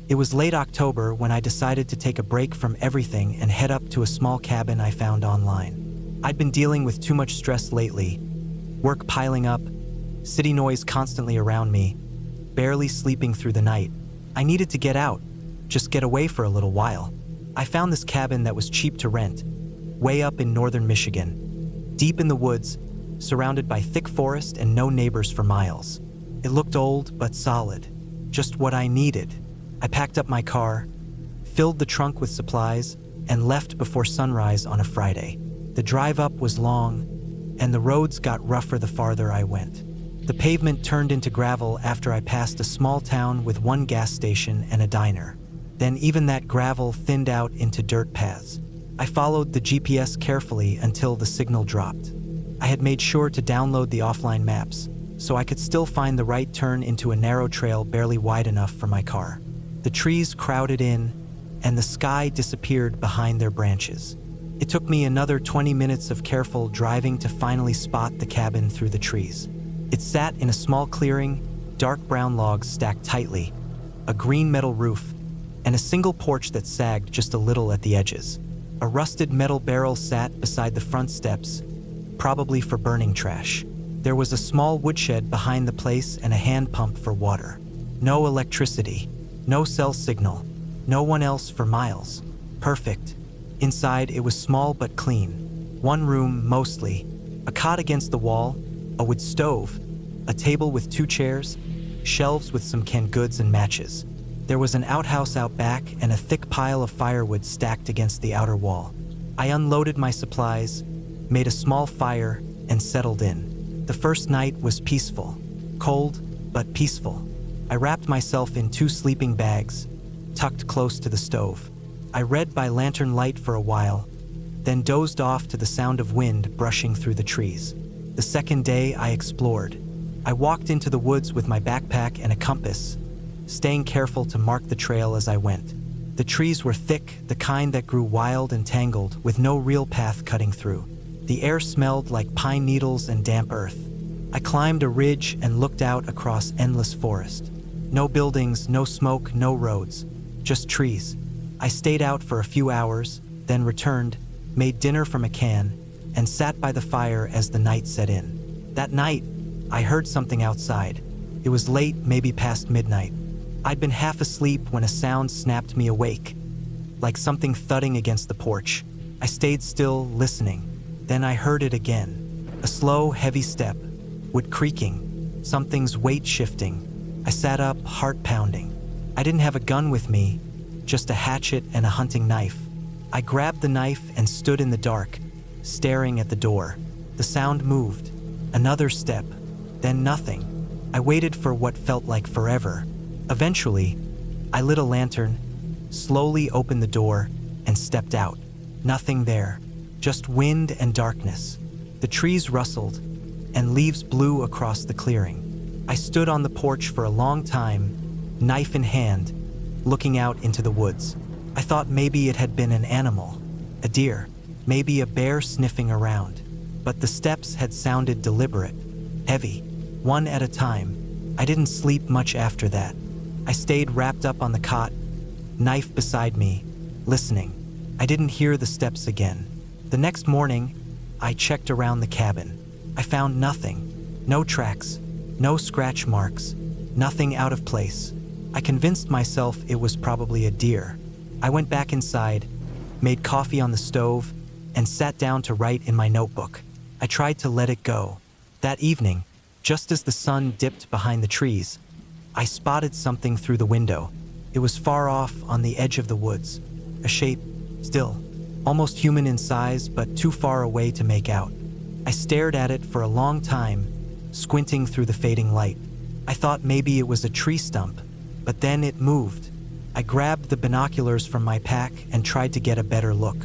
It was late October when I decided to take a break from everything and head up to a small cabin I found online. I'd been dealing with too much stress lately, work piling up, city noise constantly around me, barely sleeping through the night. I needed to get out, just get away for a little while. I found this cabin that was cheap to rent, way up in northern Michigan, deep in the woods, surrounded by thick forest and no neighbors for miles. It looked old but solid, just what I needed. I packed up my car, filled the trunk with supplies, and left before sunrise on a Friday. The drive up was long, and the roads got rougher the farther I went. The pavement turned into gravel after I passed a small town with one gas station and a diner. Then even that gravel thinned out into dirt paths. I followed the GPS carefully until the signal dropped. I had made sure to download the offline maps, so I could still find the right turn into a narrow trail barely wide enough for my car. The trees crowded in, and the sky disappeared behind their branches. It took me another 20 minutes of careful driving to finally spot the cabin through the trees. It sat in a small clearing, dark brown logs stacked tightly, a green metal roof, and a single porch that sagged just a little at the edges. A rusted metal barrel sat beside the front steps, probably for burning trash. There was a small woodshed behind the place and a hand pump for water. No electricity, no cell signal, no one else for miles. Perfect. Inside, it was small but clean. One room, mostly. A cot against the wall, a wood stove, a table with 2 chairs, shelves with some canned goods and matches. There was an outhouse out back and a thick pile of firewood stacked against the outer wall. I unloaded my supplies, made a small fire, and settled in. The first night was peaceful. Cold, but peaceful. I wrapped myself in 2 sleeping bags, tucked close to the stove. I read by lantern light for a while, then dozed off to the sound of wind brushing through the trees. The second day, I explored. I walked into the woods with my backpack and a compass, staying careful to mark the trail as I went. The trees were thick, the kind that grew wild and tangled, with no real path cutting through. The air smelled like pine needles and damp earth. I climbed a ridge and looked out across endless forest. No buildings, no smoke, no roads, just trees. I stayed out for a few hours, then returned, made dinner from a can, and sat by the fire as the night set in. That night, I heard something outside. It was late, maybe past midnight. I'd been half asleep when a sound snapped me awake, like something thudding against the porch. I stayed still, listening. Then I heard it again. A slow, heavy step, wood creaking, something's weight shifting. I sat up, heart pounding. I didn't have a gun with me, just a hatchet and a hunting knife. I grabbed the knife and stood in the dark, staring at the door. The sound moved. Another step, then nothing. I waited for what felt like forever. Eventually, I lit a lantern, slowly opened the door, and stepped out. Nothing there, just wind and darkness. The trees rustled, and leaves blew across the clearing. I stood on the porch for a long time, knife in hand, looking out into the woods. I thought maybe it had been an animal, a deer, maybe a bear sniffing around. But the steps had sounded deliberate, heavy, one at a time. I didn't sleep much after that. I stayed wrapped up on the cot, knife beside me, listening. I didn't hear the steps again. The next morning, I checked around the cabin. I found nothing. No tracks, no scratch marks, nothing out of place. I convinced myself it was probably a deer. I went back inside, made coffee on the stove, and sat down to write in my notebook. I tried to let it go. That evening, just as the sun dipped behind the trees, I spotted something through the window. It was far off on the edge of the woods. A shape, still, almost human in size, but too far away to make out. I stared at it for a long time, squinting through the fading light. I thought maybe it was a tree stump, but then it moved. I grabbed the binoculars from my pack and tried to get a better look.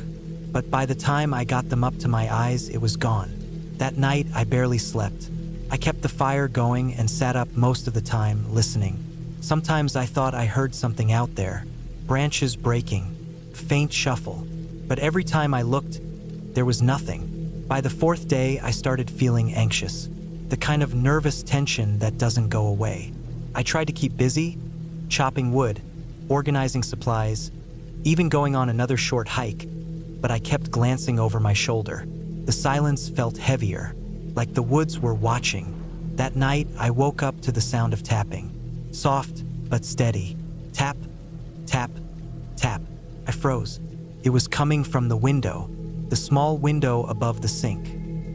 But by the time I got them up to my eyes, it was gone. That night, I barely slept. I kept the fire going and sat up most of the time, listening. Sometimes I thought I heard something out there, branches breaking, faint shuffle. But every time I looked, there was nothing. By the 4th day, I started feeling anxious, the kind of nervous tension that doesn't go away. I tried to keep busy, chopping wood, organizing supplies, even going on another short hike, but I kept glancing over my shoulder. The silence felt heavier, like the woods were watching. That night, I woke up to the sound of tapping. Soft, but steady. Tap, tap, tap. I froze. It was coming from the window, the small window above the sink.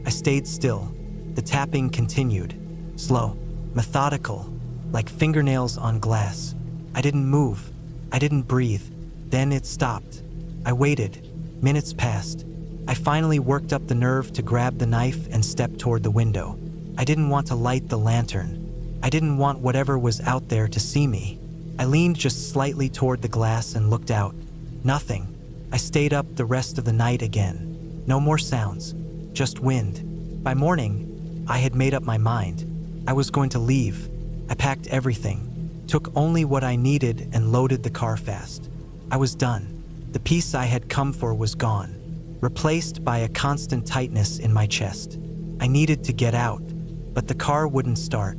I stayed still. The tapping continued. Slow, methodical, like fingernails on glass. I didn't move. I didn't breathe. Then it stopped. I waited. Minutes passed. I finally worked up the nerve to grab the knife and step toward the window. I didn't want to light the lantern. I didn't want whatever was out there to see me. I leaned just slightly toward the glass and looked out. Nothing. I stayed up the rest of the night again. No more sounds, just wind. By morning, I had made up my mind. I was going to leave. I packed everything, took only what I needed and loaded the car fast. I was done. The peace I had come for was gone, replaced by a constant tightness in my chest. I needed to get out, but the car wouldn't start.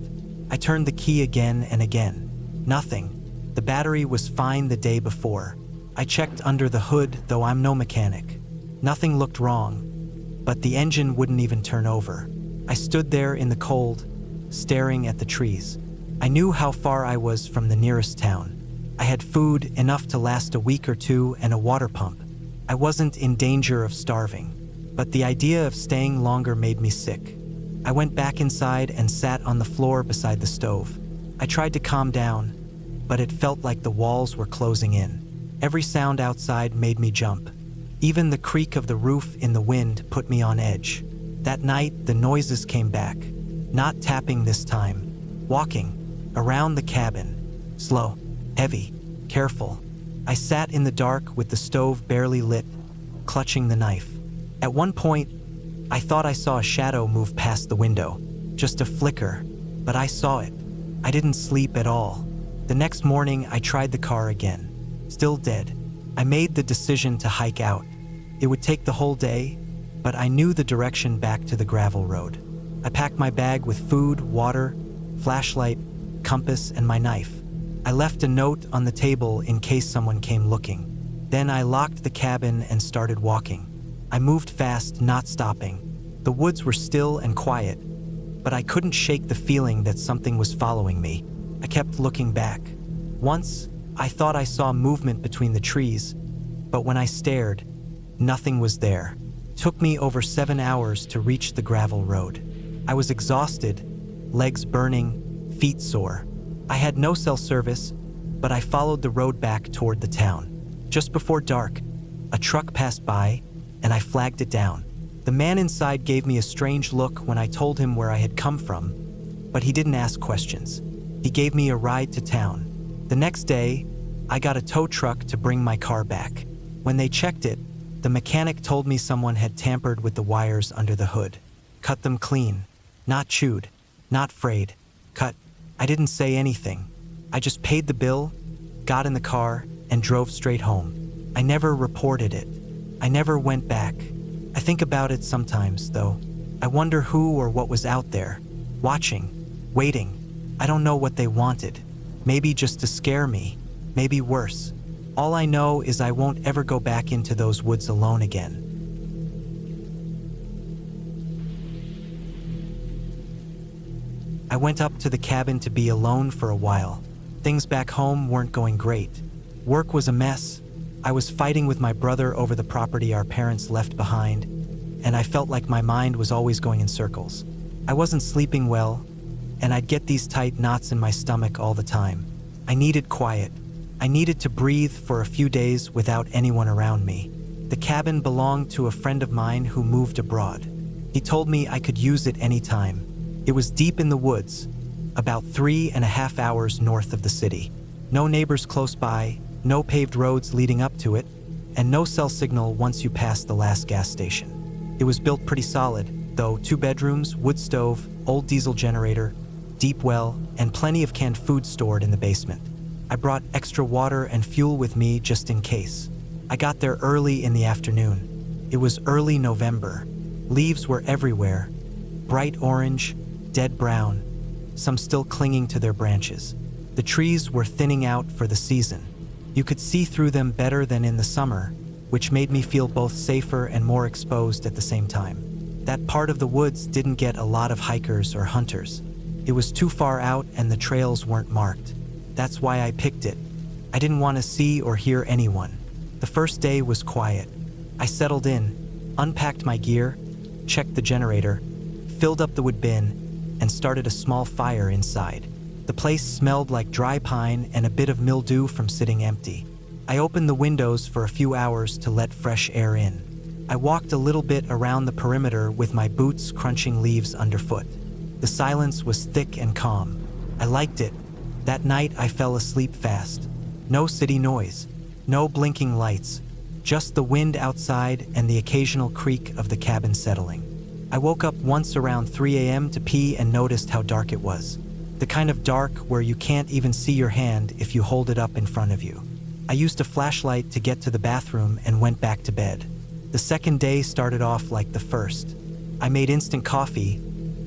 I turned the key again and again. Nothing. The battery was fine the day before. I checked under the hood, though I'm no mechanic. Nothing looked wrong, but the engine wouldn't even turn over. I stood there in the cold, staring at the trees. I knew how far I was from the nearest town. I had food enough to last a week or two and a water pump. I wasn't in danger of starving, but the idea of staying longer made me sick. I went back inside and sat on the floor beside the stove. I tried to calm down, but it felt like the walls were closing in. Every sound outside made me jump. Even the creak of the roof in the wind put me on edge. That night, the noises came back. Not tapping this time. Walking. Around the cabin. Slow. Heavy. Careful. I sat in the dark with the stove barely lit, clutching the knife. At one point, I thought I saw a shadow move past the window. Just a flicker. But I saw it. I didn't sleep at all. The next morning, I tried the car again. Still dead. I made the decision to hike out. It would take the whole day, but I knew the direction back to the gravel road. I packed my bag with food, water, flashlight, compass, and my knife. I left a note on the table in case someone came looking. Then I locked the cabin and started walking. I moved fast, not stopping. The woods were still and quiet, but I couldn't shake the feeling that something was following me. I kept looking back. Once, I thought I saw movement between the trees, but when I stared, nothing was there. It took me over 7 hours to reach the gravel road. I was exhausted, legs burning, feet sore. I had no cell service, but I followed the road back toward the town. Just before dark, a truck passed by, and I flagged it down. The man inside gave me a strange look when I told him where I had come from, but he didn't ask questions. He gave me a ride to town. The next day, I got a tow truck to bring my car back. When they checked it, the mechanic told me someone had tampered with the wires under the hood. Cut them clean. Not chewed. Not frayed. Cut. I didn't say anything. I just paid the bill, got in the car, and drove straight home. I never reported it. I never went back. I think about it sometimes, though. I wonder who or what was out there, watching, waiting. I don't know what they wanted. Maybe just to scare me. Maybe worse. All I know is I won't ever go back into those woods alone again. I went up to the cabin to be alone for a while. Things back home weren't going great. Work was a mess. I was fighting with my brother over the property our parents left behind, and I felt like my mind was always going in circles. I wasn't sleeping well, and I'd get these tight knots in my stomach all the time. I needed quiet. I needed to breathe for a few days without anyone around me. The cabin belonged to a friend of mine who moved abroad. He told me I could use it anytime. It was deep in the woods, about 3.5 hours north of the city. No neighbors close by, no paved roads leading up to it, and no cell signal once you pass the last gas station. It was built pretty solid, though: 2 bedrooms, wood stove, old diesel generator, deep well, and plenty of canned food stored in the basement. I brought extra water and fuel with me just in case. I got there early in the afternoon. It was early November. Leaves were everywhere, bright orange, dead brown, some still clinging to their branches. The trees were thinning out for the season. You could see through them better than in the summer, which made me feel both safer and more exposed at the same time. That part of the woods didn't get a lot of hikers or hunters. It was too far out and the trails weren't marked. That's why I picked it. I didn't want to see or hear anyone. The first day was quiet. I settled in, unpacked my gear, checked the generator, filled up the wood bin, and started a small fire inside. The place smelled like dry pine and a bit of mildew from sitting empty. I opened the windows for a few hours to let fresh air in. I walked a little bit around the perimeter with my boots crunching leaves underfoot. The silence was thick and calm. I liked it. That night I fell asleep fast. No city noise, no blinking lights, just the wind outside and the occasional creak of the cabin settling. I woke up once around 3 a.m. to pee and noticed how dark it was. The kind of dark where you can't even see your hand if you hold it up in front of you. I used a flashlight to get to the bathroom and went back to bed. The second day started off like the first. I made instant coffee,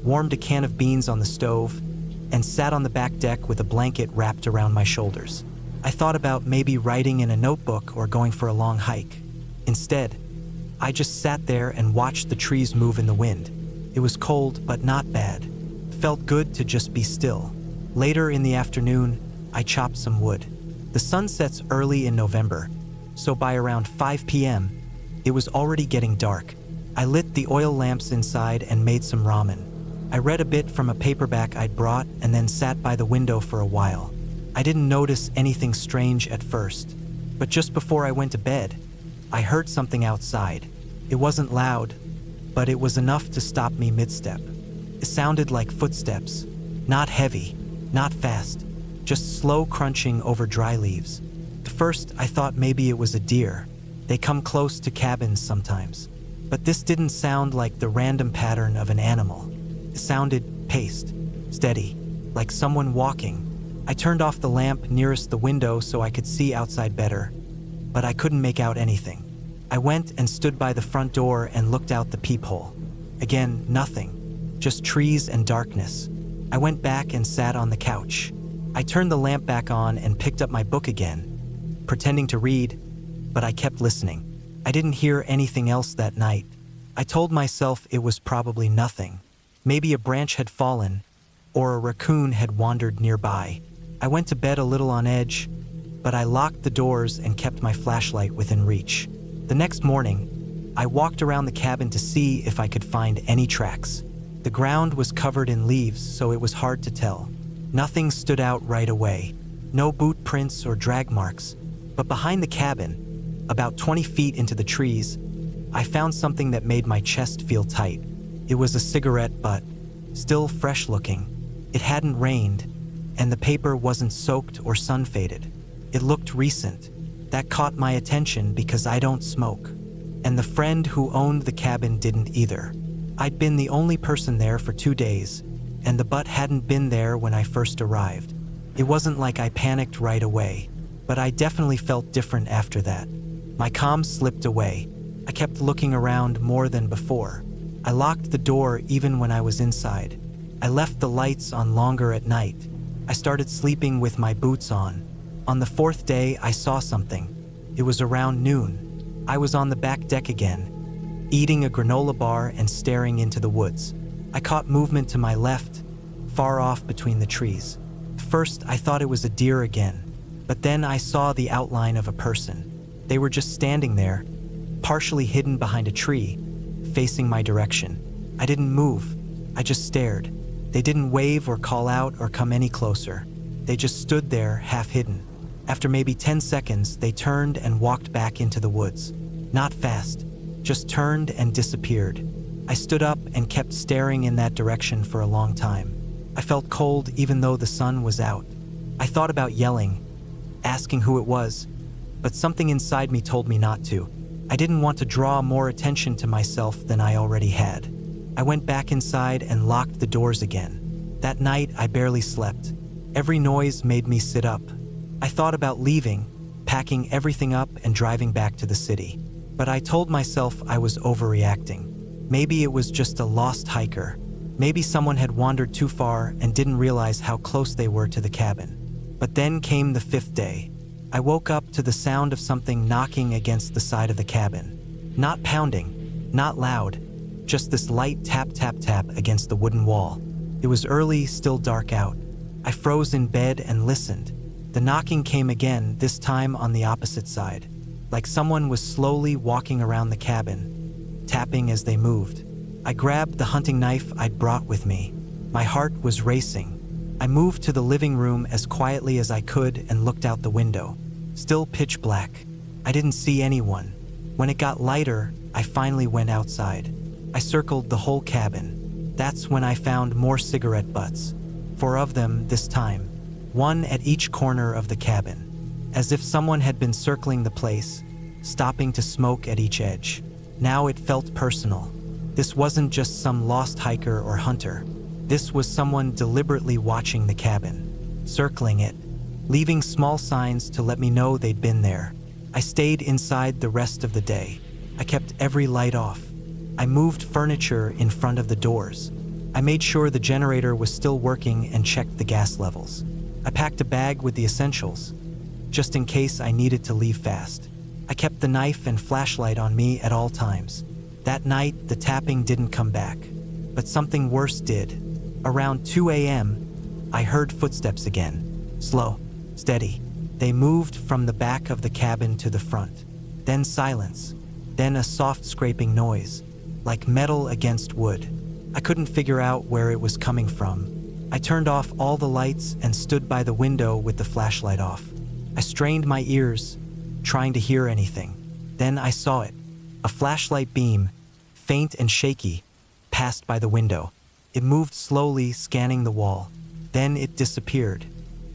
warmed a can of beans on the stove, and sat on the back deck with a blanket wrapped around my shoulders. I thought about maybe writing in a notebook or going for a long hike. Instead, I just sat there and watched the trees move in the wind. It was cold, but not bad. Felt good to just be still. Later in the afternoon, I chopped some wood. The sun sets early in November, so by around 5 p.m., it was already getting dark. I lit the oil lamps inside and made some ramen. I read a bit from a paperback I'd brought and then sat by the window for a while. I didn't notice anything strange at first, but just before I went to bed, I heard something outside. It wasn't loud, but it was enough to stop me mid-step. It sounded like footsteps, not heavy, not fast, just slow crunching over dry leaves. At first, I thought maybe it was a deer. They come close to cabins sometimes. But this didn't sound like the random pattern of an animal. It sounded paced, steady, like someone walking. I turned off the lamp nearest the window so I could see outside better, but I couldn't make out anything. I went and stood by the front door and looked out the peephole. Again, nothing, just trees and darkness. I went back and sat on the couch. I turned the lamp back on and picked up my book again, pretending to read, but I kept listening. I didn't hear anything else that night. I told myself it was probably nothing. Maybe a branch had fallen, or a raccoon had wandered nearby. I went to bed a little on edge, but I locked the doors and kept my flashlight within reach. The next morning, I walked around the cabin to see if I could find any tracks. The ground was covered in leaves, so it was hard to tell. Nothing stood out right away. No boot prints or drag marks. But behind the cabin, about 20 feet into the trees, I found something that made my chest feel tight. It was a cigarette butt, still fresh looking. It hadn't rained, and the paper wasn't soaked or sun-faded. It looked recent. That caught my attention because I don't smoke. And the friend who owned the cabin didn't either. I'd been the only person there for 2 days, and the butt hadn't been there when I first arrived. It wasn't like I panicked right away, but I definitely felt different after that. My calm slipped away. I kept looking around more than before. I locked the door even when I was inside. I left the lights on longer at night. I started sleeping with my boots on. On the 4th day, I saw something. It was around noon. I was on the back deck again, eating a granola bar and staring into the woods. I caught movement to my left, far off between the trees. First, I thought it was a deer again, but then I saw the outline of a person. They were just standing there, partially hidden behind a tree, facing my direction. I didn't move. I just stared. They didn't wave or call out or come any closer. They just stood there, half hidden. After maybe 10 seconds, they turned and walked back into the woods. Not fast, just turned and disappeared. I stood up and kept staring in that direction for a long time. I felt cold even though the sun was out. I thought about yelling, asking who it was, but something inside me told me not to. I didn't want to draw more attention to myself than I already had. I went back inside and locked the doors again. That night, I barely slept. Every noise made me sit up. I thought about leaving, packing everything up and driving back to the city. But I told myself I was overreacting. Maybe it was just a lost hiker. Maybe someone had wandered too far and didn't realize how close they were to the cabin. But then came the 5th day. I woke up to the sound of something knocking against the side of the cabin. Not pounding, not loud, just this light tap tap tap against the wooden wall. It was early, still dark out. I froze in bed and listened. The knocking came again, this time on the opposite side, like someone was slowly walking around the cabin, tapping as they moved. I grabbed the hunting knife I'd brought with me. My heart was racing. I moved to the living room as quietly as I could and looked out the window. Still pitch black. I didn't see anyone. When it got lighter, I finally went outside. I circled the whole cabin. That's when I found more cigarette butts. 4 of them this time. 1 at each corner of the cabin. As if someone had been circling the place, stopping to smoke at each edge. Now it felt personal. This wasn't just some lost hiker or hunter. This was someone deliberately watching the cabin, circling it, leaving small signs to let me know they'd been there. I stayed inside the rest of the day. I kept every light off. I moved furniture in front of the doors. I made sure the generator was still working and checked the gas levels. I packed a bag with the essentials, just in case I needed to leave fast. I kept the knife and flashlight on me at all times. That night, the tapping didn't come back, but something worse did. Around 2 a.m., I heard footsteps again. Slow, steady. They moved from the back of the cabin to the front. Then silence. Then a soft scraping noise, like metal against wood. I couldn't figure out where it was coming from. I turned off all the lights and stood by the window with the flashlight off. I strained my ears, trying to hear anything. Then I saw it. A flashlight beam, faint and shaky, passed by the window. It moved slowly, scanning the wall. Then it disappeared.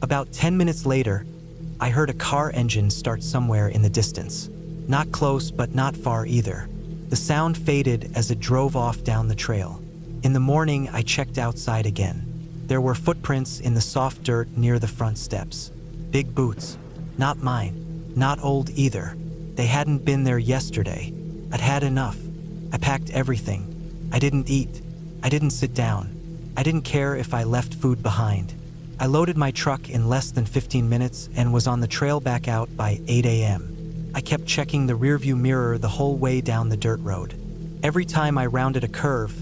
About 10 minutes later, I heard a car engine start somewhere in the distance. Not close, but not far either. The sound faded as it drove off down the trail. In the morning, I checked outside again. There were footprints in the soft dirt near the front steps. Big boots. Not mine. Not old either. They hadn't been there yesterday. I'd had enough. I packed everything. I didn't eat. I didn't sit down. I didn't care if I left food behind. I loaded my truck in less than 15 minutes and was on the trail back out by 8 a.m. I kept checking the rearview mirror the whole way down the dirt road. Every time I rounded a curve,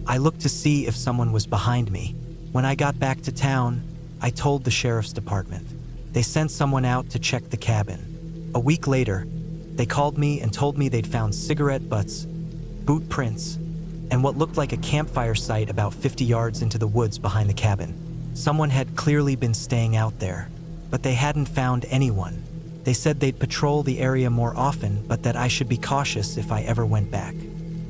I looked to see if someone was behind me. When I got back to town, I told the sheriff's department. They sent someone out to check the cabin. A week later, they called me and told me they'd found cigarette butts, boot prints, and what looked like a campfire site about 50 yards into the woods behind the cabin. Someone had clearly been staying out there, but they hadn't found anyone. They said they'd patrol the area more often, but that I should be cautious if I ever went back.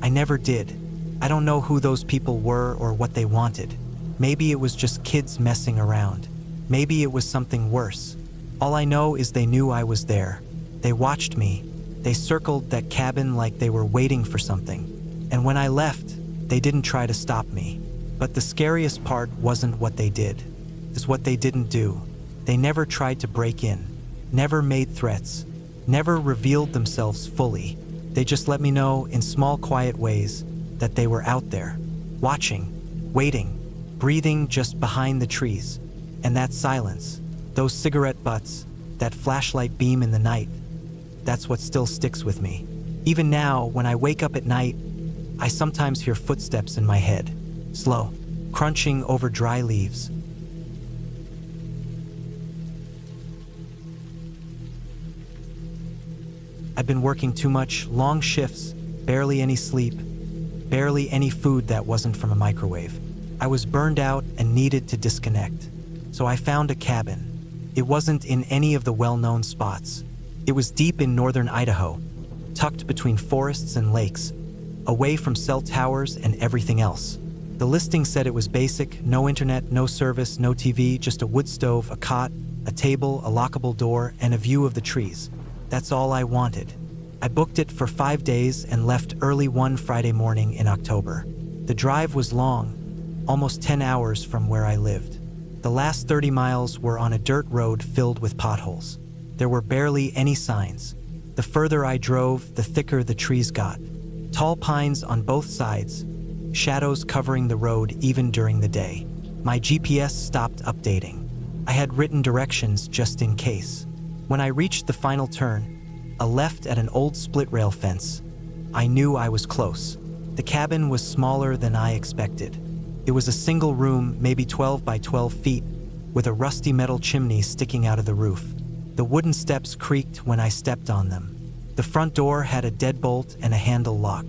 I never did. I don't know who those people were or what they wanted. Maybe it was just kids messing around. Maybe it was something worse. All I know is they knew I was there. They watched me. They circled that cabin like they were waiting for something. And when I left, they didn't try to stop me. But the scariest part wasn't what they did. It's what they didn't do. They never tried to break in. Never made threats. Never revealed themselves fully. They just let me know in small, quiet ways that they were out there, watching, waiting, breathing just behind the trees. And that silence, those cigarette butts, that flashlight beam in the night, that's what still sticks with me. Even now, when I wake up at night, I sometimes hear footsteps in my head, slow, crunching over dry leaves. I've been working too much, long shifts, barely any sleep, barely any food that wasn't from a microwave. I was burned out and needed to disconnect. So I found a cabin. It wasn't in any of the well-known spots. It was deep in northern Idaho, tucked between forests and lakes, away from cell towers and everything else. The listing said it was basic, no internet, no service, no TV, just a wood stove, a cot, a table, a lockable door, and a view of the trees. That's all I wanted. I booked it for 5 days and left early one Friday morning in October. The drive was long, almost 10 hours from where I lived. The last 30 miles were on a dirt road filled with potholes. There were barely any signs. The further I drove, the thicker the trees got. Tall pines on both sides, shadows covering the road even during the day. My GPS stopped updating. I had written directions just in case. When I reached the final turn, a left at an old split rail fence, I knew I was close. The cabin was smaller than I expected. It was a single room, maybe 12 by 12 feet, with a rusty metal chimney sticking out of the roof. The wooden steps creaked when I stepped on them. The front door had a deadbolt and a handle lock.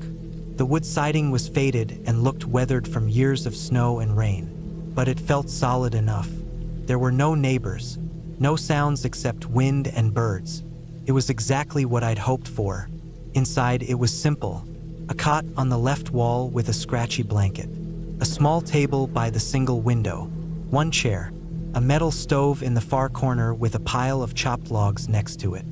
The wood siding was faded and looked weathered from years of snow and rain, but it felt solid enough. There were no neighbors, no sounds except wind and birds. It was exactly what I'd hoped for. Inside, it was simple. A cot on the left wall with a scratchy blanket. A small table by the single window. One chair. A metal stove in the far corner with a pile of chopped logs next to it.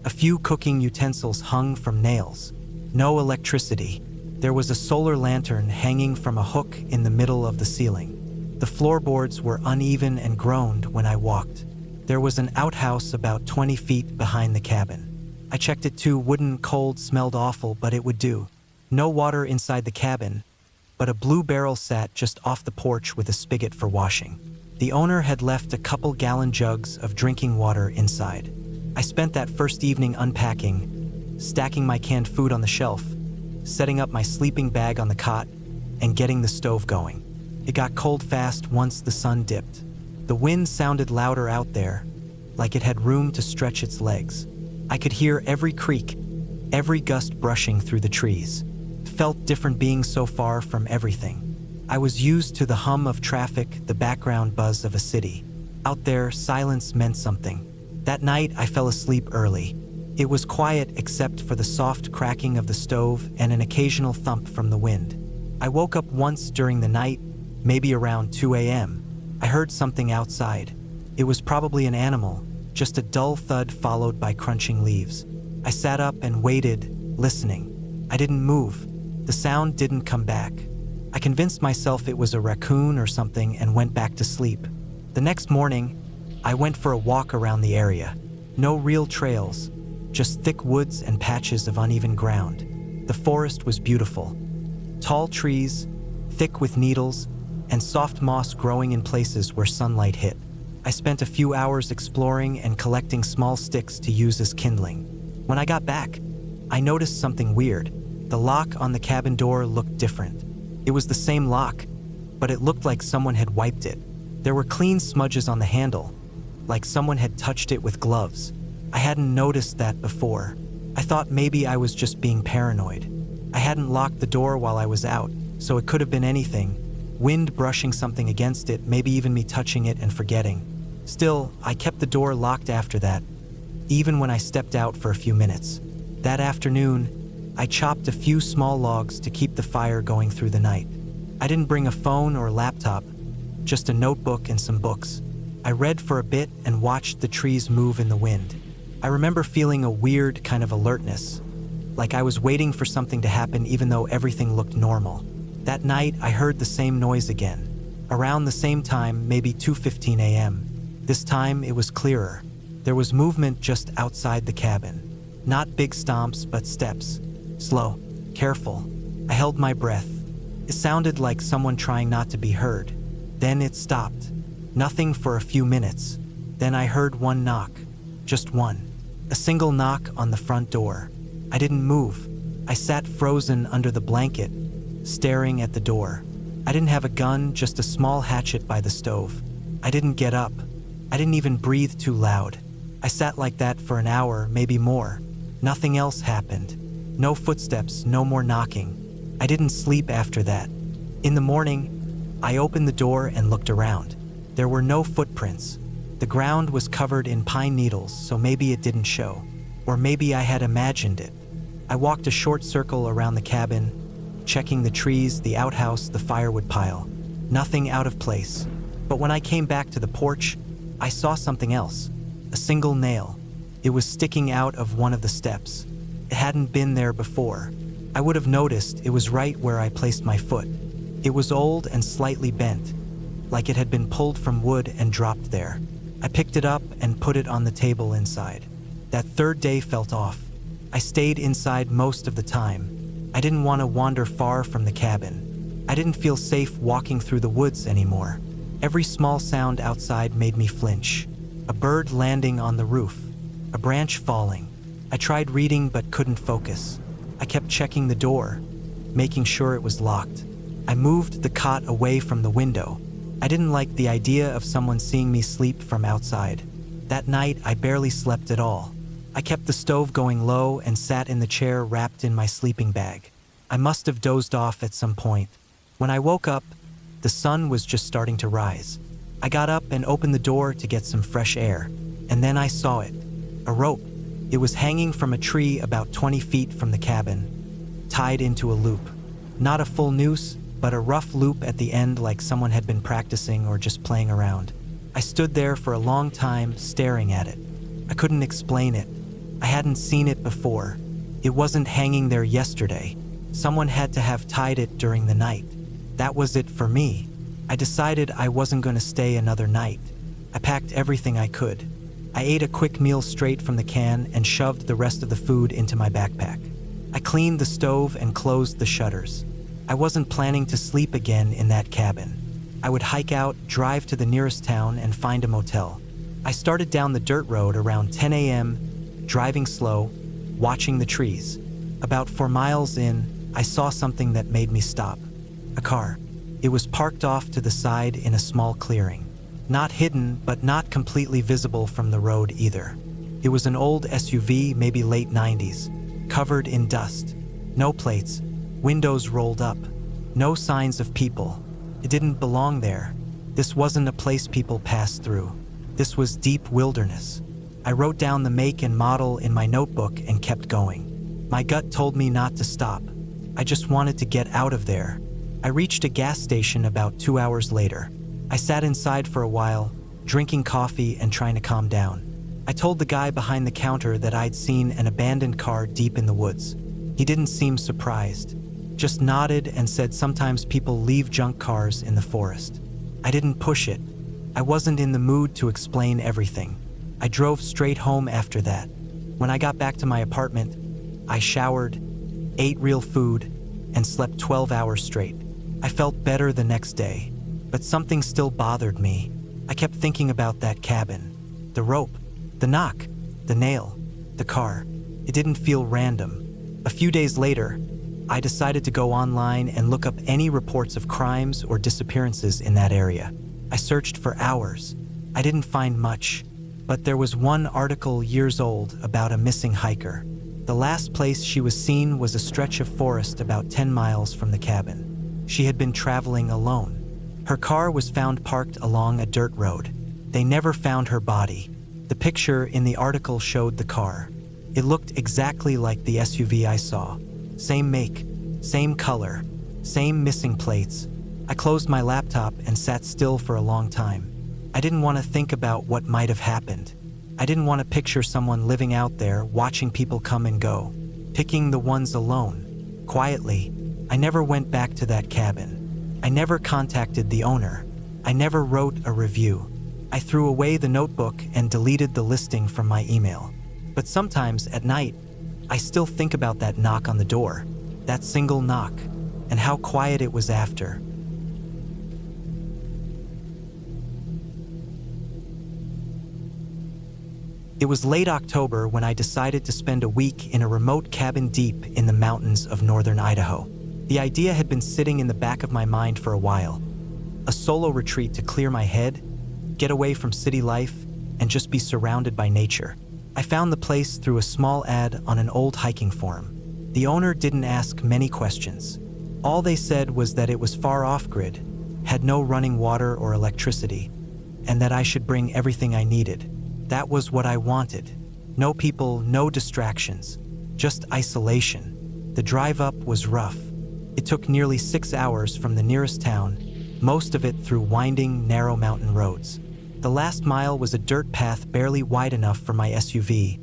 A few cooking utensils hung from nails. No electricity. There was a solar lantern hanging from a hook in the middle of the ceiling. The floorboards were uneven and groaned when I walked. There was an outhouse about 20 feet behind the cabin. I checked it too. Wooden, cold, smelled awful, but it would do. No water inside the cabin, but a blue barrel sat just off the porch with a spigot for washing. The owner had left a couple gallon jugs of drinking water inside. I spent that first evening unpacking, stacking my canned food on the shelf, setting up my sleeping bag on the cot, and getting the stove going. It got cold fast once the sun dipped. The wind sounded louder out there, like it had room to stretch its legs. I could hear every creak, every gust brushing through the trees. It felt different being so far from everything. I was used to the hum of traffic, the background buzz of a city. Out there, silence meant something. That night, I fell asleep early. It was quiet except for the soft cracking of the stove and an occasional thump from the wind. I woke up once during the night, maybe around 2 a.m. I heard something outside. It was probably an animal, just a dull thud followed by crunching leaves. I sat up and waited, listening. I didn't move. The sound didn't come back. I convinced myself it was a raccoon or something and went back to sleep. The next morning, I went for a walk around the area. No real trails, just thick woods and patches of uneven ground. The forest was beautiful. Tall trees, thick with needles, and soft moss growing in places where sunlight hit. I spent a few hours exploring and collecting small sticks to use as kindling. When I got back, I noticed something weird. The lock on the cabin door looked different. It was the same lock, but it looked like someone had wiped it. There were clean smudges on the handle, like someone had touched it with gloves. I hadn't noticed that before. I thought maybe I was just being paranoid. I hadn't locked the door while I was out, so it could have been anything. Wind brushing something against it, maybe even me touching it and forgetting. Still, I kept the door locked after that, even when I stepped out for a few minutes. That afternoon, I chopped a few small logs to keep the fire going through the night. I didn't bring a phone or laptop, just a notebook and some books. I read for a bit and watched the trees move in the wind. I remember feeling a weird kind of alertness, like I was waiting for something to happen even though everything looked normal. That night, I heard the same noise again. Around the same time, maybe 2:15 a.m. This time, it was clearer. There was movement just outside the cabin. Not big stomps, but steps. Slow, careful. I held my breath. It sounded like someone trying not to be heard. Then it stopped. Nothing for a few minutes. Then I heard one knock. Just one. A single knock on the front door. I didn't move. I sat frozen under the blanket, staring at the door. I didn't have a gun, just a small hatchet by the stove. I didn't get up. I didn't even breathe too loud. I sat like that for an hour, maybe more. Nothing else happened. No footsteps, no more knocking. I didn't sleep after that. In the morning, I opened the door and looked around. There were no footprints. The ground was covered in pine needles, so maybe it didn't show. Or maybe I had imagined it. I walked a short circle around the cabin, checking the trees, the outhouse, the firewood pile. Nothing out of place. But when I came back to the porch, I saw something else. A single nail. It was sticking out of one of the steps. It hadn't been there before. I would have noticed it was right where I placed my foot. It was old and slightly bent, like it had been pulled from wood and dropped there. I picked it up and put it on the table inside. That third day felt off. I stayed inside most of the time. I didn't want to wander far from the cabin. I didn't feel safe walking through the woods anymore. Every small sound outside made me flinch. A bird landing on the roof. a branch falling. I tried reading but couldn't focus. I kept checking the door, making sure it was locked. I moved the cot away from the window. I didn't like the idea of someone seeing me sleep from outside. That night, I barely slept at all. I kept the stove going low and sat in the chair wrapped in my sleeping bag. I must have dozed off at some point. When I woke up, the sun was just starting to rise. I got up and opened the door to get some fresh air, and then I saw it. A rope. It was hanging from a tree about 20 feet from the cabin, tied into a loop. Not a full noose, but a rough loop at the end like someone had been practicing or just playing around. I stood there for a long time staring at it. I couldn't explain it. I hadn't seen it before. It wasn't hanging there yesterday. Someone had to have tied it during the night. That was it for me. I decided I wasn't going to stay another night. I packed everything I could. I ate a quick meal straight from the can and shoved the rest of the food into my backpack. I cleaned the stove and closed the shutters. I wasn't planning to sleep again in that cabin. I would hike out, drive to the nearest town, and find a motel. I started down the dirt road around 10 a.m., driving slow, watching the trees. About 4 miles in, I saw something that made me stop. A car. It was parked off to the side in a small clearing. Not hidden, but not completely visible from the road either. It was an old SUV, maybe late 90s, covered in dust. No plates, windows rolled up. No signs of people. It didn't belong there. This wasn't a place people passed through. This was deep wilderness. I wrote down the make and model in my notebook and kept going. My gut told me not to stop. I just wanted to get out of there. I reached a gas station about 2 hours later. I sat inside for a while, drinking coffee and trying to calm down. I told the guy behind the counter that I'd seen an abandoned car deep in the woods. He didn't seem surprised, just nodded and said sometimes people leave junk cars in the forest. I didn't push it. I wasn't in the mood to explain everything. I drove straight home after that. When I got back to my apartment, I showered, ate real food, and slept 12 hours straight. I felt better the next day, but something still bothered me. I kept thinking about that cabin, the rope, the knock, the nail, the car. It didn't feel random. A few days later, I decided to go online and look up any reports of crimes or disappearances in that area. I searched for hours. I didn't find much, but there was one article years old about a missing hiker. The last place she was seen was a stretch of forest about 10 miles from the cabin. She had been traveling alone. Her car was found parked along a dirt road. They never found her body. The picture in the article showed the car. It looked exactly like the SUV I saw. Same make, same color, same missing plates. I closed my laptop and sat still for a long time. I didn't want to think about what might have happened. I didn't want to picture someone living out there, watching people come and go, picking the ones alone. Quietly, I never went back to that cabin. I never contacted the owner. I never wrote a review. I threw away the notebook and deleted the listing from my email. But sometimes at night, I still think about that knock on the door, that single knock, and how quiet it was after. It was late October when I decided to spend a week in a remote cabin deep in the mountains of northern Idaho. The idea had been sitting in the back of my mind for a while. A solo retreat to clear my head, get away from city life, and just be surrounded by nature. I found the place through a small ad on an old hiking forum. The owner didn't ask many questions. All they said was that it was far off-grid, had no running water or electricity, and that I should bring everything I needed. That was what I wanted. No people, no distractions, just isolation. The drive up was rough. It took nearly 6 hours from the nearest town, most of it through winding, narrow mountain roads. The last mile was a dirt path barely wide enough for my SUV,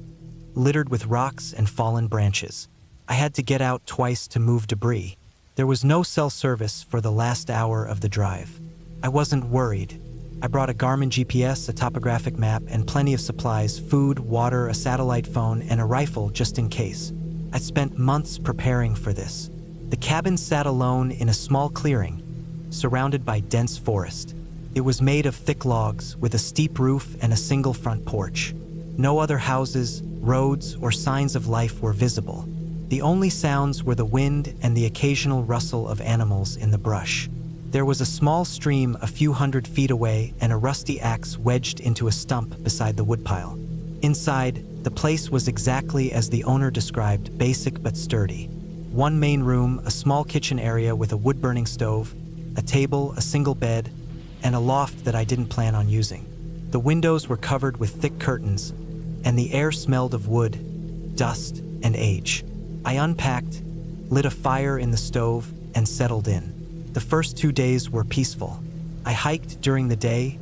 littered with rocks and fallen branches. I had to get out twice to move debris. There was no cell service for the last hour of the drive. I wasn't worried. I brought a Garmin GPS, a topographic map, and plenty of supplies, food, water, a satellite phone, and a rifle just in case. I'd spent months preparing for this. The cabin sat alone in a small clearing, surrounded by dense forest. It was made of thick logs with a steep roof and a single front porch. No other houses, roads, or signs of life were visible. The only sounds were the wind and the occasional rustle of animals in the brush. There was a small stream a few 100 feet away and a rusty axe wedged into a stump beside the woodpile. Inside, the place was exactly as the owner described, basic but sturdy. One main room, a small kitchen area with a wood-burning stove, a table, a single bed, and a loft that I didn't plan on using. The windows were covered with thick curtains, and the air smelled of wood, dust, and age. I unpacked, lit a fire in the stove, and settled in. The first 2 days were peaceful. I hiked during the day,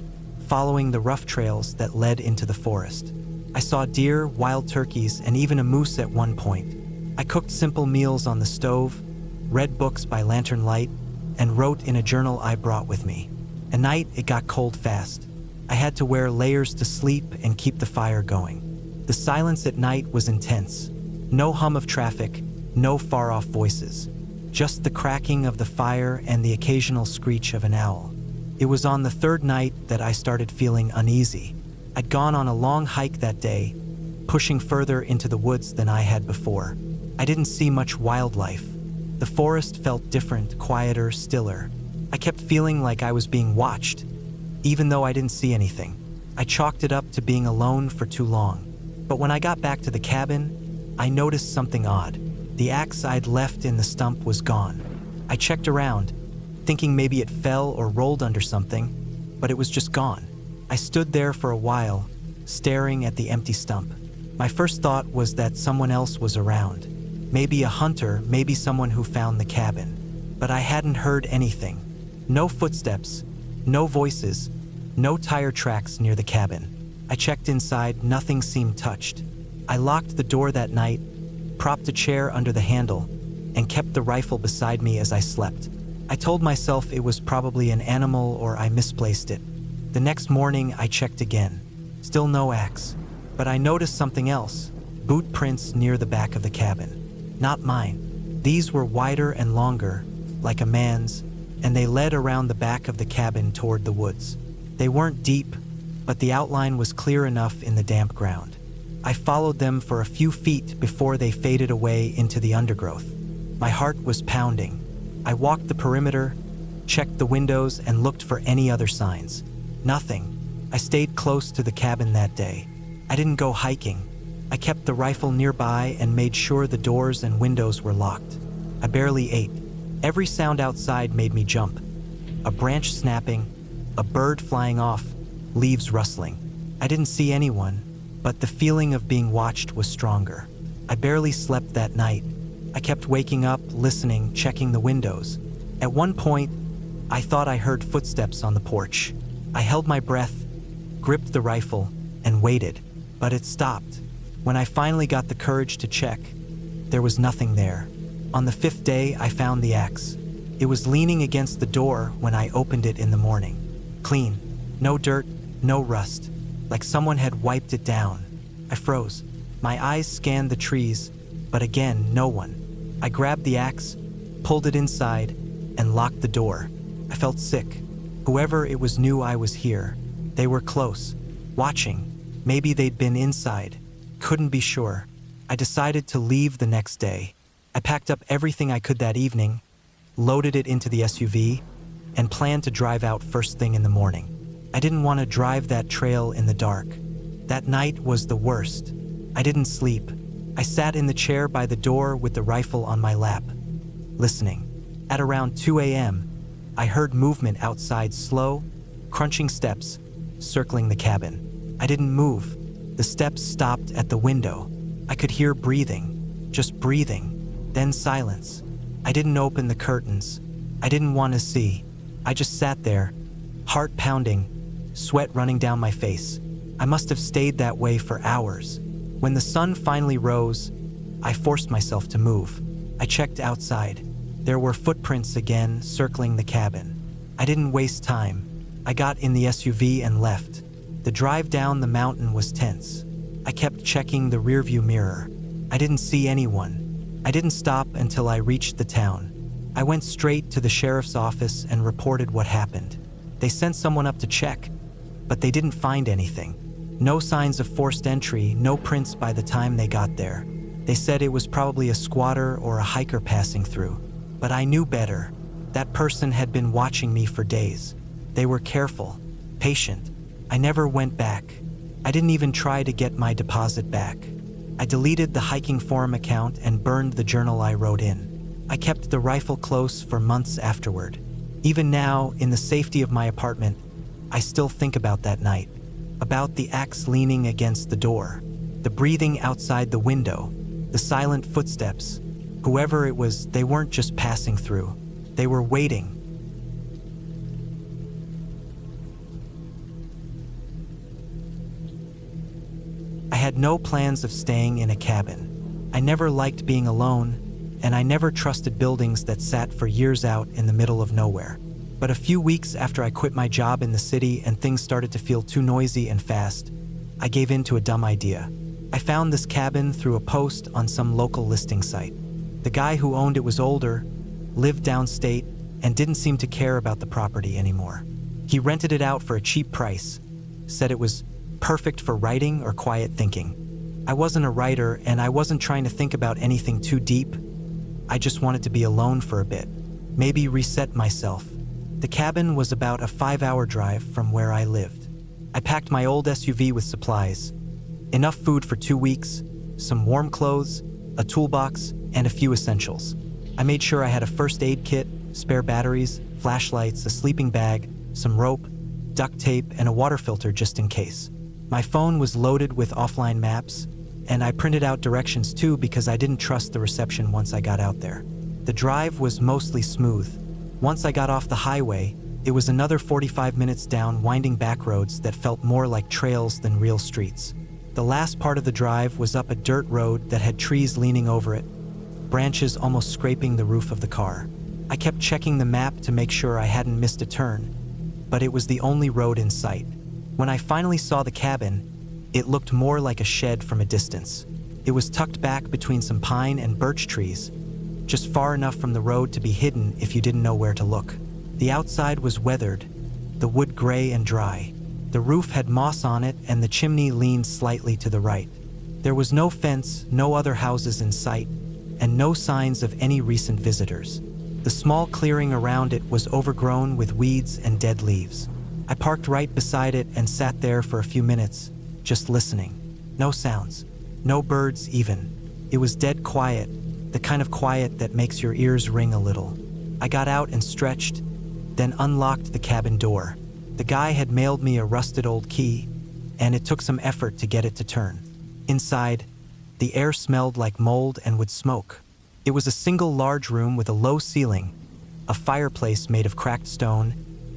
following the rough trails that led into the forest. I saw deer, wild turkeys, and even a moose at one point. I cooked simple meals on the stove, read books by lantern light, and wrote in a journal I brought with me. At night, it got cold fast. I had to wear layers to sleep and keep the fire going. The silence at night was intense. No hum of traffic, no far-off voices. Just the cracking of the fire and the occasional screech of an owl. It was on the third night that I started feeling uneasy. I'd gone on a long hike that day, pushing further into the woods than I had before. I didn't see much wildlife. The forest felt different, quieter, stiller. I kept feeling like I was being watched, even though I didn't see anything. I chalked it up to being alone for too long. But when I got back to the cabin, I noticed something odd. The axe I'd left in the stump was gone. I checked around, thinking maybe it fell or rolled under something, but it was just gone. I stood there for a while, staring at the empty stump. My first thought was that someone else was around. Maybe a hunter, maybe someone who found the cabin. But I hadn't heard anything. No footsteps, no voices, no tire tracks near the cabin. I checked inside, nothing seemed touched. I locked the door that night, propped a chair under the handle, and kept the rifle beside me as I slept. I told myself it was probably an animal or I misplaced it. The next morning, I checked again. Still no axe. But I noticed something else. Boot prints near the back of the cabin. Not mine. These were wider and longer, like a man's, and they led around the back of the cabin toward the woods. They weren't deep, but the outline was clear enough in the damp ground. I followed them for a few feet before they faded away into the undergrowth. My heart was pounding. I walked the perimeter, checked the windows, and looked for any other signs. Nothing. I stayed close to the cabin that day. I didn't go hiking. I kept the rifle nearby and made sure the doors and windows were locked. I barely ate. Every sound outside made me jump. A branch snapping, a bird flying off, leaves rustling. I didn't see anyone, but the feeling of being watched was stronger. I barely slept that night. I kept waking up, listening, checking the windows. At one point, I thought I heard footsteps on the porch. I held my breath, gripped the rifle, and waited, but it stopped. When I finally got the courage to check, there was nothing there. On the 5th day, I found the axe. It was leaning against the door when I opened it in the morning. Clean. No dirt, no rust. Like someone had wiped it down. I froze. My eyes scanned the trees, but again, no one. I grabbed the axe, pulled it inside, and locked the door. I felt sick. Whoever it was knew I was here. They were close, watching. Maybe they'd been inside. Couldn't be sure. I decided to leave the next day. I packed up everything I could that evening, loaded it into the SUV, and planned to drive out first thing in the morning. I didn't want to drive that trail in the dark. That night was the worst. I didn't sleep. I sat in the chair by the door with the rifle on my lap, listening. At around 2 a.m., I heard movement outside, slow, crunching steps, circling the cabin. I didn't move. The steps stopped at the window. I could hear breathing, just breathing, then silence. I didn't open the curtains. I didn't want to see. I just sat there, heart pounding, sweat running down my face. I must have stayed that way for hours. When the sun finally rose, I forced myself to move. I checked outside. There were footprints again, circling the cabin. I didn't waste time. I got in the SUV and left. The drive down the mountain was tense. I kept checking the rearview mirror. I didn't see anyone. I didn't stop until I reached the town. I went straight to the sheriff's office and reported what happened. They sent someone up to check, but they didn't find anything. No signs of forced entry, no prints by the time they got there. They said it was probably a squatter or a hiker passing through. But I knew better. That person had been watching me for days. They were careful, patient. I never went back. I didn't even try to get my deposit back. I deleted the hiking forum account and burned the journal I wrote in. I kept the rifle close for months afterward. Even now, in the safety of my apartment, I still think about that night. About the axe leaning against the door, the breathing outside the window, the silent footsteps. Whoever it was, they weren't just passing through. They were waiting. I had no plans of staying in a cabin. I never liked being alone, and I never trusted buildings that sat for years out in the middle of nowhere. But a few weeks after I quit my job in the city and things started to feel too noisy and fast, I gave in to a dumb idea. I found this cabin through a post on some local listing site. The guy who owned it was older, lived downstate, and didn't seem to care about the property anymore. He rented it out for a cheap price, said it was perfect for writing or quiet thinking. I wasn't a writer, and I wasn't trying to think about anything too deep. I just wanted to be alone for a bit, maybe reset myself. The cabin was about a 5-hour drive from where I lived. I packed my old SUV with supplies, enough food for 2 weeks, some warm clothes, a toolbox, and a few essentials. I made sure I had a first aid kit, spare batteries, flashlights, a sleeping bag, some rope, duct tape, and a water filter just in case. My phone was loaded with offline maps, and I printed out directions too because I didn't trust the reception once I got out there. The drive was mostly smooth. Once I got off the highway, it was another 45 minutes down winding back roads that felt more like trails than real streets. The last part of the drive was up a dirt road that had trees leaning over it, branches almost scraping the roof of the car. I kept checking the map to make sure I hadn't missed a turn, but it was the only road in sight. When I finally saw the cabin, it looked more like a shed from a distance. It was tucked back between some pine and birch trees, just far enough from the road to be hidden if you didn't know where to look. The outside was weathered, the wood gray and dry. The roof had moss on it and the chimney leaned slightly to the right. There was no fence, no other houses in sight, and no signs of any recent visitors. The small clearing around it was overgrown with weeds and dead leaves. I parked right beside it and sat there for a few minutes, just listening. No sounds, no birds even. It was dead quiet, the kind of quiet that makes your ears ring a little. I got out and stretched, then unlocked the cabin door. The guy had mailed me a rusted old key, and it took some effort to get it to turn. Inside, the air smelled like mold and wood smoke. It was a single large room with a low ceiling, a fireplace made of cracked stone,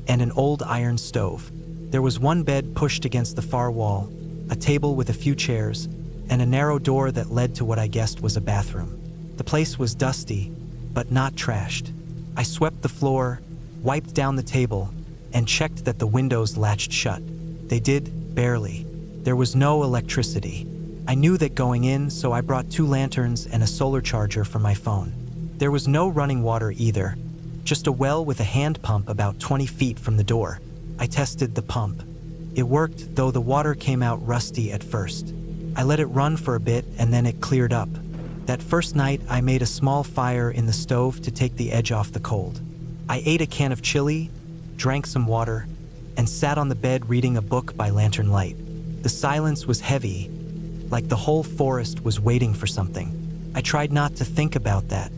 and an old iron stove. There was one bed pushed against the far wall, a table with a few chairs, and a narrow door that led to what I guessed was a bathroom. The place was dusty, but not trashed. I swept the floor, wiped down the table, and checked that the windows latched shut. They did, barely. There was no electricity. I knew that going in, so I brought 2 lanterns and a solar charger for my phone. There was no running water either, just a well with a hand pump about 20 feet from the door. I tested the pump. It worked, though the water came out rusty at first. I let it run for a bit and then it cleared up. That first night, I made a small fire in the stove to take the edge off the cold. I ate a can of chili, drank some water, and sat on the bed reading a book by lantern light. The silence was heavy, like the whole forest was waiting for something. I tried not to think about that.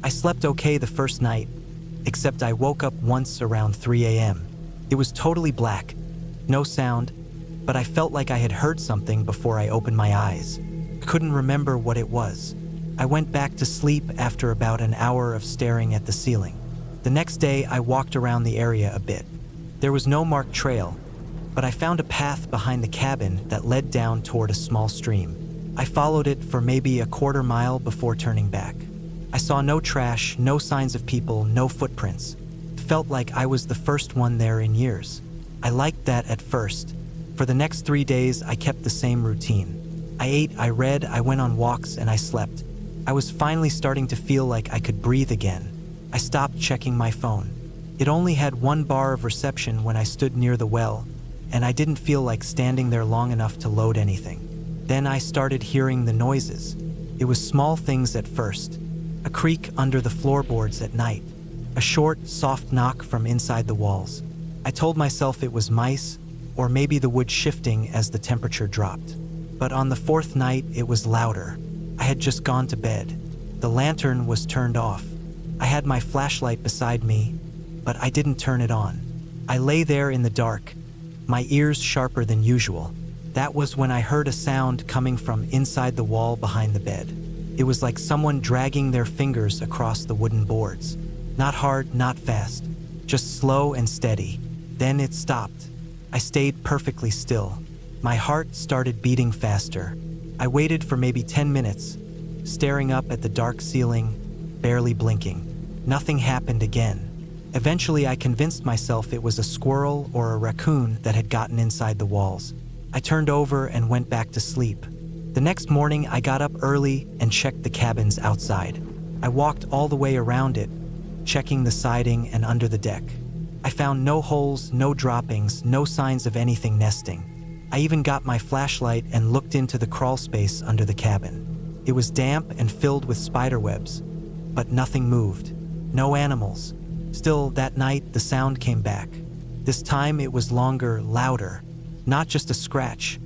I slept okay the first night, except I woke up once around 3 a.m. It was totally black, no sound, but I felt like I had heard something before I opened my eyes. Couldn't remember what it was. I went back to sleep after about an hour of staring at the ceiling. The next day, I walked around the area a bit. There was no marked trail, but I found a path behind the cabin that led down toward a small stream. I followed it for maybe a quarter mile before turning back. I saw no trash, no signs of people, no footprints. It felt like I was the first one there in years. I liked that at first. For the next 3 days, I kept the same routine. I ate, I read, I went on walks, and I slept. I was finally starting to feel like I could breathe again. I stopped checking my phone. It only had 1 bar of reception when I stood near the well, and I didn't feel like standing there long enough to load anything. Then I started hearing the noises. It was small things at first. A creak under the floorboards at night. A short, soft knock from inside the walls. I told myself it was mice, or maybe the wood shifting as the temperature dropped. But on the fourth night, it was louder. I had just gone to bed. The lantern was turned off. I had my flashlight beside me, but I didn't turn it on. I lay there in the dark, my ears sharper than usual. That was when I heard a sound coming from inside the wall behind the bed. It was like someone dragging their fingers across the wooden boards. Not hard, not fast, just slow and steady. Then it stopped. I stayed perfectly still. My heart started beating faster. I waited for maybe 10 minutes, staring up at the dark ceiling, barely blinking. Nothing happened again. Eventually, I convinced myself it was a squirrel or a raccoon that had gotten inside the walls. I turned over and went back to sleep. The next morning, I got up early and checked the cabins outside. I walked all the way around it, checking the siding and under the deck. I found no holes, no droppings, no signs of anything nesting. I even got my flashlight and looked into the crawl space under the cabin. It was damp and filled with spider webs, but nothing moved. No animals. Still, that night, the sound came back. This time, it was longer, louder. Not just a scratch.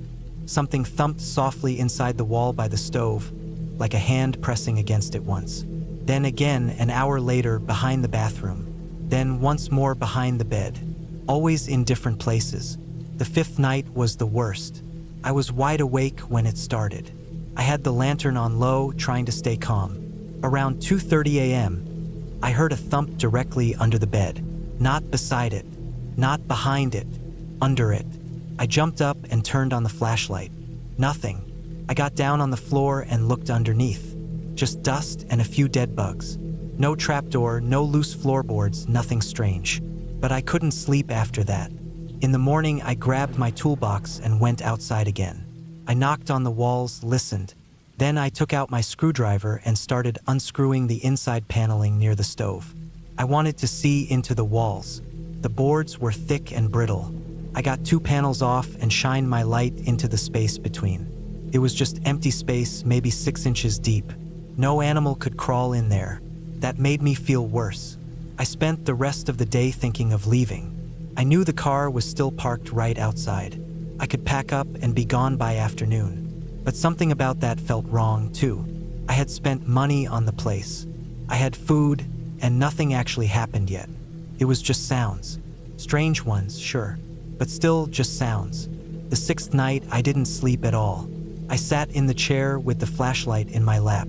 Something thumped softly inside the wall by the stove, like a hand pressing against it once. Then again, an hour later, behind the bathroom. Then once more behind the bed. Always in different places. The fifth night was the worst. I was wide awake when it started. I had the lantern on low, trying to stay calm. Around 2:30 a.m., I heard a thump directly under the bed. Not beside it. Not behind it. Under it. I jumped up and turned on the flashlight. Nothing. I got down on the floor and looked underneath. Just dust and a few dead bugs. No trapdoor, no loose floorboards, nothing strange. But I couldn't sleep after that. In the morning, I grabbed my toolbox and went outside again. I knocked on the walls, listened. Then I took out my screwdriver and started unscrewing the inside paneling near the stove. I wanted to see into the walls. The boards were thick and brittle. I got 2 panels off and shined my light into the space between. It was just empty space, maybe 6 inches deep. No animal could crawl in there. That made me feel worse. I spent the rest of the day thinking of leaving. I knew the car was still parked right outside. I could pack up and be gone by afternoon. But something about that felt wrong, too. I had spent money on the place. I had food, and nothing actually happened yet. It was just sounds. Strange ones, sure, but still just sounds. The 6th night, I didn't sleep at all. I sat in the chair with the flashlight in my lap.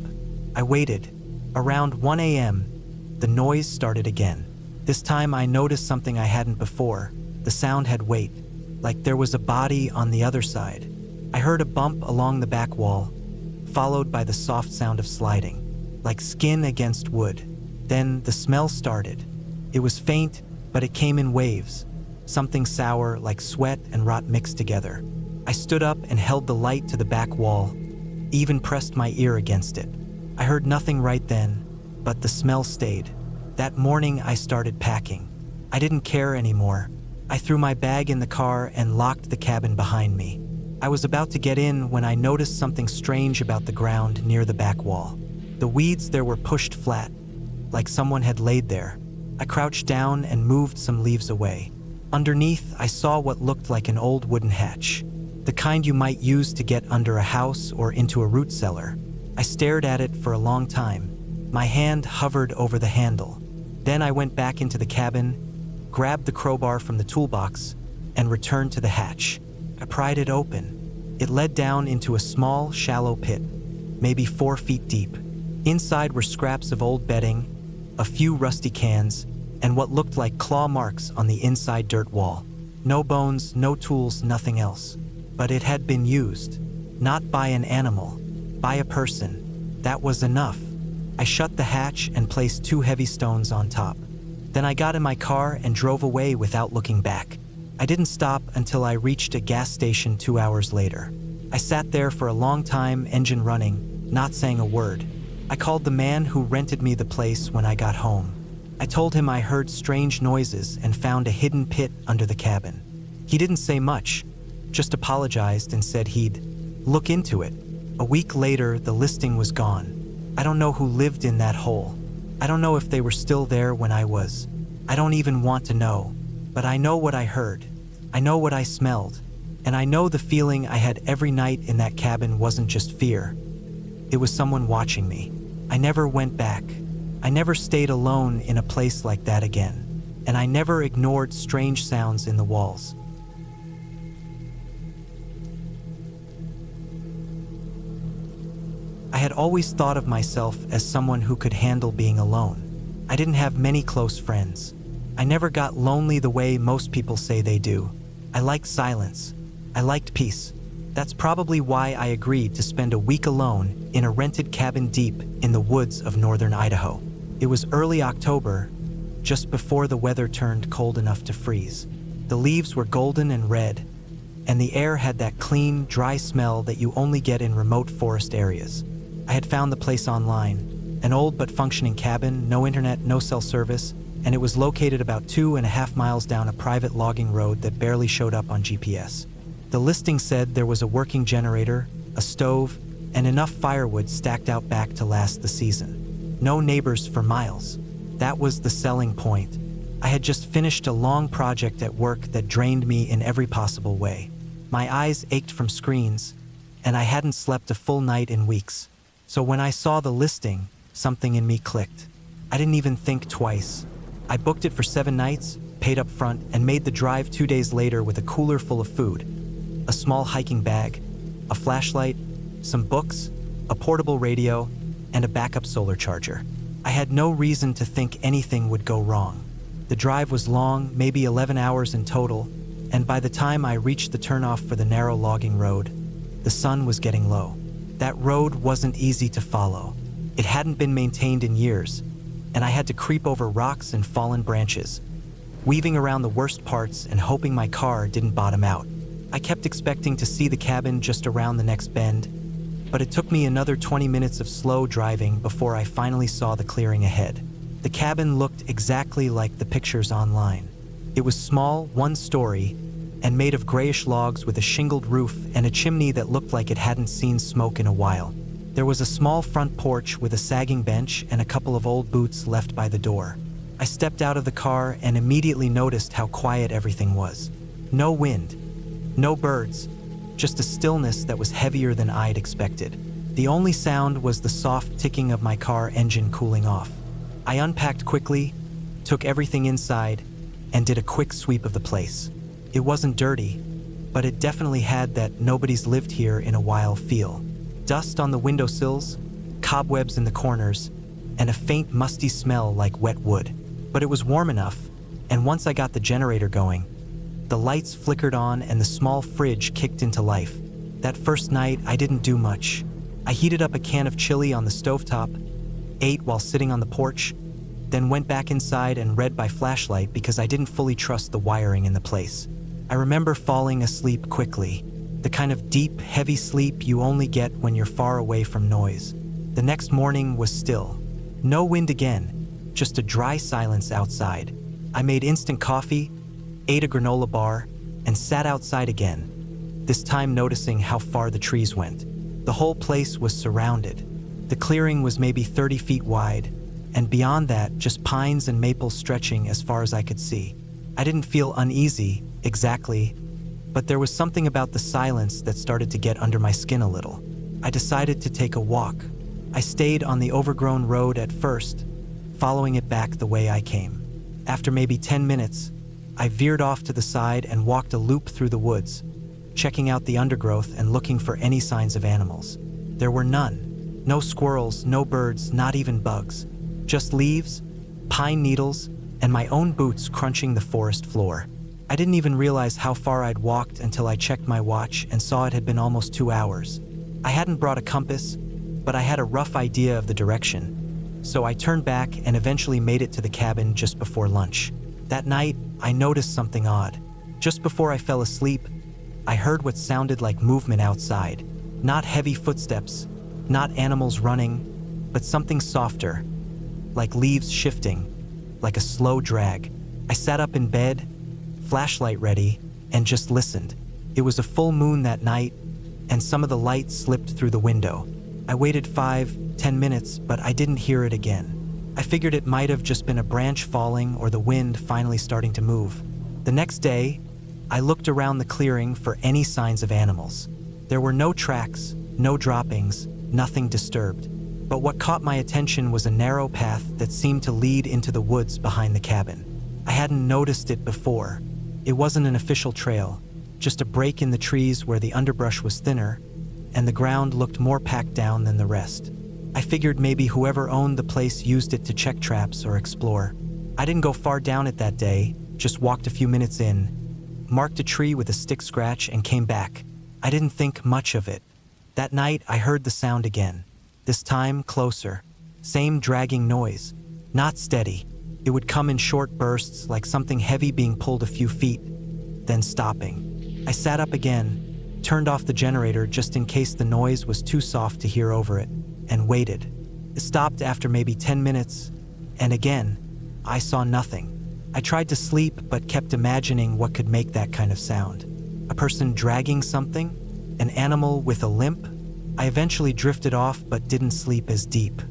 I waited. Around 1 a.m., the noise started again. This time I noticed something I hadn't before. The sound had weight, like there was a body on the other side. I heard a bump along the back wall, followed by the soft sound of sliding, like skin against wood. Then the smell started. It was faint, but it came in waves. Something sour, like sweat and rot mixed together. I stood up and held the light to the back wall, even pressed my ear against it. I heard nothing right then, but the smell stayed. That morning I started packing. I didn't care anymore. I threw my bag in the car and locked the cabin behind me. I was about to get in when I noticed something strange about the ground near the back wall. The weeds there were pushed flat, like someone had laid there. I crouched down and moved some leaves away. Underneath, I saw what looked like an old wooden hatch, the kind you might use to get under a house or into a root cellar. I stared at it for a long time. My hand hovered over the handle. Then I went back into the cabin, grabbed the crowbar from the toolbox, and returned to the hatch. I pried it open. It led down into a small, shallow pit, maybe 4 feet deep. Inside were scraps of old bedding, a few rusty cans, and what looked like claw marks on the inside dirt wall. No bones, no tools, nothing else. But it had been used. Not by an animal, by a person. That was enough. I shut the hatch and placed 2 heavy stones on top. Then I got in my car and drove away without looking back. I didn't stop until I reached a gas station 2 hours later. I sat there for a long time, engine running, not saying a word. I called the man who rented me the place when I got home. I told him I heard strange noises and found a hidden pit under the cabin. He didn't say much, just apologized and said he'd look into it. A week later, the listing was gone. I don't know who lived in that hole. I don't know if they were still there when I was. I don't even want to know. But I know what I heard. I know what I smelled. And I know the feeling I had every night in that cabin wasn't just fear. It was someone watching me. I never went back. I never stayed alone in a place like that again. And I never ignored strange sounds in the walls. I had always thought of myself as someone who could handle being alone. I didn't have many close friends. I never got lonely the way most people say they do. I liked silence. I liked peace. That's probably why I agreed to spend a week alone in a rented cabin deep in the woods of northern Idaho. It was early October, just before the weather turned cold enough to freeze. The leaves were golden and red, and the air had that clean, dry smell that you only get in remote forest areas. I had found the place online, an old but functioning cabin, no internet, no cell service, and it was located about 2.5 miles down a private logging road that barely showed up on GPS. The listing said there was a working generator, a stove, and enough firewood stacked out back to last the season. No neighbors for miles. That was the selling point. I had just finished a long project at work that drained me in every possible way. My eyes ached from screens, and I hadn't slept a full night in weeks. So when I saw the listing, something in me clicked. I didn't even think twice. I booked it for 7 nights, paid up front, and made the drive 2 days later with a cooler full of food, a small hiking bag, a flashlight, some books, a portable radio, and a backup solar charger. I had no reason to think anything would go wrong. The drive was long, maybe 11 hours in total, and by the time I reached the turnoff for the narrow logging road, the sun was getting low. That road wasn't easy to follow. It hadn't been maintained in years, and I had to creep over rocks and fallen branches, weaving around the worst parts and hoping my car didn't bottom out. I kept expecting to see the cabin just around the next bend, but it took me another 20 minutes of slow driving before I finally saw the clearing ahead. The cabin looked exactly like the pictures online. It was small, 1-story, and made of grayish logs with a shingled roof and a chimney that looked like it hadn't seen smoke in a while. There was a small front porch with a sagging bench and a couple of old boots left by the door. I stepped out of the car and immediately noticed how quiet everything was. No wind, no birds, just a stillness that was heavier than I'd expected. The only sound was the soft ticking of my car engine cooling off. I unpacked quickly, took everything inside, and did a quick sweep of the place. It wasn't dirty, but it definitely had that nobody's lived here in a while feel. Dust on the windowsills, cobwebs in the corners, and a faint musty smell like wet wood. But it was warm enough, and once I got the generator going, the lights flickered on and the small fridge kicked into life. That first night, I didn't do much. I heated up a can of chili on the stovetop, ate while sitting on the porch, then went back inside and read by flashlight because I didn't fully trust the wiring in the place. I remember falling asleep quickly, the kind of deep, heavy sleep you only get when you're far away from noise. The next morning was still. No wind again, just a dry silence outside. I made instant coffee, ate a granola bar, and sat outside again, this time noticing how far the trees went. The whole place was surrounded. The clearing was maybe 30 feet wide, and beyond that, just pines and maples stretching as far as I could see. I didn't feel uneasy, exactly, but there was something about the silence that started to get under my skin a little. I decided to take a walk. I stayed on the overgrown road at first, following it back the way I came. After maybe 10 minutes, I veered off to the side and walked a loop through the woods, checking out the undergrowth and looking for any signs of animals. There were none. No squirrels, no birds, not even bugs. Just leaves, pine needles, and my own boots crunching the forest floor. I didn't even realize how far I'd walked until I checked my watch and saw it had been almost 2 hours. I hadn't brought a compass, but I had a rough idea of the direction, so I turned back and eventually made it to the cabin just before lunch. That night, I noticed something odd. Just before I fell asleep, I heard what sounded like movement outside. Not heavy footsteps, not animals running, but something softer, like leaves shifting, like a slow drag. I sat up in bed, flashlight ready, and just listened. It was a full moon that night, and some of the light slipped through the window. I waited 5-10 minutes, but I didn't hear it again. I figured it might have just been a branch falling or the wind finally starting to move. The next day, I looked around the clearing for any signs of animals. There were no tracks, no droppings, nothing disturbed. But what caught my attention was a narrow path that seemed to lead into the woods behind the cabin. I hadn't noticed it before. It wasn't an official trail, just a break in the trees where the underbrush was thinner, and the ground looked more packed down than the rest. I figured maybe whoever owned the place used it to check traps or explore. I didn't go far down it that day, just walked a few minutes in, marked a tree with a stick scratch, and came back. I didn't think much of it. That night, I heard the sound again. This time, closer. Same dragging noise. Not steady. It would come in short bursts, like something heavy being pulled a few feet, then stopping. I sat up again, turned off the generator just in case the noise was too soft to hear over it, and waited. It stopped after maybe 10 minutes, and again, I saw nothing. I tried to sleep, but kept imagining what could make that kind of sound. A person dragging something? An animal with a limp? I eventually drifted off, but didn't sleep as deep.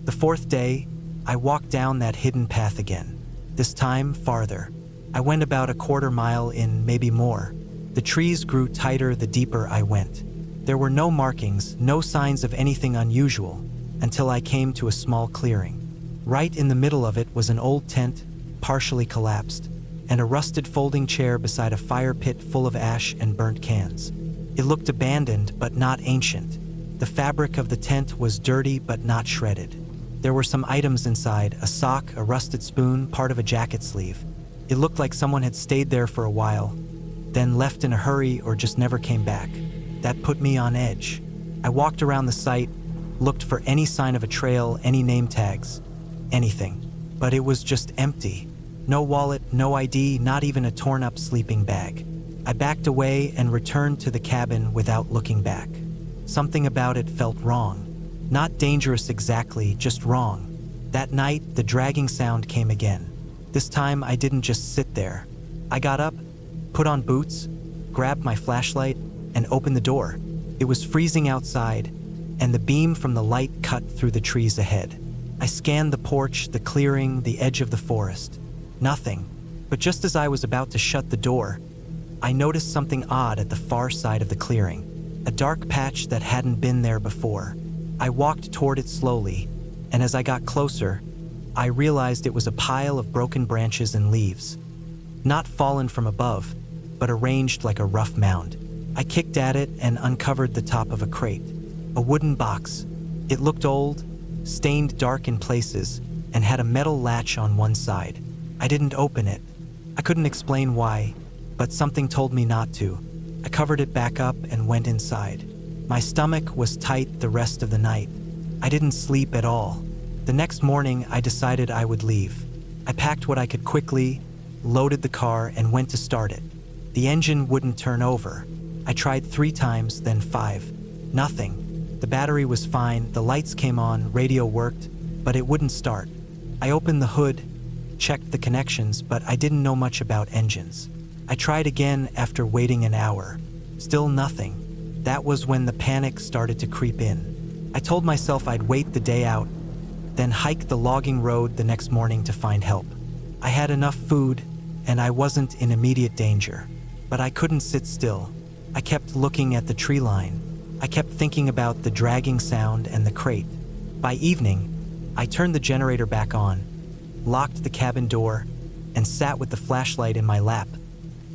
The fourth day, I walked down that hidden path again. This time, farther. I went about a quarter mile in, maybe more. The trees grew tighter the deeper I went. There were no markings, no signs of anything unusual, until I came to a small clearing. Right in the middle of it was an old tent, partially collapsed, and a rusted folding chair beside a fire pit full of ash and burnt cans. It looked abandoned, but not ancient. The fabric of the tent was dirty, but not shredded. There were some items inside: a sock, a rusted spoon, part of a jacket sleeve. It looked like someone had stayed there for a while, then left in a hurry or just never came back. That put me on edge. I walked around the site, looked for any sign of a trail, any name tags, anything. But it was just empty. No wallet, no ID, not even a torn-up sleeping bag. I backed away and returned to the cabin without looking back. Something about it felt wrong. Not dangerous exactly, just wrong. That night, the dragging sound came again. This time, I didn't just sit there. I got up, put on boots, grabbed my flashlight, and opened the door. It was freezing outside, and the beam from the light cut through the trees ahead. I scanned the porch, the clearing, the edge of the forest. Nothing. But just as I was about to shut the door, I noticed something odd at the far side of the clearing. A dark patch that hadn't been there before. I walked toward it slowly, and as I got closer, I realized it was a pile of broken branches and leaves. Not fallen from above, but arranged like a rough mound. I kicked at it and uncovered the top of a crate. A wooden box. It looked old, stained dark in places, and had a metal latch on one side. I didn't open it. I couldn't explain why, but something told me not to. I covered it back up and went inside. My stomach was tight the rest of the night. I didn't sleep at all. The next morning, I decided I would leave. I packed what I could quickly, loaded the car, and went to start it. The engine wouldn't turn over. I tried 3 times, then 5. Nothing. The battery was fine, the lights came on, radio worked, but it wouldn't start. I opened the hood, checked the connections, but I didn't know much about engines. I tried again after waiting an hour. Still nothing. That was when the panic started to creep in. I told myself I'd wait the day out, then hike the logging road the next morning to find help. I had enough food, and I wasn't in immediate danger. But I couldn't sit still. I kept looking at the tree line. I kept thinking about the dragging sound and the crate. By evening, I turned the generator back on, locked the cabin door, and sat with the flashlight in my lap.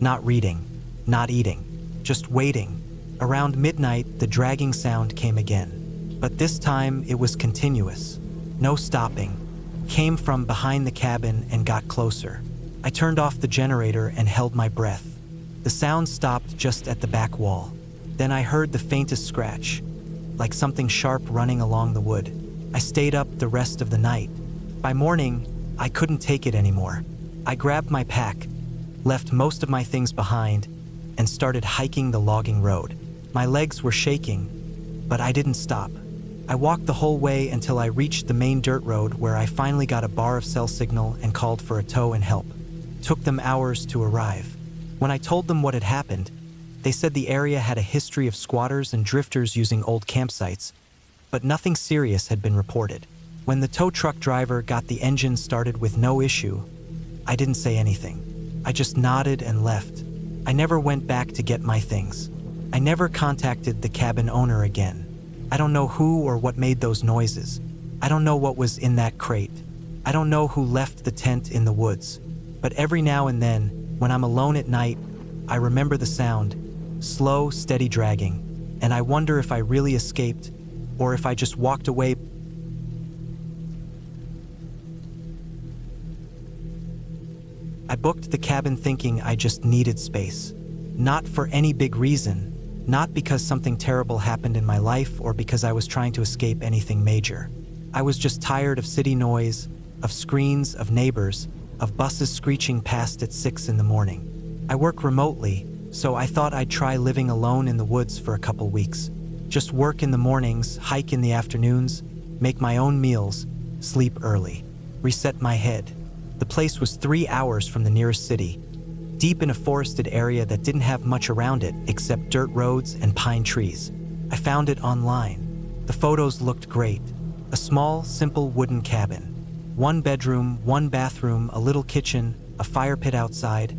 Not reading, not eating, just waiting. Around midnight, the dragging sound came again. But this time, it was continuous. No stopping. Came from behind the cabin and got closer. I turned off the generator and held my breath. The sound stopped just at the back wall. Then I heard the faintest scratch, like something sharp running along the wood. I stayed up the rest of the night. By morning, I couldn't take it anymore. I grabbed my pack, left most of my things behind, and started hiking the logging road. My legs were shaking, but I didn't stop. I walked the whole way until I reached the main dirt road, where I finally got a bar of cell signal and called for a tow and help. Took them hours to arrive. When I told them what had happened, they said the area had a history of squatters and drifters using old campsites, but nothing serious had been reported. When the tow truck driver got the engine started with no issue, I didn't say anything. I just nodded and left. I never went back to get my things. I never contacted the cabin owner again. I don't know who or what made those noises. I don't know what was in that crate. I don't know who left the tent in the woods. But every now and then, when I'm alone at night, I remember the sound, slow, steady dragging, and I wonder if I really escaped or if I just walked away. I booked the cabin thinking I just needed space. Not for any big reason, not because something terrible happened in my life or because I was trying to escape anything major. I was just tired of city noise, of screens, of neighbors, of buses screeching past at 6 in the morning. I work remotely, so I thought I'd try living alone in the woods for a couple weeks. Just work in the mornings, hike in the afternoons, make my own meals, sleep early, reset my head. The place was 3 hours from the nearest city, deep in a forested area that didn't have much around it except dirt roads and pine trees. I found it online. The photos looked great. A small, simple wooden cabin. 1 bedroom, 1 bathroom, a little kitchen, a fire pit outside,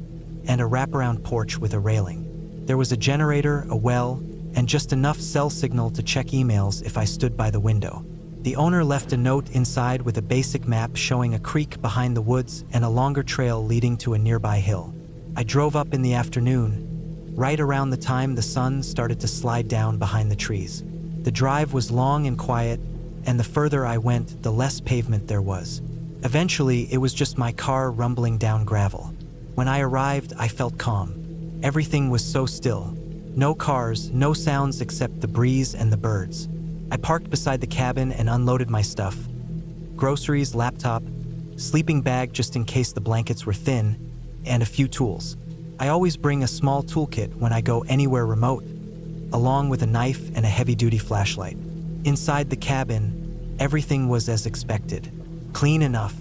and a wraparound porch with a railing. There was a generator, a well, and just enough cell signal to check emails if I stood by the window. The owner left a note inside with a basic map showing a creek behind the woods and a longer trail leading to a nearby hill. I drove up in the afternoon, right around the time the sun started to slide down behind the trees. The drive was long and quiet, and the further I went, the less pavement there was. Eventually, it was just my car rumbling down gravel. When I arrived, I felt calm. Everything was so still. No cars, no sounds except the breeze and the birds. I parked beside the cabin and unloaded my stuff. Groceries, laptop, sleeping bag just in case the blankets were thin, and a few tools. I always bring a small toolkit when I go anywhere remote, along with a knife and a heavy-duty flashlight. Inside the cabin, everything was as expected. Clean enough,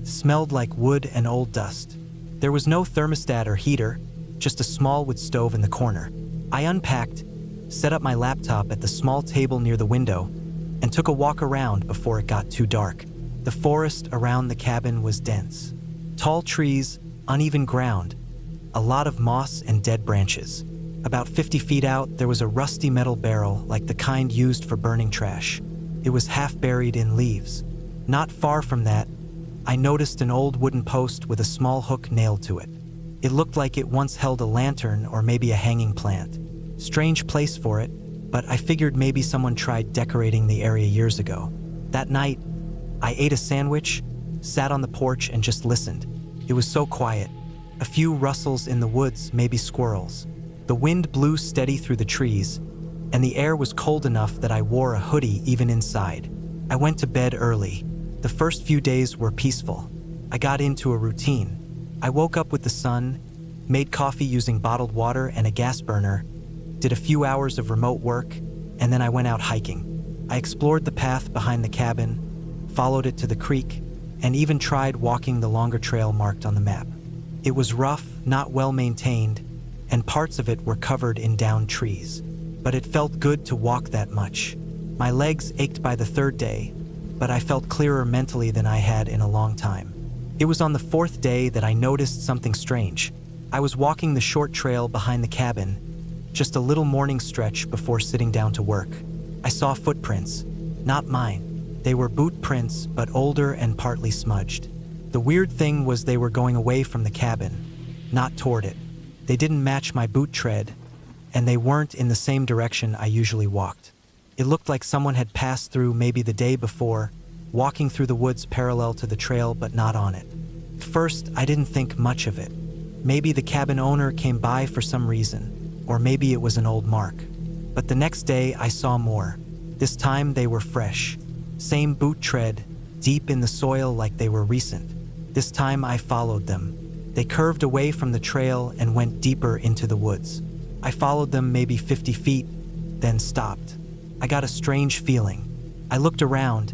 smelled like wood and old dust. There was no thermostat or heater, just a small wood stove in the corner. I unpacked, set up my laptop at the small table near the window, and took a walk around before it got too dark. The forest around the cabin was dense. Tall trees, uneven ground, a lot of moss and dead branches. About 50 feet out, there was a rusty metal barrel like the kind used for burning trash. It was half buried in leaves. Not far from that, I noticed an old wooden post with a small hook nailed to it. It looked like it once held a lantern or maybe a hanging plant. Strange place for it, but I figured maybe someone tried decorating the area years ago. That night, I ate a sandwich, sat on the porch, and just listened. It was so quiet. A few rustles in the woods, maybe squirrels. The wind blew steady through the trees, and the air was cold enough that I wore a hoodie even inside. I went to bed early. The first few days were peaceful. I got into a routine. I woke up with the sun, made coffee using bottled water and a gas burner, did a few hours of remote work, and then I went out hiking. I explored the path behind the cabin, followed it to the creek, and even tried walking the longer trail marked on the map. It was rough, not well maintained, and parts of it were covered in downed trees. But it felt good to walk that much. My legs ached by the 3rd day, but I felt clearer mentally than I had in a long time. It was on the 4th day that I noticed something strange. I was walking the short trail behind the cabin, just a little morning stretch before sitting down to work. I saw footprints, not mine. They were boot prints, but older and partly smudged. The weird thing was they were going away from the cabin, not toward it. They didn't match my boot tread, and they weren't in the same direction I usually walked. It looked like someone had passed through maybe the day before, walking through the woods parallel to the trail but not on it. At first, I didn't think much of it. Maybe the cabin owner came by for some reason, or maybe it was an old mark. But the next day, I saw more. This time, they were fresh. Same boot tread, deep in the soil like they were recent. This time, I followed them. They curved away from the trail and went deeper into the woods. I followed them maybe 50 feet, then stopped. I got a strange feeling. I looked around,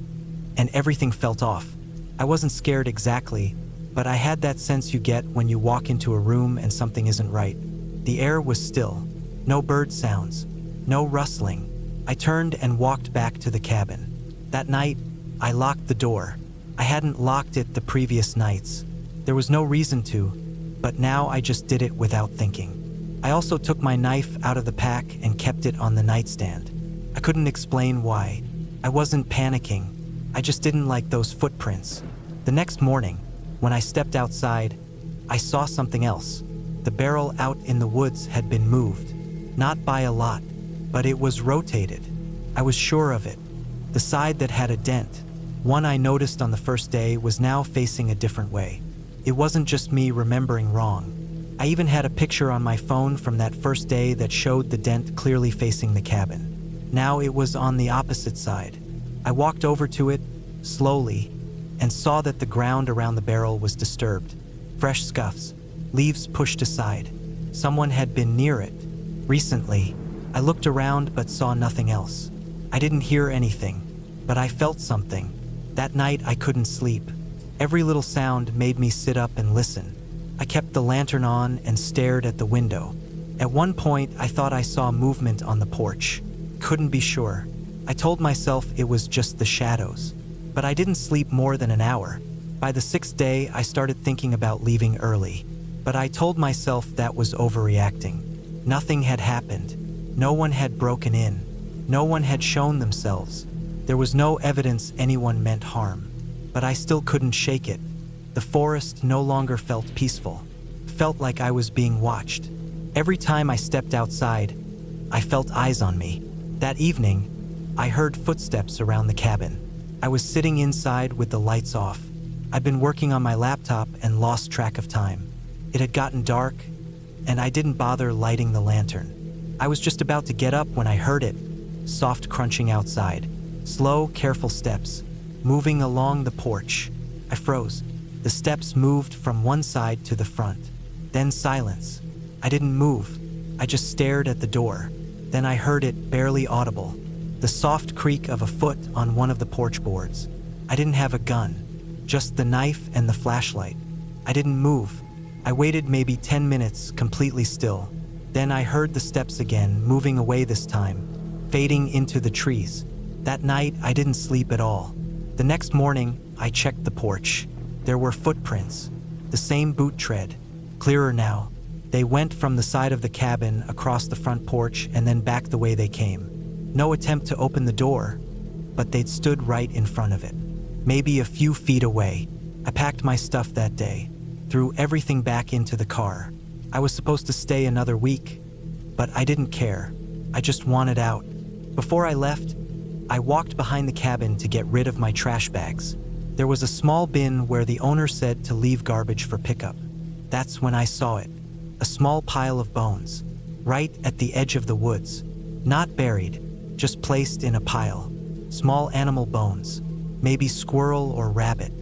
and everything felt off. I wasn't scared exactly, but I had that sense you get when you walk into a room and something isn't right. The air was still. No bird sounds. No rustling. I turned and walked back to the cabin. That night, I locked the door. I hadn't locked it the previous nights. There was no reason to, but now I just did it without thinking. I also took my knife out of the pack and kept it on the nightstand. I couldn't explain why. I wasn't panicking. I just didn't like those footprints. The next morning, when I stepped outside, I saw something else. The barrel out in the woods had been moved. Not by a lot, but it was rotated. I was sure of it. The side that had a dent, one I noticed on the first day, was now facing a different way. It wasn't just me remembering wrong. I even had a picture on my phone from that first day that showed the dent clearly facing the cabin. Now it was on the opposite side. I walked over to it, slowly, and saw that the ground around the barrel was disturbed. Fresh scuffs, leaves pushed aside. Someone had been near it. Recently, I looked around but saw nothing else. I didn't hear anything, but I felt something. That night I couldn't sleep. Every little sound made me sit up and listen. I kept the lantern on and stared at the window. At one point, I thought I saw movement on the porch. Couldn't be sure. I told myself it was just the shadows. But I didn't sleep more than an hour. By the 6th day, I started thinking about leaving early. But I told myself that was overreacting. Nothing had happened. No one had broken in. No one had shown themselves. There was no evidence anyone meant harm. But I still couldn't shake it. The forest no longer felt peaceful. Felt like I was being watched. Every time I stepped outside, I felt eyes on me. That evening, I heard footsteps around the cabin. I was sitting inside with the lights off. I'd been working on my laptop and lost track of time. It had gotten dark, and I didn't bother lighting the lantern. I was just about to get up when I heard it, soft crunching outside. Slow, careful steps, moving along the porch. I froze. The steps moved from one side to the front. Then silence. I didn't move. I just stared at the door. Then I heard it, barely audible. The soft creak of a foot on one of the porch boards. I didn't have a gun, just the knife and the flashlight. I didn't move. I waited maybe 10 minutes, completely still. Then I heard the steps again, moving away this time, fading into the trees. That night, I didn't sleep at all. The next morning, I checked the porch. There were footprints, the same boot tread, clearer now. They went from the side of the cabin across the front porch and then back the way they came. No attempt to open the door, but they'd stood right in front of it, maybe a few feet away. I packed my stuff that day, threw everything back into the car. I was supposed to stay another week, but I didn't care. I just wanted out. Before I left, I walked behind the cabin to get rid of my trash bags. There was a small bin where the owner said to leave garbage for pickup. That's when I saw it. A small pile of bones, right at the edge of the woods. Not buried, just placed in a pile. Small animal bones, maybe squirrel or rabbit.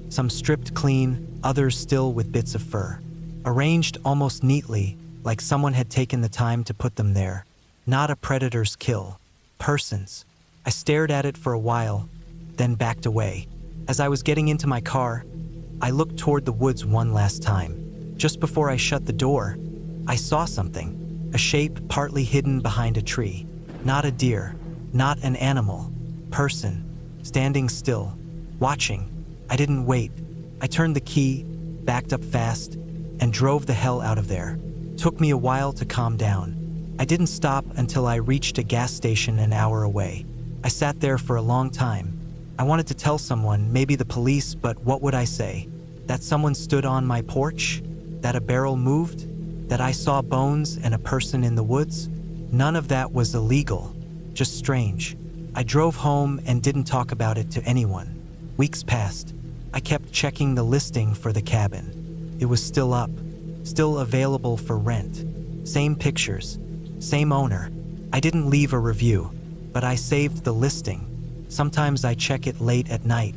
Some stripped clean, others still with bits of fur. Arranged almost neatly, like someone had taken the time to put them there. Not a predator's kill. Persons. I stared at it for a while, then backed away. As I was getting into my car, I looked toward the woods one last time. Just before I shut the door, I saw something. A shape partly hidden behind a tree. Not a deer, not an animal. Person, standing still, watching. I didn't wait. I turned the key, backed up fast, and drove the hell out of there. Took me a while to calm down. I didn't stop until I reached a gas station an hour away. I sat there for a long time. I wanted to tell someone, maybe the police, but what would I say? That someone stood on my porch? That a barrel moved? That I saw bones and a person in the woods? None of that was illegal, just strange. I drove home and didn't talk about it to anyone. Weeks passed. I kept checking the listing for the cabin. It was still up, still available for rent. Same pictures, same owner. I didn't leave a review, but I saved the listing. Sometimes I check it late at night,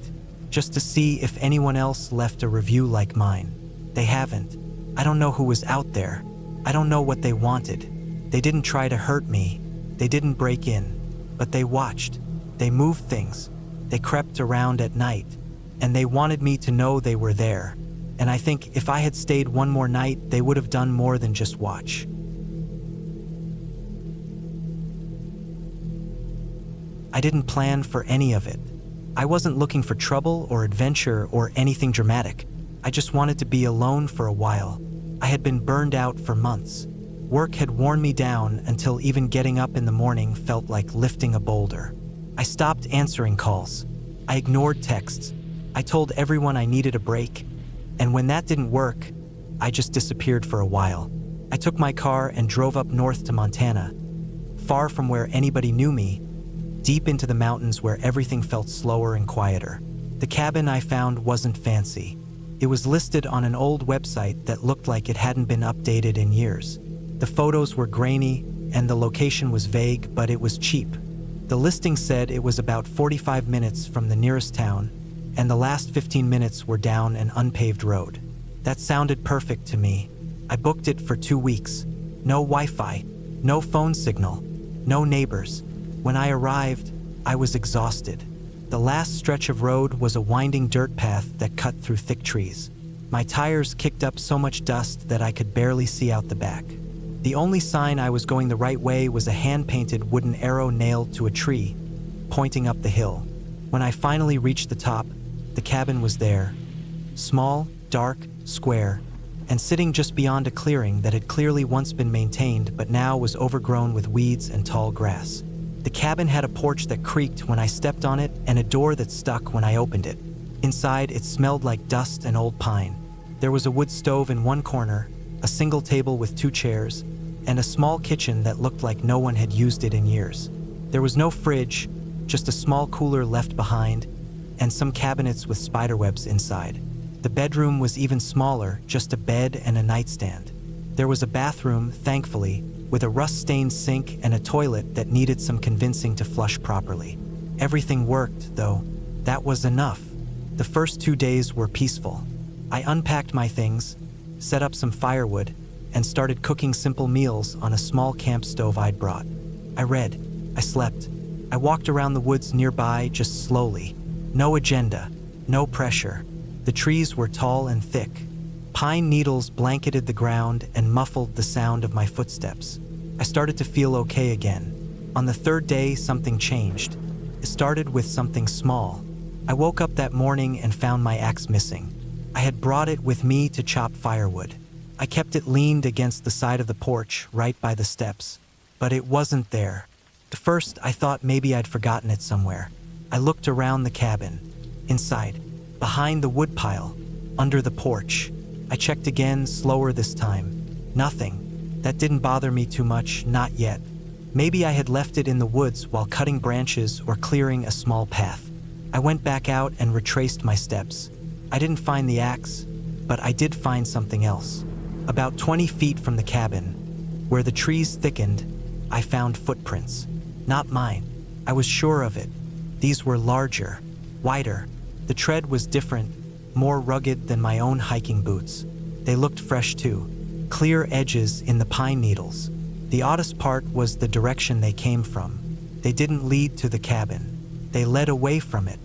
just to see if anyone else left a review like mine. They haven't. I don't know who was out there. I don't know what they wanted. They didn't try to hurt me. They didn't break in. But they watched. They moved things. They crept around at night. And they wanted me to know they were there. And I think if I had stayed one more night, they would have done more than just watch. I didn't plan for any of it. I wasn't looking for trouble or adventure or anything dramatic. I just wanted to be alone for a while. I had been burned out for months. Work had worn me down until even getting up in the morning felt like lifting a boulder. I stopped answering calls. I ignored texts. I told everyone I needed a break. And when that didn't work, I just disappeared for a while. I took my car and drove up north to Montana, far from where anybody knew me, deep into the mountains where everything felt slower and quieter. The cabin I found wasn't fancy. It was listed on an old website that looked like it hadn't been updated in years. The photos were grainy and the location was vague, but it was cheap. The listing said it was about 45 minutes from the nearest town, and the last 15 minutes were down an unpaved road. That sounded perfect to me. I booked it for 2 weeks. No Wi-Fi, no phone signal, no neighbors. When I arrived, I was exhausted. The last stretch of road was a winding dirt path that cut through thick trees. My tires kicked up so much dust that I could barely see out the back. The only sign I was going the right way was a hand-painted wooden arrow nailed to a tree, pointing up the hill. When I finally reached the top, the cabin was there. Small, dark, square, and sitting just beyond a clearing that had clearly once been maintained but now was overgrown with weeds and tall grass. The cabin had a porch that creaked when I stepped on it and a door that stuck when I opened it. Inside, it smelled like dust and old pine. There was a wood stove in one corner, a single table with 2 chairs, and a small kitchen that looked like no one had used it in years. There was no fridge, just a small cooler left behind, and some cabinets with spiderwebs inside. The bedroom was even smaller, just a bed and a nightstand. There was a bathroom, thankfully, with a rust-stained sink and a toilet that needed some convincing to flush properly. Everything worked, though. That was enough. The first 2 days were peaceful. I unpacked my things, set up some firewood, and started cooking simple meals on a small camp stove I'd brought. I read. I slept. I walked around the woods nearby just slowly. No agenda, no pressure. The trees were tall and thick. Pine needles blanketed the ground and muffled the sound of my footsteps. I started to feel okay again. On the 3rd day, something changed. It started with something small. I woke up that morning and found my axe missing. I had brought it with me to chop firewood. I kept it leaned against the side of the porch, right by the steps. But it wasn't there. At first, I thought maybe I'd forgotten it somewhere. I looked around the cabin. Inside, behind the woodpile, under the porch. I checked again, slower this time. Nothing. That didn't bother me too much, not yet. Maybe I had left it in the woods while cutting branches or clearing a small path. I went back out and retraced my steps. I didn't find the axe, but I did find something else. About 20 feet from the cabin, where the trees thickened, I found footprints. Not mine. I was sure of it. These were larger, wider. The tread was different, more rugged than my own hiking boots. They looked fresh too, clear edges in the pine needles. The oddest part was the direction they came from. They didn't lead to the cabin. They led away from it,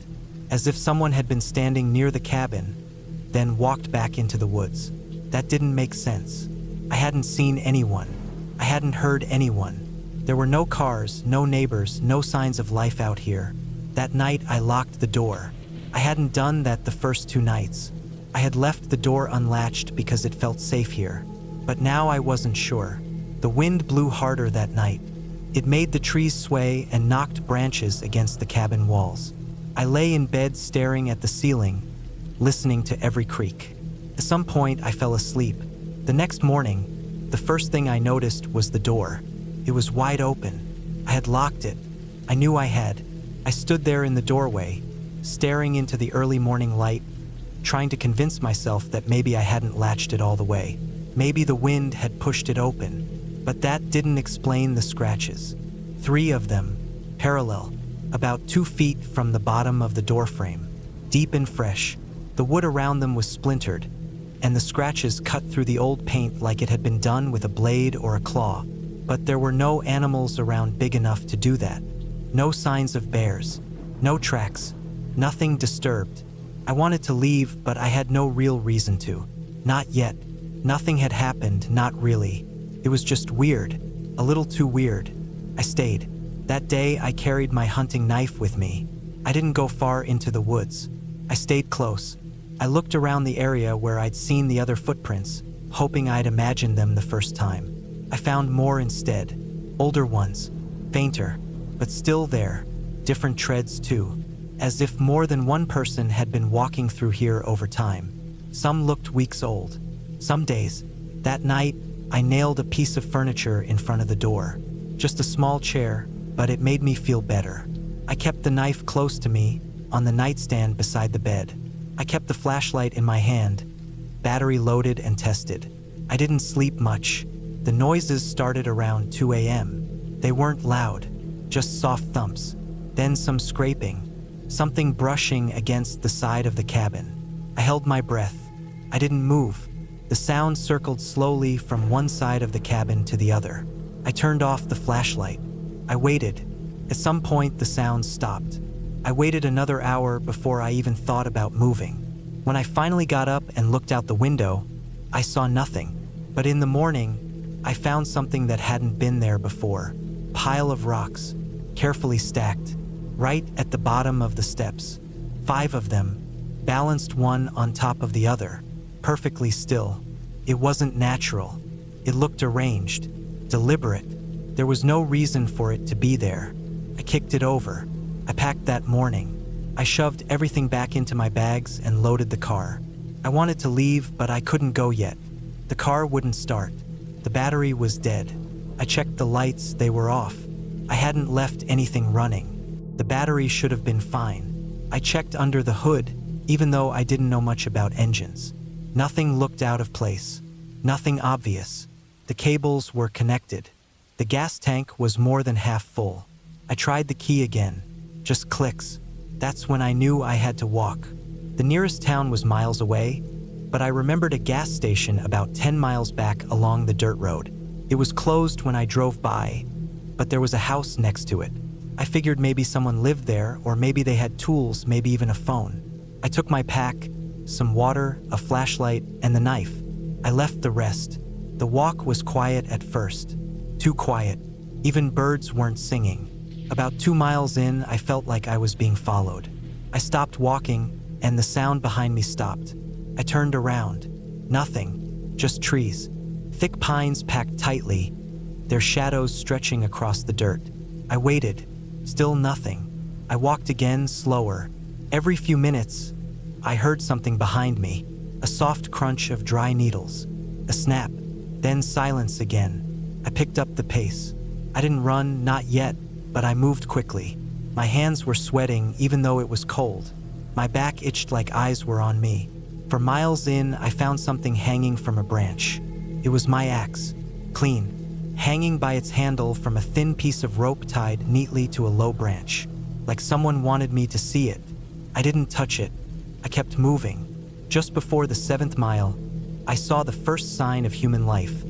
as if someone had been standing near the cabin, then walked back into the woods. That didn't make sense. I hadn't seen anyone. I hadn't heard anyone. There were no cars, no neighbors, no signs of life out here. That night, I locked the door. I hadn't done that the first 2 nights. I had left the door unlatched because it felt safe here. But now I wasn't sure. The wind blew harder that night. It made the trees sway and knocked branches against the cabin walls. I lay in bed staring at the ceiling, listening to every creak. At some point, I fell asleep. The next morning, the first thing I noticed was the door. It was wide open. I had locked it. I knew I had. I stood there in the doorway, staring into the early morning light, trying to convince myself that maybe I hadn't latched it all the way. Maybe the wind had pushed it open. But that didn't explain the scratches. 3 of them, parallel, about 2 feet from the bottom of the doorframe, deep and fresh. The wood around them was splintered, and the scratches cut through the old paint like it had been done with a blade or a claw. But there were no animals around big enough to do that. No signs of bears, no tracks, nothing disturbed. I wanted to leave, but I had no real reason to. Not yet. Nothing had happened, not really. It was just weird, a little too weird. I stayed. That day, I carried my hunting knife with me. I didn't go far into the woods. I stayed close. I looked around the area where I'd seen the other footprints, hoping I'd imagined them the first time. I found more instead. Older ones, fainter, but still there. Different treads too, as if more than one person had been walking through here over time. Some looked weeks old, some days. That night, I nailed a piece of furniture in front of the door. Just a small chair, but it made me feel better. I kept the knife close to me, on the nightstand beside the bed. I kept the flashlight in my hand, battery loaded and tested. I didn't sleep much. The noises started around 2 a.m. They weren't loud, just soft thumps. Then some scraping, something brushing against the side of the cabin. I held my breath. I didn't move. The sound circled slowly from one side of the cabin to the other. I turned off the flashlight. I waited. At some point, the sound stopped. I waited another hour before I even thought about moving. When I finally got up and looked out the window, I saw nothing. But in the morning, I found something that hadn't been there before. Pile of rocks, carefully stacked, right at the bottom of the steps. 5 of them, balanced one on top of the other, perfectly still. It wasn't natural. It looked arranged, deliberate. There was no reason for it to be there. I kicked it over. I packed that morning. I shoved everything back into my bags and loaded the car. I wanted to leave, but I couldn't go yet. The car wouldn't start. The battery was dead. I checked the lights, they were off. I hadn't left anything running. The battery should have been fine. I checked under the hood, even though I didn't know much about engines. Nothing looked out of place. Nothing obvious. The cables were connected. The gas tank was more than half full. I tried the key again. Just clicks. That's when I knew I had to walk. The nearest town was miles away, but I remembered a gas station about 10 miles back along the dirt road. It was closed when I drove by, but there was a house next to it. I figured maybe someone lived there, or maybe they had tools, maybe even a phone. I took my pack, some water, a flashlight, and the knife. I left the rest. The walk was quiet at first. Too quiet. Even birds weren't singing. About 2 miles in, I felt like I was being followed. I stopped walking, and the sound behind me stopped. I turned around. Nothing. Just trees. Thick pines packed tightly, their shadows stretching across the dirt. I waited. Still nothing. I walked again, slower. Every few minutes, I heard something behind me. A soft crunch of dry needles. A snap. Then silence again. I picked up the pace. I didn't run, not yet, but I moved quickly. My hands were sweating even though it was cold. My back itched like eyes were on me. For miles in, I found something hanging from a branch. It was my axe. Clean. Hanging by its handle from a thin piece of rope tied neatly to a low branch. Like someone wanted me to see it. I didn't touch it. I kept moving. Just before the 7th mile, I saw the first sign of human life.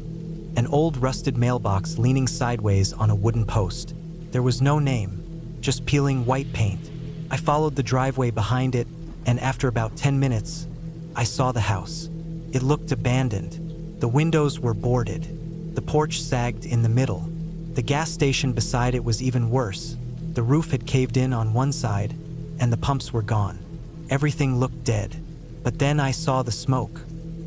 An old rusted mailbox leaning sideways on a wooden post. There was no name, just peeling white paint. I followed the driveway behind it, and after about 10 minutes, I saw the house. It looked abandoned. The windows were boarded. The porch sagged in the middle. The gas station beside it was even worse. The roof had caved in on one side, and the pumps were gone. Everything looked dead. But then I saw the smoke.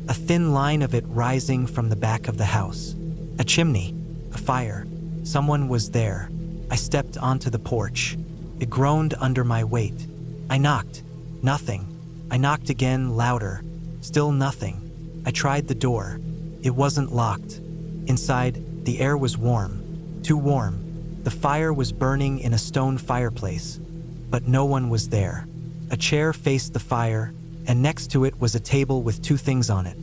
A thin line of it rising from the back of the house. A chimney. A fire. Someone was there. I stepped onto the porch. It groaned under my weight. I knocked. Nothing. I knocked again, louder. Still nothing. I tried the door. It wasn't locked. Inside, the air was warm. Too warm. The fire was burning in a stone fireplace. But no one was there. A chair faced the fire, and next to it was a table with 2 things on it.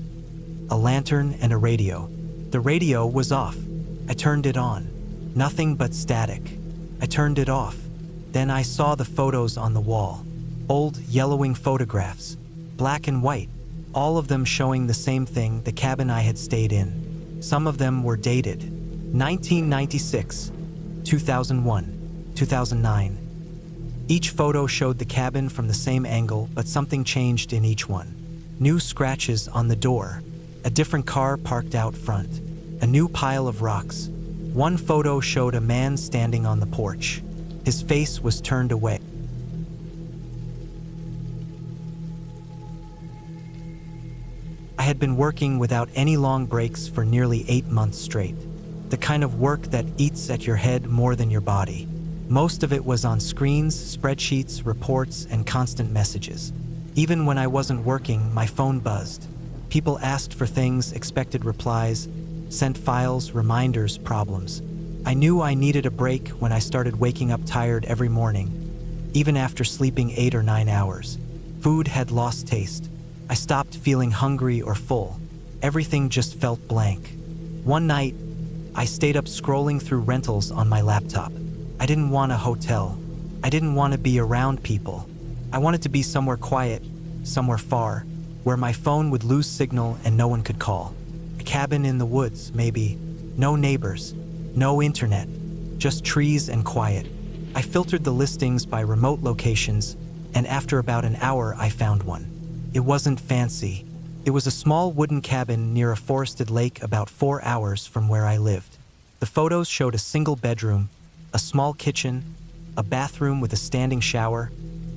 A lantern and a radio. The radio was off. I turned it on. Nothing but static. I turned it off. Then I saw the photos on the wall. Old, yellowing photographs. Black and white. All of them showing the same thing, the cabin I had stayed in. Some of them were dated. 1996, 2001, 2009. Each photo showed the cabin from the same angle, but something changed in each one. New scratches on the door. A different car parked out front. A new pile of rocks. One photo showed a man standing on the porch. His face was turned away. I had been working without any long breaks for nearly 8 months straight. The kind of work that eats at your head more than your body. Most of it was on screens, spreadsheets, reports, and constant messages. Even when I wasn't working, my phone buzzed. People asked for things, expected replies, sent files, reminders, problems. I knew I needed a break when I started waking up tired every morning, even after sleeping 8 or 9 hours. Food had lost taste. I stopped feeling hungry or full. Everything just felt blank. One night, I stayed up scrolling through rentals on my laptop. I didn't want a hotel. I didn't want to be around people. I wanted to be somewhere quiet, somewhere far, where my phone would lose signal and no one could call. A cabin in the woods, maybe. No neighbors, no internet, just trees and quiet. I filtered the listings by remote locations, and after about an hour, I found one. It wasn't fancy. It was a small wooden cabin near a forested lake about 4 hours from where I lived. The photos showed a single bedroom, a small kitchen, a bathroom with a standing shower,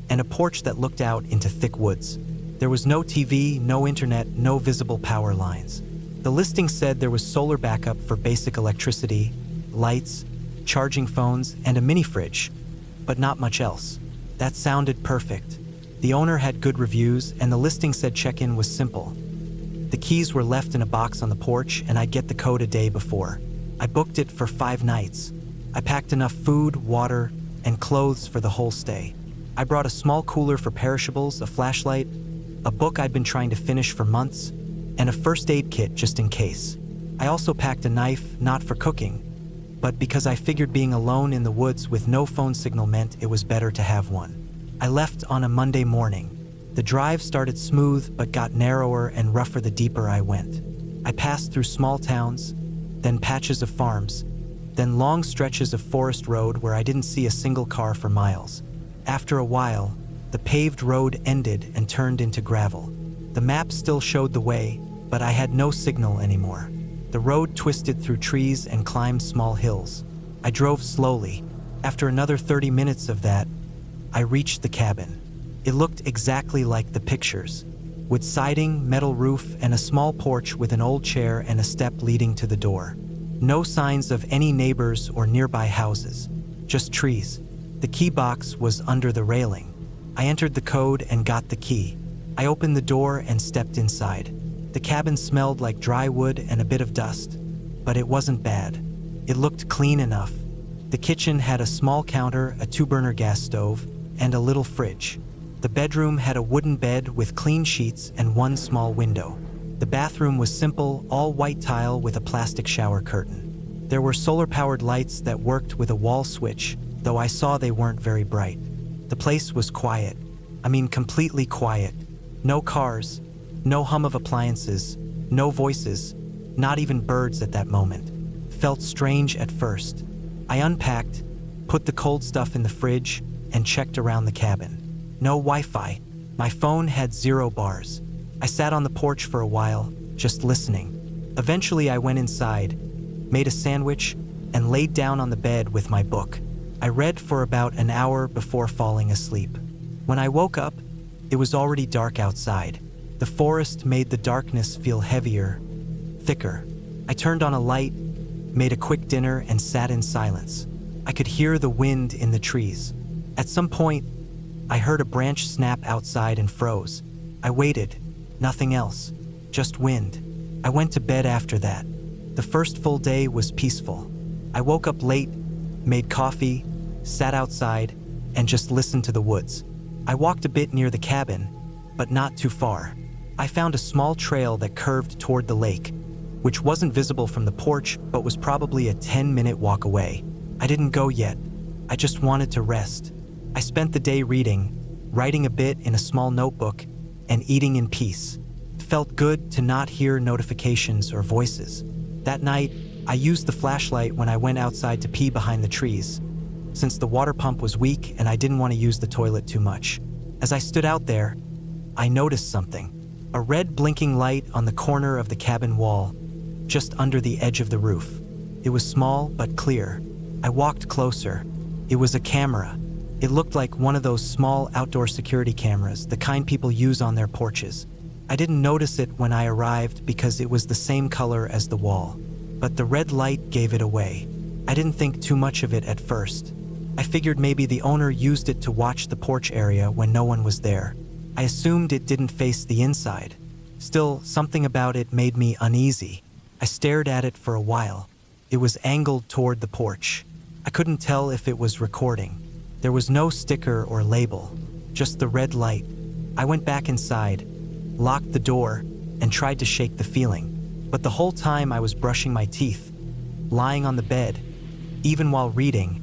and a porch that looked out into thick woods. There was no TV, no internet, no visible power lines. The listing said there was solar backup for basic electricity, lights, charging phones, and a mini fridge, but not much else. That sounded perfect. The owner had good reviews, and the listing said check-in was simple. The keys were left in a box on the porch, and I'd get the code a day before. I booked it for 5 nights. I packed enough food, water, and clothes for the whole stay. I brought a small cooler for perishables, a flashlight, a book I'd been trying to finish for months, and a first aid kit just in case. I also packed a knife, not for cooking, but because I figured being alone in the woods with no phone signal meant it was better to have one. I left on a Monday morning. The drive started smooth but got narrower and rougher the deeper I went. I passed through small towns, then patches of farms, then long stretches of forest road where I didn't see a single car for miles. After a while, the paved road ended and turned into gravel. The map still showed the way, but I had no signal anymore. The road twisted through trees and climbed small hills. I drove slowly. After another 30 minutes of that, I reached the cabin. It looked exactly like the pictures, with siding, metal roof, and a small porch with an old chair and a step leading to the door. No signs of any neighbors or nearby houses, just trees. The key box was under the railing. I entered the code and got the key. I opened the door and stepped inside. The cabin smelled like dry wood and a bit of dust, but it wasn't bad. It looked clean enough. The kitchen had a small counter, a 2-burner gas stove, and a little fridge. The bedroom had a wooden bed with clean sheets and one small window. The bathroom was simple, all white tile with a plastic shower curtain. There were solar-powered lights that worked with a wall switch, though I saw they weren't very bright. The place was quiet. I mean, completely quiet. No cars, no hum of appliances, no voices, not even birds at that moment. Felt strange at first. I unpacked, put the cold stuff in the fridge, and checked around the cabin. No Wi-Fi. My phone had 0 bars. I sat on the porch for a while, just listening. Eventually I went inside, made a sandwich, and laid down on the bed with my book. I read for about an hour before falling asleep. When I woke up, it was already dark outside. The forest made the darkness feel heavier, thicker. I turned on a light, made a quick dinner, and sat in silence. I could hear the wind in the trees. At some point, I heard a branch snap outside and froze. I waited. Nothing else. Just wind. I went to bed after that. The first full day was peaceful. I woke up late, made coffee, sat outside, and just listened to the woods. I walked a bit near the cabin, but not too far. I found a small trail that curved toward the lake, which wasn't visible from the porch, but was probably a 10-minute walk away. I didn't go yet. I just wanted to rest. I spent the day reading, writing a bit in a small notebook, and eating in peace. It felt good to not hear notifications or voices. That night, I used the flashlight when I went outside to pee behind the trees, since the water pump was weak and I didn't want to use the toilet too much. As I stood out there, I noticed something. A red blinking light on the corner of the cabin wall, just under the edge of the roof. It was small but clear. I walked closer. It was a camera. It looked like one of those small outdoor security cameras, the kind people use on their porches. I didn't notice it when I arrived because it was the same color as the wall, but the red light gave it away. I didn't think too much of it at first. I figured maybe the owner used it to watch the porch area when no one was there. I assumed it didn't face the inside. Still, something about it made me uneasy. I stared at it for a while. It was angled toward the porch. I couldn't tell if it was recording. There was no sticker or label, just the red light. I went back inside, locked the door, and tried to shake the feeling. But the whole time I was brushing my teeth, lying on the bed, even while reading,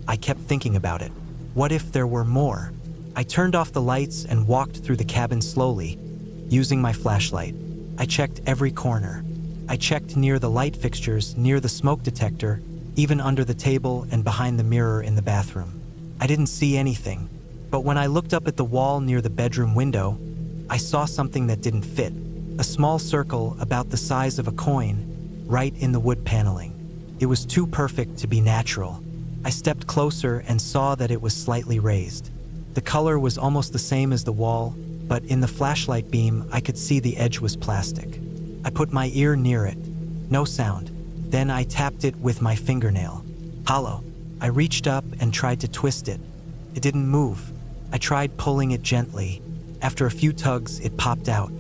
I kept thinking about it. What if there were more? I turned off the lights and walked through the cabin slowly, using my flashlight. I checked every corner. I checked near the light fixtures, near the smoke detector, even under the table and behind the mirror in the bathroom. I didn't see anything, but when I looked up at the wall near the bedroom window, I saw something that didn't fit. A small circle about the size of a coin, right in the wood paneling. It was too perfect to be natural. I stepped closer and saw that it was slightly raised. The color was almost the same as the wall, but in the flashlight beam, I could see the edge was plastic. I put my ear near it. No sound. Then I tapped it with my fingernail. Hollow. I reached up and tried to twist it. It didn't move. I tried pulling it gently. After a few tugs, it popped out.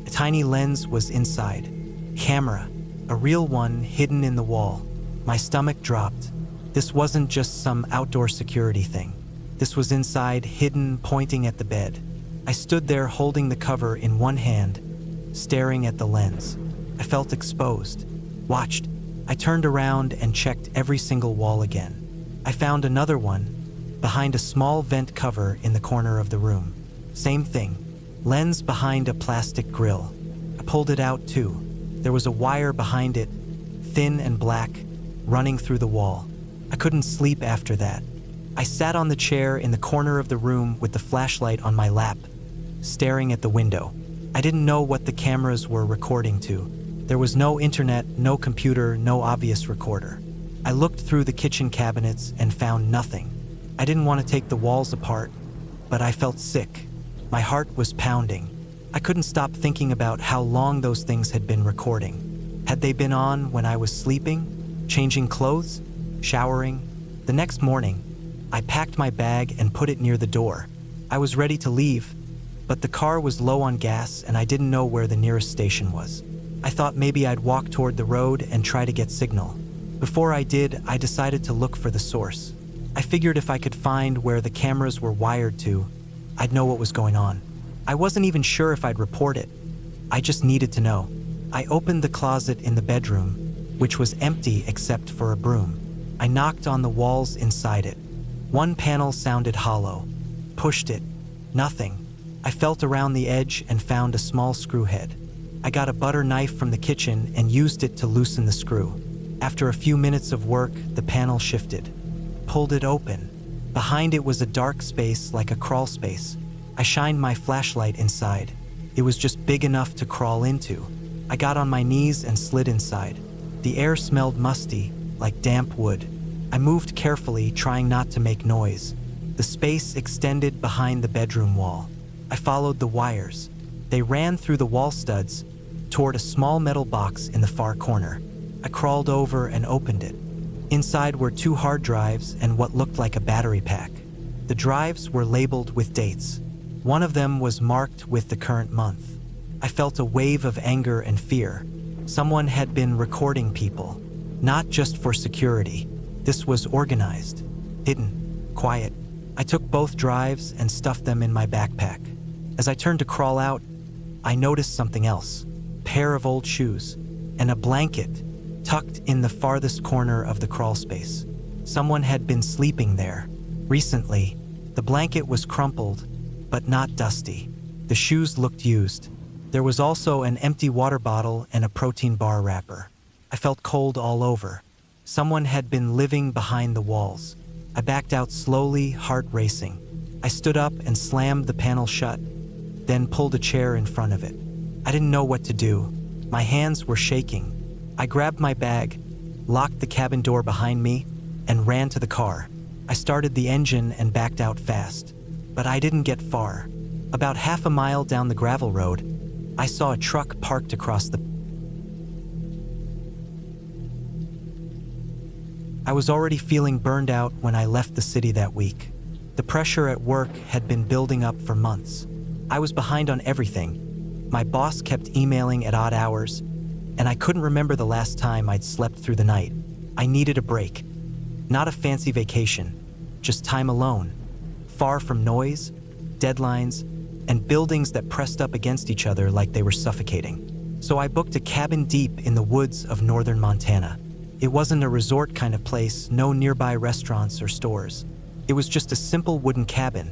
A tiny lens was inside. Camera. A real one hidden in the wall. My stomach dropped. This wasn't just some outdoor security thing. This was inside, hidden, pointing at the bed. I stood there holding the cover in one hand, staring at the lens. I felt exposed. Watched. I turned around and checked every single wall again. I found another one, behind a small vent cover in the corner of the room. Same thing. Lens behind a plastic grill. I pulled it out too. There was a wire behind it, thin and black, running through the wall. I couldn't sleep after that. I sat on the chair in the corner of the room with the flashlight on my lap, staring at the window. I didn't know what the cameras were recording to. There was no internet, no computer, no obvious recorder. I looked through the kitchen cabinets and found nothing. I didn't want to take the walls apart, but I felt sick. My heart was pounding. I couldn't stop thinking about how long those things had been recording. Had they been on when I was sleeping, changing clothes, showering? The next morning, I packed my bag and put it near the door. I was ready to leave, but the car was low on gas and I didn't know where the nearest station was. I thought maybe I'd walk toward the road and try to get signal. Before I did, I decided to look for the source. I figured if I could find where the cameras were wired to, I'd know what was going on. I wasn't even sure if I'd report it. I just needed to know. I opened the closet in the bedroom, which was empty except for a broom. I knocked on the walls inside it. One panel sounded hollow. Pushed it. Nothing. I felt around the edge and found a small screw head. I got a butter knife from the kitchen and used it to loosen the screw. After a few minutes of work, the panel shifted. Pulled it open. Behind it was a dark space like a crawl space. I shined my flashlight inside. It was just big enough to crawl into. I got on my knees and slid inside. The air smelled musty, like damp wood. I moved carefully, trying not to make noise. The space extended behind the bedroom wall. I followed the wires. They ran through the wall studs toward a small metal box in the far corner. I crawled over and opened it. Inside were 2 hard drives and what looked like a battery pack. The drives were labeled with dates. One of them was marked with the current month. I felt a wave of anger and fear. Someone had been recording people, not just for security. This was organized, hidden, quiet. I took both drives and stuffed them in my backpack. As I turned to crawl out, I noticed something else. A pair of old shoes and a blanket tucked in the farthest corner of the crawl space. Someone had been sleeping there. Recently, the blanket was crumpled, but not dusty. The shoes looked used. There was also an empty water bottle and a protein bar wrapper. I felt cold all over. Someone had been living behind the walls. I backed out slowly, heart racing. I stood up and slammed the panel shut, then pulled a chair in front of it. I didn't know what to do. My hands were shaking. I grabbed my bag, locked the cabin door behind me, and ran to the car. I started the engine and backed out fast. But I didn't get far. About half a mile down the gravel road, I saw a truck parked across the... I was already feeling burned out when I left the city that week. The pressure at work had been building up for months. I was behind on everything. My boss kept emailing at odd hours, and I couldn't remember the last time I'd slept through the night. I needed a break. Not a fancy vacation, just time alone, far from noise, deadlines, and buildings that pressed up against each other like they were suffocating. So I booked a cabin deep in the woods of northern Montana. It wasn't a resort kind of place, no nearby restaurants or stores. It was just a simple wooden cabin,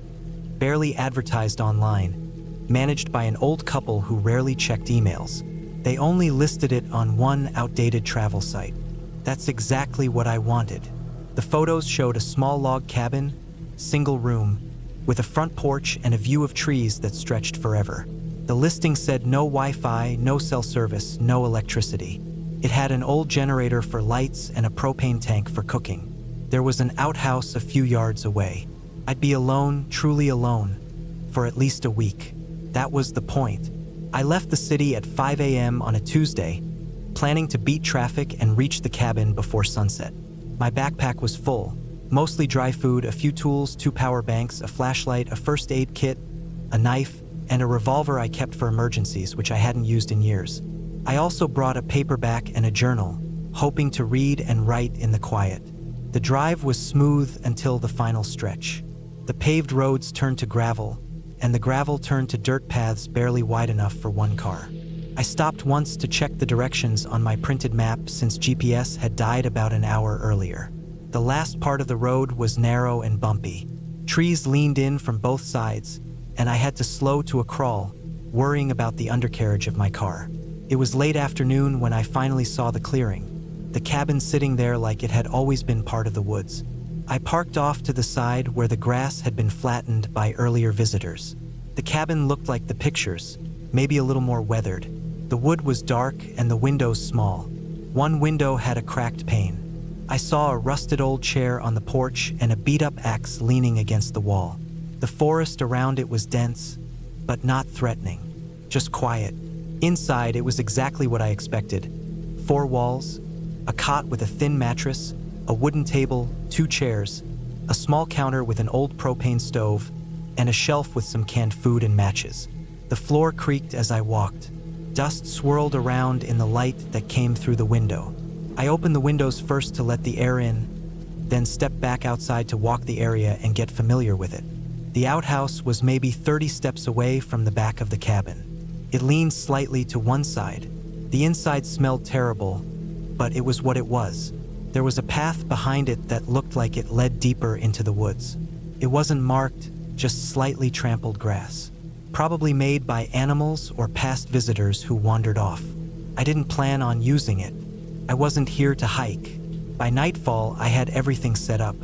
barely advertised online, managed by an old couple who rarely checked emails. They only listed it on one outdated travel site. That's exactly what I wanted. The photos showed a small log cabin, single room, with a front porch and a view of trees that stretched forever. The listing said no Wi-Fi, no cell service, no electricity. It had an old generator for lights and a propane tank for cooking. There was an outhouse a few yards away. I'd be alone, truly alone, for at least a week. That was the point. I left the city at 5 a.m. on a Tuesday, planning to beat traffic and reach the cabin before sunset. My backpack was full, mostly dry food, a few tools, 2 power banks, a flashlight, a first aid kit, a knife, and a revolver I kept for emergencies, which I hadn't used in years. I also brought a paperback and a journal, hoping to read and write in the quiet. The drive was smooth until the final stretch. The paved roads turned to gravel, and the gravel turned to dirt paths barely wide enough for one car. I stopped once to check the directions on my printed map since GPS had died about an hour earlier. The last part of the road was narrow and bumpy. Trees leaned in from both sides, and I had to slow to a crawl, worrying about the undercarriage of my car. It was late afternoon when I finally saw the clearing, the cabin sitting there like it had always been part of the woods. I parked off to the side where the grass had been flattened by earlier visitors. The cabin looked like the pictures, maybe a little more weathered. The wood was dark and the windows small. One window had a cracked pane. I saw a rusted old chair on the porch and a beat-up axe leaning against the wall. The forest around it was dense, but not threatening, just quiet. Inside, it was exactly what I expected. 4 walls, a cot with a thin mattress, a wooden table, 2 chairs, a small counter with an old propane stove, and a shelf with some canned food and matches. The floor creaked as I walked. Dust swirled around in the light that came through the window. I opened the windows first to let the air in, then stepped back outside to walk the area and get familiar with it. The outhouse was maybe 30 steps away from the back of the cabin. It leaned slightly to one side. The inside smelled terrible, but it was what it was. There was a path behind it that looked like it led deeper into the woods. It wasn't marked, just slightly trampled grass, probably made by animals or past visitors who wandered off. I didn't plan on using it. I wasn't here to hike. By nightfall, I had everything set up.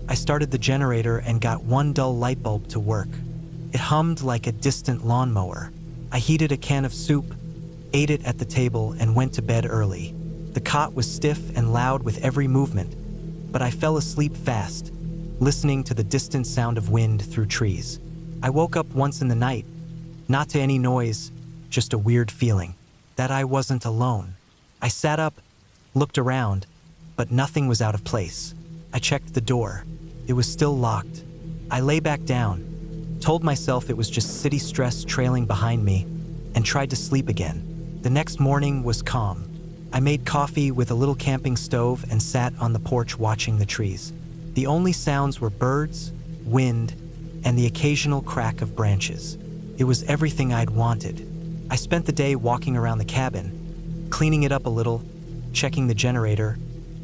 I started the generator and got one dull light bulb to work. It hummed like a distant lawnmower. I heated a can of soup, ate it at the table, and went to bed early. The cot was stiff and loud with every movement, but I fell asleep fast, listening to the distant sound of wind through trees. I woke up once in the night, not to any noise, just a weird feeling that I wasn't alone. I sat up, looked around, but nothing was out of place. I checked the door. It was still locked. I lay back down, told myself it was just city stress trailing behind me, and tried to sleep again. The next morning was calm. I made coffee with a little camping stove and sat on the porch watching the trees. The only sounds were birds, wind, and the occasional crack of branches. It was everything I'd wanted. I spent the day walking around the cabin, cleaning it up a little, checking the generator,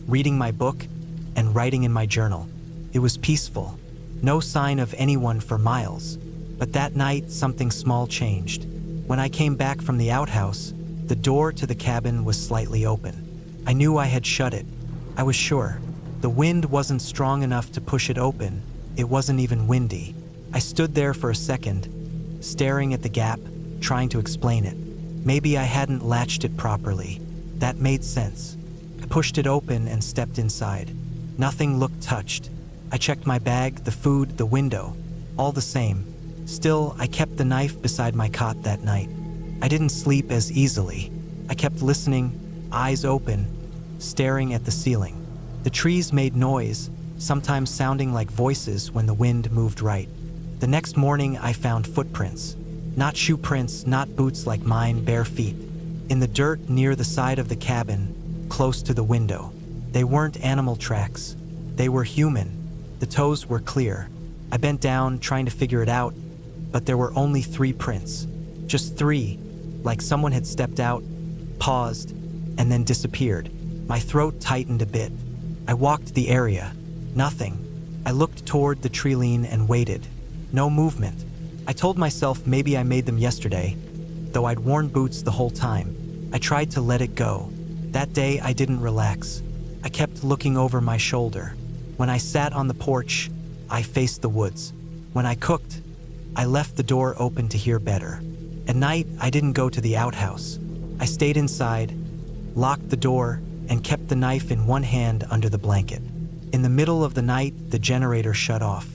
reading my book, and writing in my journal. It was peaceful. No sign of anyone for miles. But that night, something small changed. When I came back from the outhouse, the door to the cabin was slightly open. I knew I had shut it. I was sure. The wind wasn't strong enough to push it open. It wasn't even windy. I stood there for a second, staring at the gap, trying to explain it. Maybe I hadn't latched it properly. That made sense. pushed it open and stepped inside. Nothing looked touched. I checked my bag, the food, the window. All the same. Still, I kept the knife beside my cot that night. I didn't sleep as easily. I kept listening, eyes open, staring at the ceiling. The trees made noise, sometimes sounding like voices when the wind moved right. The next morning, I found footprints. Not shoe prints, not boots like mine, bare feet. In the dirt near the side of the cabin, close to the window. They weren't animal tracks. They were human. The toes were clear. I bent down, trying to figure it out, but there were only 3 prints. Just 3, like someone had stepped out, paused, and then disappeared. My throat tightened a bit. I walked the area. Nothing. I looked toward the tree line and waited. No movement. I told myself maybe I made them yesterday, though I'd worn boots the whole time. I tried to let it go. That day, I didn't relax. I kept looking over my shoulder. When I sat on the porch, I faced the woods. When I cooked, I left the door open to hear better. At night, I didn't go to the outhouse. I stayed inside, locked the door, and kept the knife in one hand under the blanket. In the middle of the night, the generator shut off.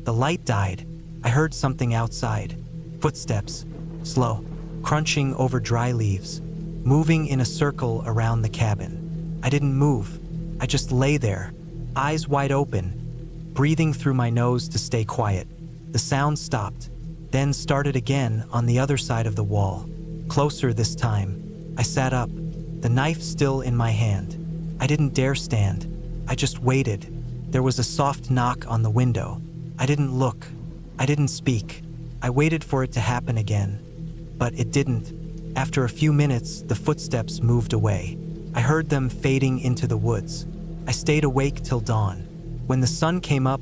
The light died. I heard something outside. Footsteps, slow, crunching over dry leaves, moving in a circle around the cabin. I didn't move. I just lay there, eyes wide open, breathing through my nose to stay quiet. The sound stopped, then started again on the other side of the wall. Closer this time. I sat up, the knife still in my hand. I didn't dare stand. I just waited. There was a soft knock on the window. I didn't look. I didn't speak. I waited for it to happen again. But it didn't. After a few minutes, the footsteps moved away. I heard them fading into the woods. I stayed awake till dawn. When the sun came up,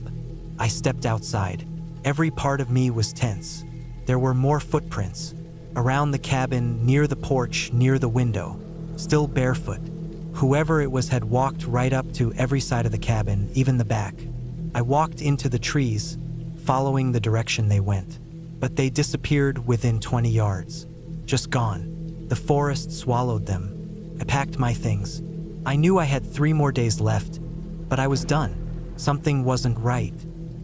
I stepped outside. Every part of me was tense. There were more footprints. Around the cabin, near the porch, near the window. Still barefoot. Whoever it was had walked right up to every side of the cabin, even the back. I walked into the trees, following the direction they went. But they disappeared within 20 yards. Just gone. The forest swallowed them. I packed my things. I knew I had 3 more days left, but I was done. Something wasn't right.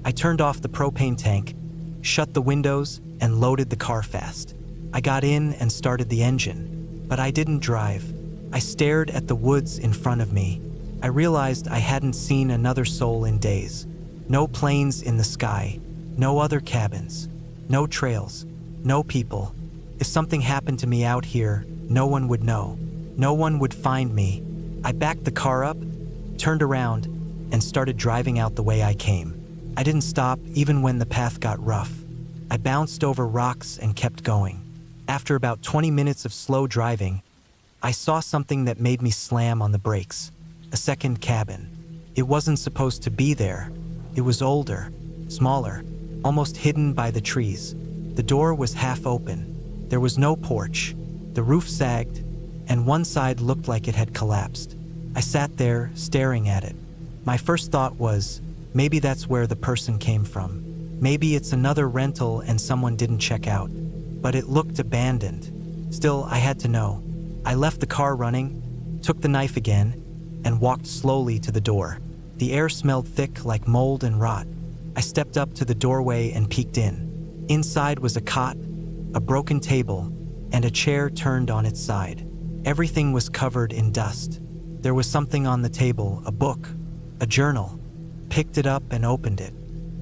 I turned off the propane tank, shut the windows, and loaded the car fast. I got in and started the engine, but I didn't drive. I stared at the woods in front of me. I realized I hadn't seen another soul in days. No planes in the sky, no other cabins, no trails, no people. If something happened to me out here, no one would know. No one would find me. I backed the car up, turned around, and started driving out the way I came. I didn't stop even when the path got rough. I bounced over rocks and kept going. After about 20 minutes of slow driving, I saw something that made me slam on the brakes. A second cabin. It wasn't supposed to be there. It was older, smaller, almost hidden by the trees. The door was half open. There was no porch. The roof sagged, and one side looked like it had collapsed. I sat there, staring at it. My first thought was, maybe that's where the person came from. Maybe it's another rental and someone didn't check out. But it looked abandoned. Still, I had to know. I left the car running, took the knife again, and walked slowly to the door. The air smelled thick like mold and rot. I stepped up to the doorway and peeked in. Inside was a cot, a broken table, and a chair turned on its side. Everything was covered in dust. There was something on the table, a book, a journal. Picked it up and opened it.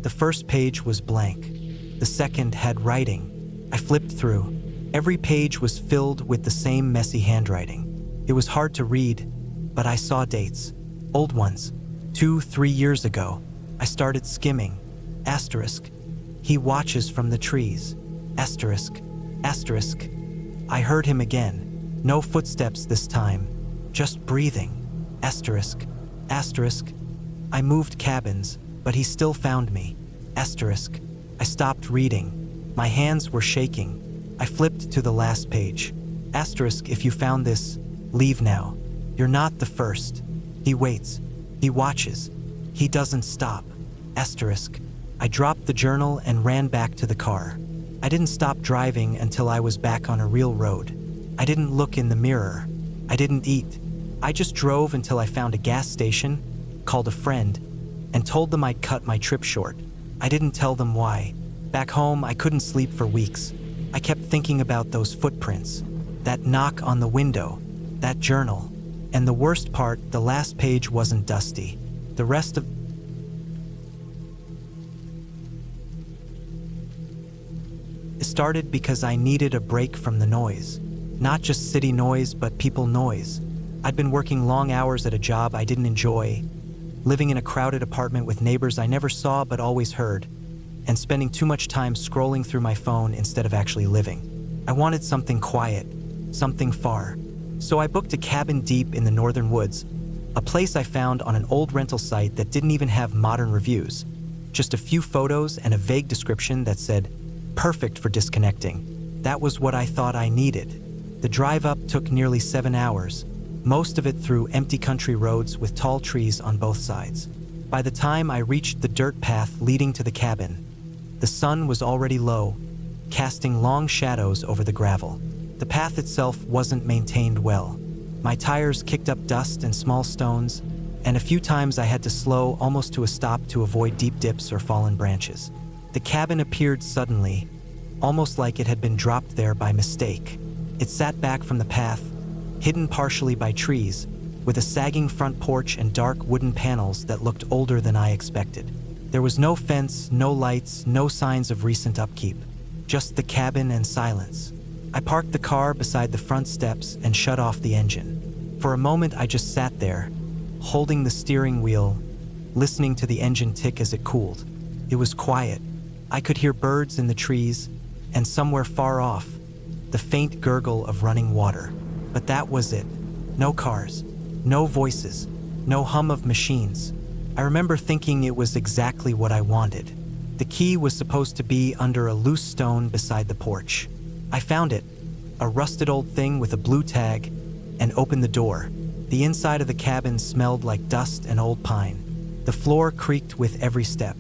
The first page was blank. The second had writing. I flipped through. Every page was filled with the same messy handwriting. It was hard to read, but I saw dates. Old ones. 2-3 years ago. I started skimming. Asterisk. He watches from the trees. Asterisk. Asterisk. I heard him again. No footsteps this time. Just breathing. Asterisk. Asterisk. I moved cabins, but he still found me. Asterisk. I stopped reading. My hands were shaking. I flipped to the last page. Asterisk, if you found this, leave now. You're not the first. He waits. He watches. He doesn't stop. Asterisk. I dropped the journal and ran back to the car. I didn't stop driving until I was back on a real road. I didn't look in the mirror. I didn't eat. I just drove until I found a gas station, called a friend, and told them I'd cut my trip short. I didn't tell them why. Back home, I couldn't sleep for weeks. I kept thinking about those footprints, that knock on the window, that journal. And the worst part, the last page wasn't dusty. The rest of it started because I needed a break from the noise. Not just city noise, but people noise. I'd been working long hours at a job I didn't enjoy, living in a crowded apartment with neighbors I never saw but always heard, and spending too much time scrolling through my phone instead of actually living. I wanted something quiet, something far. So I booked a cabin deep in the northern woods, a place I found on an old rental site that didn't even have modern reviews, just a few photos and a vague description that said, "Perfect for disconnecting." That was what I thought I needed. The drive up took nearly 7 hours, most of it through empty country roads with tall trees on both sides. By the time I reached the dirt path leading to the cabin, the sun was already low, casting long shadows over the gravel. The path itself wasn't maintained well. My tires kicked up dust and small stones, and a few times I had to slow almost to a stop to avoid deep dips or fallen branches. The cabin appeared suddenly, almost like it had been dropped there by mistake. It sat back from the path, hidden partially by trees, with a sagging front porch and dark wooden panels that looked older than I expected. There was no fence, no lights, no signs of recent upkeep, just the cabin and silence. I parked the car beside the front steps and shut off the engine. For a moment, I just sat there, holding the steering wheel, listening to the engine tick as it cooled. It was quiet. I could hear birds in the trees, and somewhere far off, the faint gurgle of running water. But that was it. No cars, no voices, no hum of machines. I remember thinking it was exactly what I wanted. The key was supposed to be under a loose stone beside the porch. I found it, a rusted old thing with a blue tag, and opened the door. The inside of the cabin smelled like dust and old pine. The floor creaked with every step.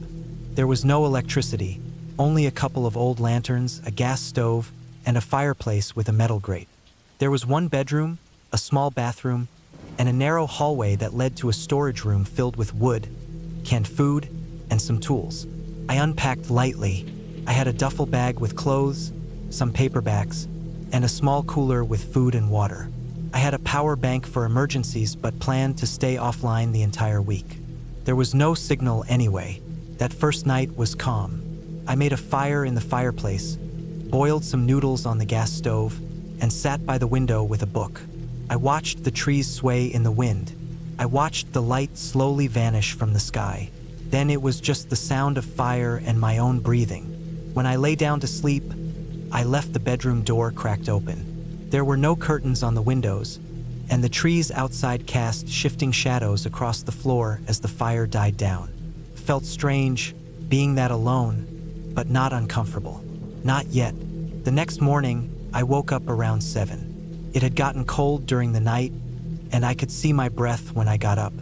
There was no electricity, only a couple of old lanterns, a gas stove, and a fireplace with a metal grate. There was one bedroom, a small bathroom, and a narrow hallway that led to a storage room filled with wood, canned food, and some tools. I unpacked lightly. I had a duffel bag with clothes, some paperbacks, and a small cooler with food and water. I had a power bank for emergencies but planned to stay offline the entire week. There was no signal anyway. That first night was calm. I made a fire in the fireplace, boiled some noodles on the gas stove, and sat by the window with a book. I watched the trees sway in the wind. I watched the light slowly vanish from the sky. Then it was just the sound of fire and my own breathing. When I lay down to sleep, I left the bedroom door cracked open. There were no curtains on the windows, and the trees outside cast shifting shadows across the floor as the fire died down. Felt strange, being that alone, but not uncomfortable. Not yet. The next morning, I woke up around 7. It had gotten cold during the night, and I could see my breath when I got up.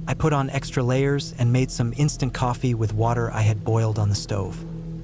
I put on extra layers and made some instant coffee with water I had boiled on the stove.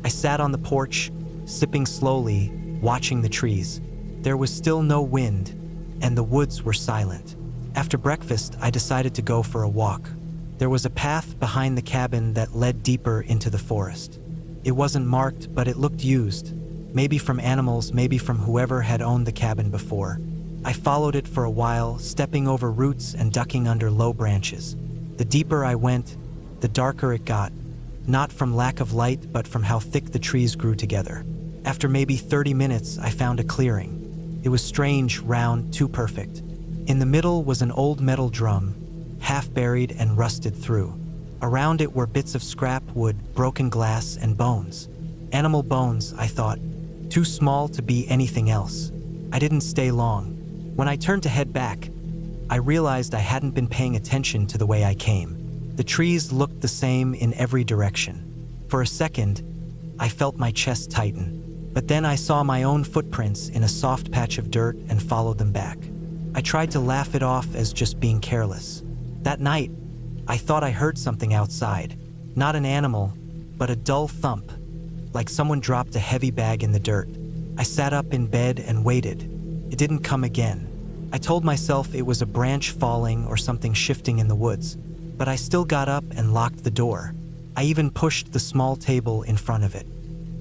I sat on the porch, sipping slowly, watching the trees. There was still no wind, and the woods were silent. After breakfast, I decided to go for a walk. There was a path behind the cabin that led deeper into the forest. It wasn't marked, but it looked used. Maybe from animals, maybe from whoever had owned the cabin before. I followed it for a while, stepping over roots and ducking under low branches. The deeper I went, the darker it got, not from lack of light, but from how thick the trees grew together. After maybe 30 minutes, I found a clearing. It was strange, round, too perfect. In the middle was an old metal drum, half buried and rusted through. Around it were bits of scrap wood, broken glass, and bones. Animal bones, I thought, too small to be anything else. I didn't stay long. When I turned to head back, I realized I hadn't been paying attention to the way I came. The trees looked the same in every direction. For a second, I felt my chest tighten, but then I saw my own footprints in a soft patch of dirt and followed them back. I tried to laugh it off as just being careless. That night, I thought I heard something outside. Not an animal, but a dull thump, like someone dropped a heavy bag in the dirt. I sat up in bed and waited. It didn't come again. I told myself it was a branch falling or something shifting in the woods, but I still got up and locked the door. I even pushed the small table in front of it.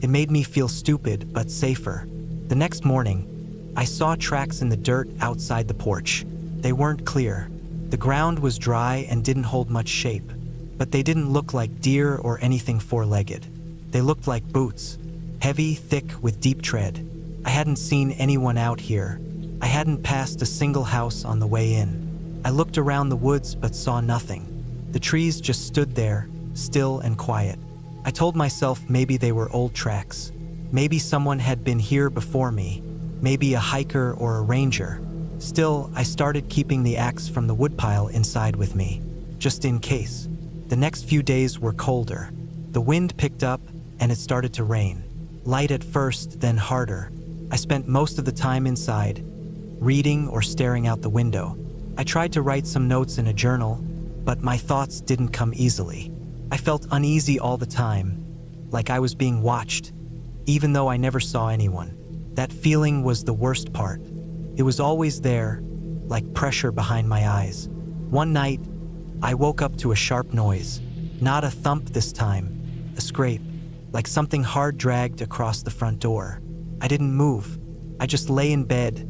It made me feel stupid but safer. The next morning, I saw tracks in the dirt outside the porch. They weren't clear. The ground was dry and didn't hold much shape, but they didn't look like deer or anything four-legged. They looked like boots, heavy, thick, with deep tread. I hadn't seen anyone out here. I hadn't passed a single house on the way in. I looked around the woods but saw nothing. The trees just stood there, still and quiet. I told myself maybe they were old tracks. Maybe someone had been here before me. Maybe a hiker or a ranger. Still, I started keeping the axe from the woodpile inside with me, just in case. The next few days were colder. The wind picked up and it started to rain. Light at first, then harder. I spent most of the time inside, reading or staring out the window. I tried to write some notes in a journal, but my thoughts didn't come easily. I felt uneasy all the time, like I was being watched, even though I never saw anyone. That feeling was the worst part. It was always there, like pressure behind my eyes. One night, I woke up to a sharp noise. Not a thump this time, a scrape, like something hard dragged across the front door. I didn't move. I just lay in bed,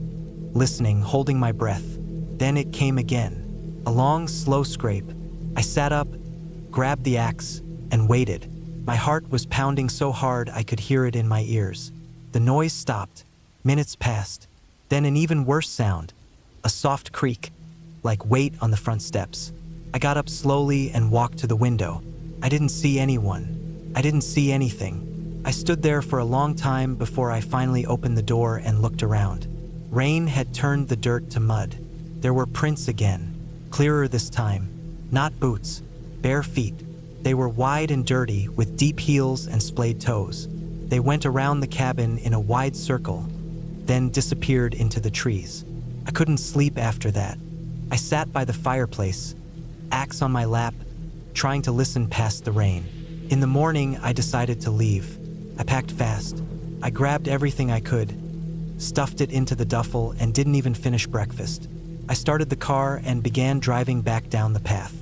listening, holding my breath. Then it came again, a long, slow scrape. I sat up, grabbed the axe, and waited. My heart was pounding so hard I could hear it in my ears. The noise stopped. Minutes passed. Then an even worse sound, a soft creak, like weight on the front steps. I got up slowly and walked to the window. I didn't see anyone. I didn't see anything. I stood there for a long time before I finally opened the door and looked around. Rain had turned the dirt to mud. There were prints again, clearer this time. Not boots, bare feet. They were wide and dirty with deep heels and splayed toes. They went around the cabin in a wide circle, then disappeared into the trees. I couldn't sleep after that. I sat by the fireplace, axe on my lap, trying to listen past the rain. In the morning, I decided to leave. I packed fast. I grabbed everything I could, stuffed it into the duffel, and didn't even finish breakfast. I started the car and began driving back down the path.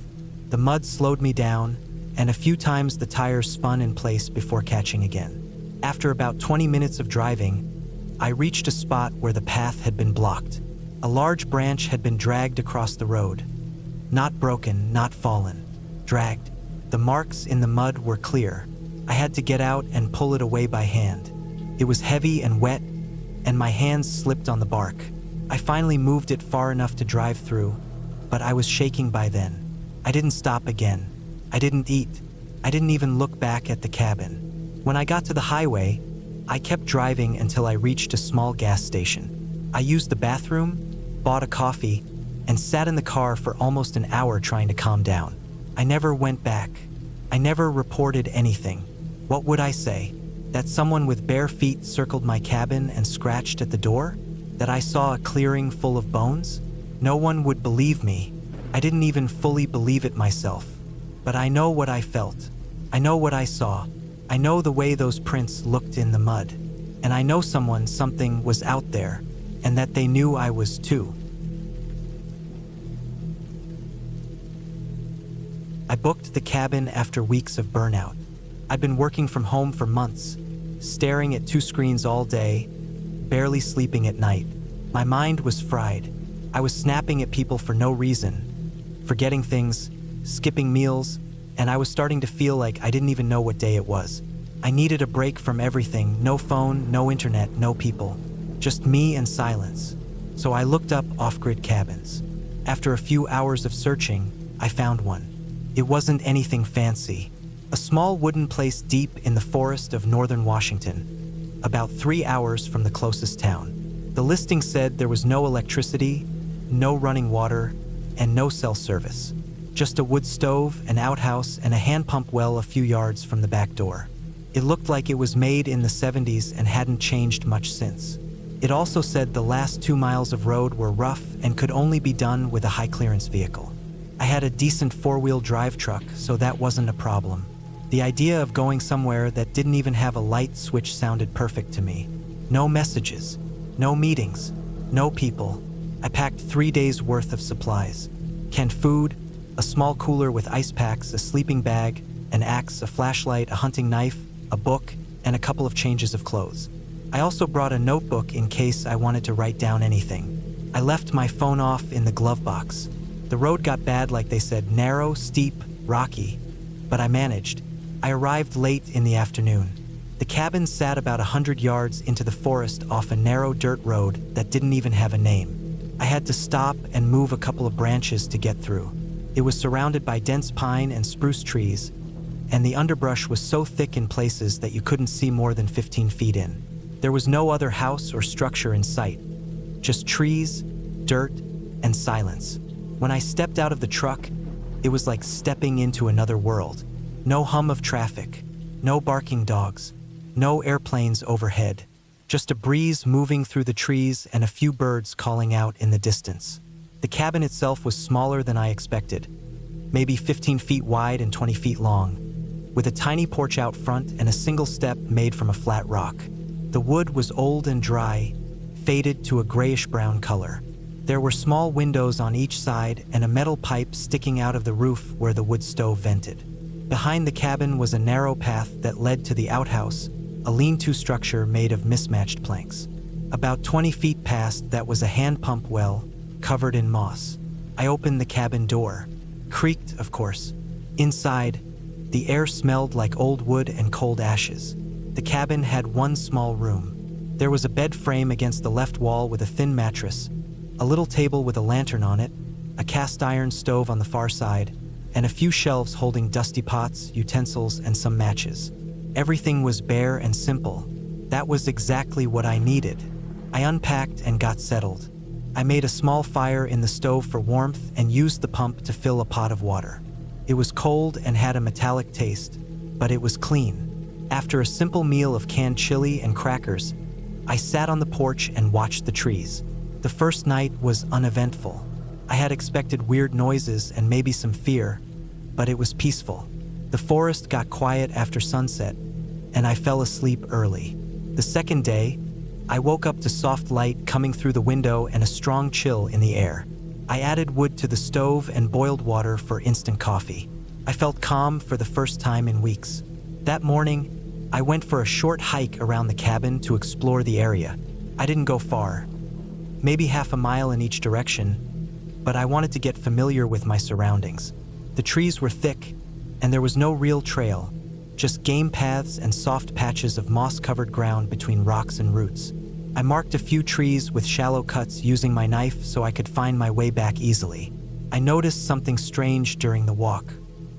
The mud slowed me down, and a few times the tires spun in place before catching again. After about 20 minutes of driving, I reached a spot where the path had been blocked. A large branch had been dragged across the road. Not broken, not fallen. Dragged. The marks in the mud were clear. I had to get out and pull it away by hand. It was heavy and wet, and my hands slipped on the bark. I finally moved it far enough to drive through, but I was shaking by then. I didn't stop again. I didn't eat. I didn't even look back at the cabin. When I got to the highway, I kept driving until I reached a small gas station. I used the bathroom, bought a coffee, and sat in the car for almost an hour trying to calm down. I never went back. I never reported anything. What would I say? That someone with bare feet circled my cabin and scratched at the door? That I saw a clearing full of bones? No one would believe me. I didn't even fully believe it myself. But I know what I felt. I know what I saw. I know the way those prints looked in the mud. And I know something was out there, and that they knew I was too. I booked the cabin after weeks of burnout. I'd been working from home for months, staring at 2 screens all day, barely sleeping at night. My mind was fried. I was snapping at people for no reason, forgetting things, skipping meals, and I was starting to feel like I didn't even know what day it was. I needed a break from everything. No phone, no internet, no people. Just me and silence. So I looked up off-grid cabins. After a few hours of searching, I found one. It wasn't anything fancy. A small wooden place deep in the forest of northern Washington, about 3 hours from the closest town. The listing said there was no electricity, no running water, and no cell service. Just a wood stove, an outhouse, and a hand pump well a few yards from the back door. It looked like it was made in the 70s and hadn't changed much since. It also said the last 2 miles of road were rough and could only be done with a high-clearance vehicle. I had a decent 4-wheel drive truck, so that wasn't a problem. The idea of going somewhere that didn't even have a light switch sounded perfect to me. No messages, no meetings, no people, I packed 3 days' worth of supplies: canned food, a small cooler with ice packs, a sleeping bag, an axe, a flashlight, a hunting knife, a book, and a couple of changes of clothes. I also brought a notebook in case I wanted to write down anything. I left my phone off in the glove box. The road got bad, like they said, narrow, steep, rocky, but I managed. I arrived late in the afternoon. The cabin sat about 100 yards into the forest off a narrow dirt road that didn't even have a name. I had to stop and move a couple of branches to get through. It was surrounded by dense pine and spruce trees, and the underbrush was so thick in places that you couldn't see more than 15 feet in. There was no other house or structure in sight, just trees, dirt, and silence. When I stepped out of the truck, it was like stepping into another world. No hum of traffic, no barking dogs, no airplanes overhead, just a breeze moving through the trees and a few birds calling out in the distance. The cabin itself was smaller than I expected, maybe 15 feet wide and 20 feet long, with a tiny porch out front and a single step made from a flat rock. The wood was old and dry, faded to a grayish-brown color. There were small windows on each side and a metal pipe sticking out of the roof where the wood stove vented. Behind the cabin was a narrow path that led to the outhouse, a lean-to structure made of mismatched planks. About 20 feet past that was a hand pump well, covered in moss. I opened the cabin door. Creaked, of course. Inside, the air smelled like old wood and cold ashes. The cabin had one small room. There was a bed frame against the left wall with a thin mattress, a little table with a lantern on it, a cast iron stove on the far side, and a few shelves holding dusty pots, utensils, and some matches. Everything was bare and simple. That was exactly what I needed. I unpacked and got settled. I made a small fire in the stove for warmth and used the pump to fill a pot of water. It was cold and had a metallic taste, but it was clean. After a simple meal of canned chili and crackers, I sat on the porch and watched the trees. The first night was uneventful. I had expected weird noises and maybe some fear, but it was peaceful. The forest got quiet after sunset, and I fell asleep early. The second day, I woke up to soft light coming through the window and a strong chill in the air. I added wood to the stove and boiled water for instant coffee. I felt calm for the first time in weeks. That morning, I went for a short hike around the cabin to explore the area. I didn't go far, maybe half a mile in each direction, but I wanted to get familiar with my surroundings. The trees were thick, and there was no real trail, just game paths and soft patches of moss-covered ground between rocks and roots. I marked a few trees with shallow cuts using my knife so I could find my way back easily. I noticed something strange during the walk.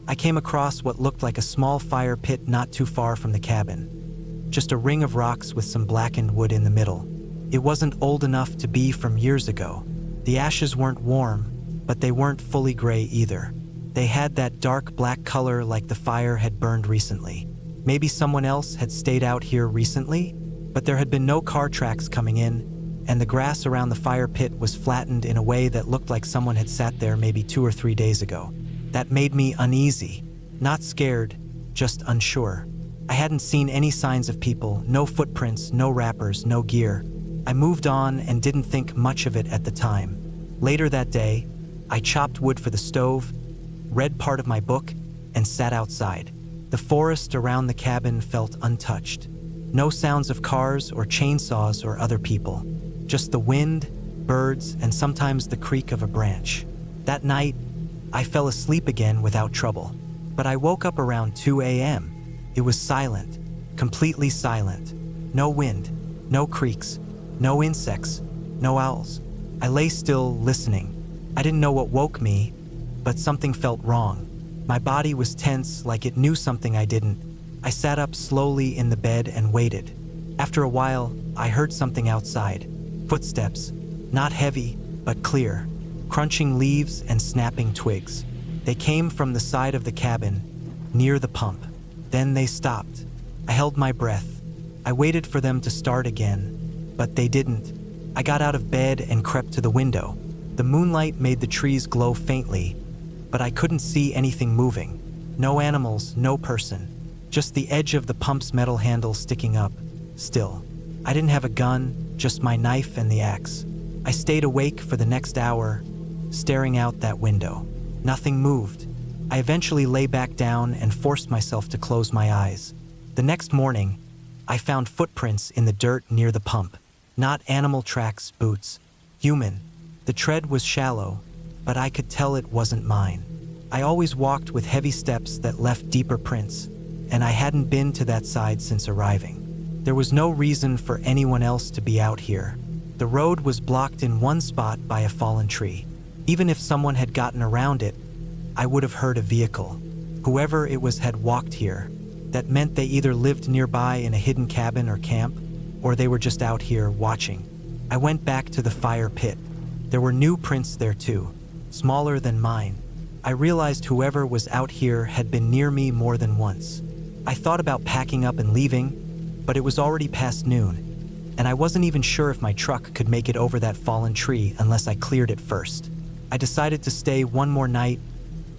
I came across what looked like a small fire pit not too far from the cabin. Just a ring of rocks with some blackened wood in the middle. It wasn't old enough to be from years ago. The ashes weren't warm, but they weren't fully gray either. They had that dark black color like the fire had burned recently. Maybe someone else had stayed out here recently, but there had been no car tracks coming in, and the grass around the fire pit was flattened in a way that looked like someone had sat there maybe 2 or 3 days ago. That made me uneasy, not scared, just unsure. I hadn't seen any signs of people, no footprints, no wrappers, no gear. I moved on and didn't think much of it at the time. Later that day, I chopped wood for the stove, read part of my book, and sat outside. The forest around the cabin felt untouched. No sounds of cars or chainsaws or other people. Just the wind, birds, and sometimes the creak of a branch. That night, I fell asleep again without trouble. But I woke up around 2 a.m. It was silent, completely silent. No wind, no creaks, no insects, no owls. I lay still, listening. I didn't know what woke me, but something felt wrong. My body was tense, like it knew something I didn't. I sat up slowly in the bed and waited. After a while, I heard something outside. Footsteps, not heavy, but clear. Crunching leaves and snapping twigs. They came from the side of the cabin, near the pump. Then they stopped. I held my breath. I waited for them to start again, but they didn't. I got out of bed and crept to the window. The moonlight made the trees glow faintly, but I couldn't see anything moving. No animals, no person. Just the edge of the pump's metal handle sticking up, still. I didn't have a gun, just my knife and the axe. I stayed awake for the next hour, staring out that window. Nothing moved. I eventually lay back down and forced myself to close my eyes. The next morning, I found footprints in the dirt near the pump. Not animal tracks, boots. Human. The tread was shallow, but I could tell it wasn't mine. I always walked with heavy steps that left deeper prints, and I hadn't been to that side since arriving. There was no reason for anyone else to be out here. The road was blocked in one spot by a fallen tree. Even if someone had gotten around it, I would have heard a vehicle. Whoever it was had walked here. That meant they either lived nearby in a hidden cabin or camp, or they were just out here watching. I went back to the fire pit. There were new prints there too, smaller than mine. I realized whoever was out here had been near me more than once. I thought about packing up and leaving, but it was already past noon, and I wasn't even sure if my truck could make it over that fallen tree unless I cleared it first. I decided to stay one more night,